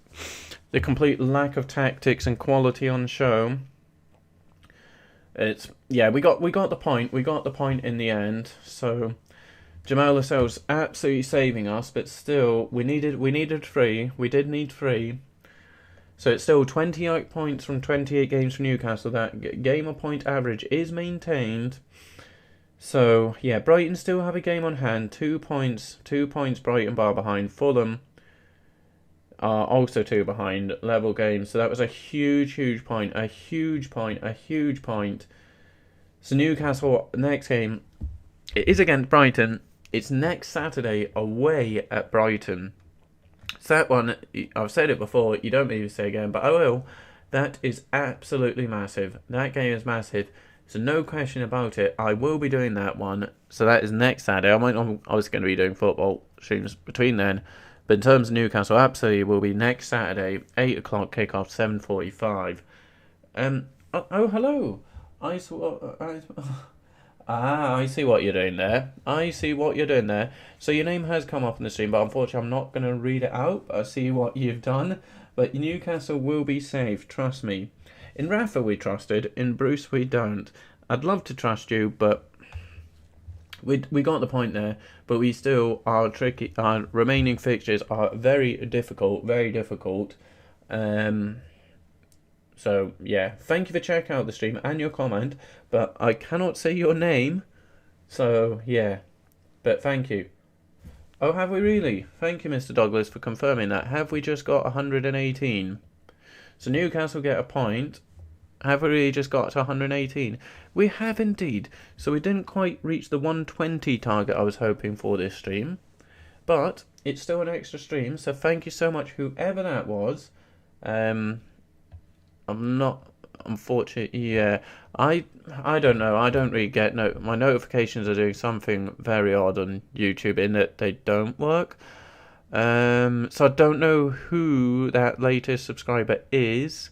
the complete lack of tactics and quality on show. It's, yeah, we got the point. We got the point in the end. So Jamal Lascelles absolutely saving us, but still, we needed 3. We did need 3. So it's still 28 points from 28 games for Newcastle. That game of point average is maintained. So, yeah, Brighton still have a game on hand. 2 points. 2 points Brighton bar behind. Fulham are also 2 behind. Level game. So that was a huge point. A huge point. So Newcastle, next game, it is against Brighton. It's next Saturday away at Brighton. So that one, I've said it before, you don't need to say again, but I will. That is absolutely massive. That game is massive. So no question about it. I will be doing that one. So that is next Saturday. I was going to be doing football streams between then. But in terms of Newcastle, absolutely will be next Saturday, 8 o'clock kickoff, 7:45. Oh, hello. I see what you're doing there. I see what you're doing there. So your name has come up in the stream, but unfortunately I'm not going to read it out. I see what you've done. But Newcastle will be safe, trust me. In Rafa we trusted, in Bruce we don't. I'd love to trust you, but we got the point there. But we still are tricky. Our remaining fixtures are very difficult, very difficult. So yeah, thank you for checking out the stream and your comment. But I cannot say your name, so yeah. But thank you. Oh, have we really? Thank you, Mr. Douglas, for confirming that. Have we just got 118? So Newcastle get a point. Have we really just got to 118? We have indeed. So we didn't quite reach the 120 target I was hoping for this stream. But it's still an extra stream, so thank you so much, whoever that was. I'm not... Unfortunately, yeah, I don't know. I don't really get my notifications are doing something very odd on YouTube in that they don't work. So I don't know who that latest subscriber is,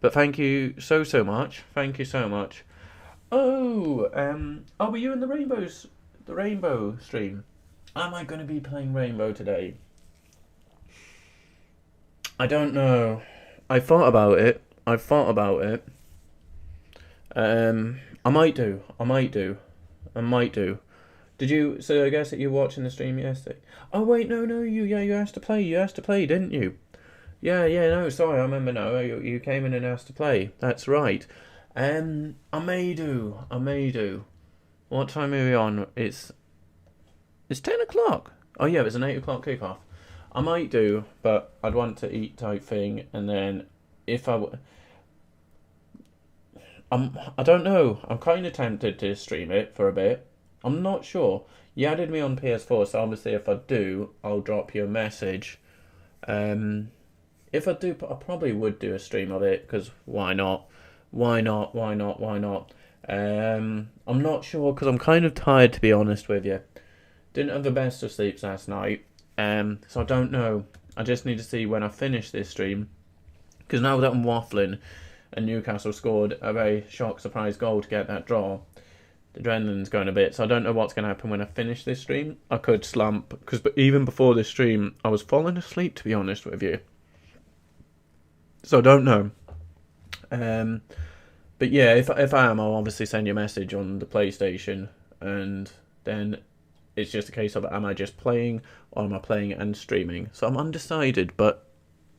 but thank you so much. Thank you so much. Oh, were you in the rainbow stream? Am I going to be playing Rainbow today? I don't know. I thought about it. I might do. Did you? So I guess that you were watching the stream yesterday. Oh wait, no, you asked to play. You asked to play, didn't you? Yeah. No, sorry, I remember now. You came in and asked to play. That's right. I may do. What time are we on? It's 10 o'clock. Oh yeah, it's an 8 o'clock kickoff. I might do, but I'd want to eat type thing, and then if I don't know. I'm kind of tempted to stream it for a bit. I'm not sure. You added me on PS4, so obviously if I do, I'll drop you a message. If I do, I probably would do a stream of it, because why not? I'm not sure, because I'm kind of tired, to be honest with you. Didn't have the best of sleeps last night, so I don't know. I just need to see when I finish this stream, because now that I'm waffling, and Newcastle scored a very shock surprise goal to get that draw, the adrenaline's going a bit, so I don't know what's going to happen when I finish this stream. I could slump, because even before this stream, I was falling asleep, to be honest with you. So I don't know. But yeah, if I am, I'll obviously send you a message on the PlayStation, and then it's just a case of, am I just playing, or am I playing and streaming? So I'm undecided, but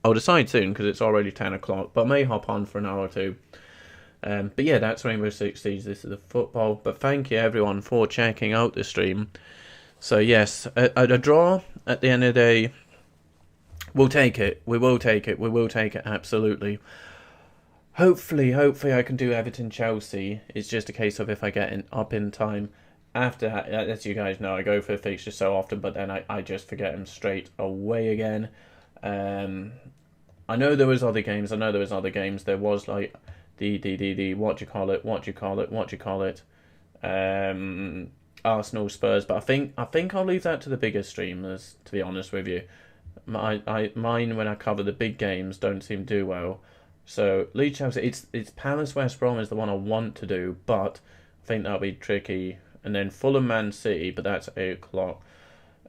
I'll decide soon, because it's already 10 o'clock, but I may hop on for an hour or two. But yeah, that's Rainbow Six Siege. This is the football. But thank you, everyone, for checking out the stream. So yes, a draw at the end of the day, we'll take it. We will take it, absolutely. Hopefully I can do Everton-Chelsea. It's just a case of if I get up in time. After that, as you guys know, I go for the fixtures so often, but then I just forget them straight away again. I know there was other games. There was like the what do you call it? Arsenal Spurs, but I think I'll leave that to the bigger streamers, to be honest with you. Mine when I cover the big games don't seem to do well. So Leeds Chelsea, it's Palace West Brom is the one I want to do, but I think that'll be tricky. And then Fulham Man City, but that's 8 o'clock.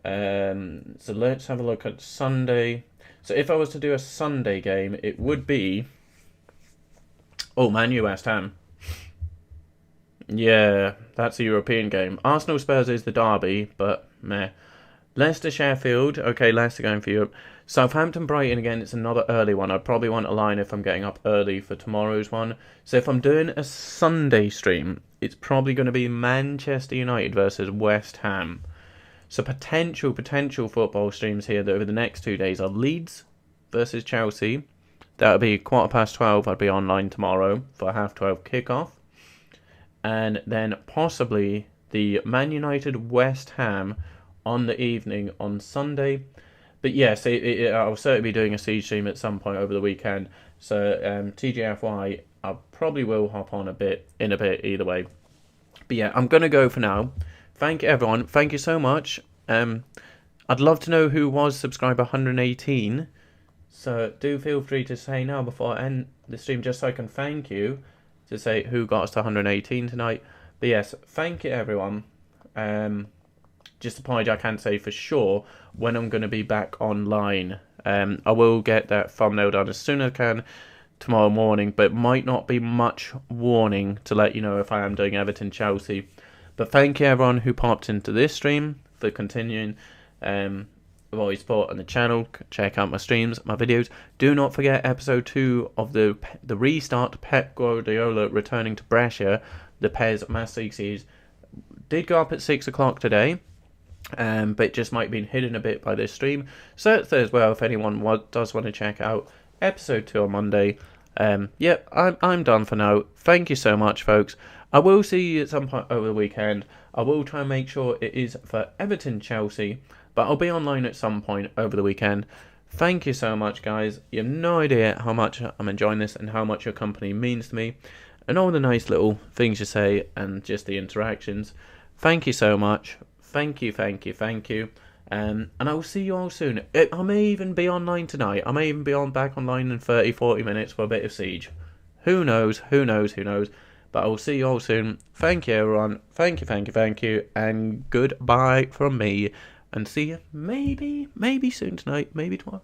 So let's have a look at Sunday. So if I was to do a Sunday game, it would be... Oh, Man U West Ham. Yeah, that's a European game. Arsenal Spurs is the derby, but meh. Leicester Sheffield. Okay, Leicester going for Europe. Southampton Brighton again, it's another early one. I'd probably want a line if I'm getting up early for tomorrow's one. So if I'm doing a Sunday stream, it's probably going to be Manchester United versus West Ham. So potential football streams here over the next 2 days are Leeds versus Chelsea. That'll be 12:15. I'd be online tomorrow for 12:30 kickoff. And then possibly the Man United West Ham on the evening on Sunday. But yes, I'll certainly be doing a Siege stream at some point over the weekend. So TGFY, I probably will hop on in a bit either way. But yeah, I'm going to go for now. Thank you, everyone. Thank you so much. I'd love to know who was subscriber 118. So do feel free to say now before I end the stream, just so I can thank you, to say who got us to 118 tonight. But yes, thank you, everyone. Just apologize, I can't say for sure when I'm going to be back online. I will get that thumbnail done as soon as I can tomorrow morning, but it might not be much warning to let you know if I am doing Everton-Chelsea. But thank you, everyone who popped into this stream, for continuing with all your support on the channel. Check out my streams, my videos. Do not forget episode 2 of the restart, Pep Guardiola returning to Brescia, the PES Master League series. Did go up at 6 o'clock today, but it just might have been hidden a bit by this stream. So it's there as well if anyone does want to check out episode 2 on Monday. Yep, I'm done for now. Thank you so much, folks. I will see you at some point over the weekend. I will try and make sure it is for Everton-Chelsea, but I'll be online at some point over the weekend. Thank you so much, guys. You have no idea how much I'm enjoying this and how much your company means to me, and all the nice little things you say and just the interactions. Thank you so much. Thank you. And I will see you all soon. I may even be online tonight. I may even be back online in 30-40 minutes for a bit of Siege. Who knows? But I will see you all soon. Thank you, everyone. Thank you. And goodbye from me. And see you maybe soon tonight. Maybe tomorrow.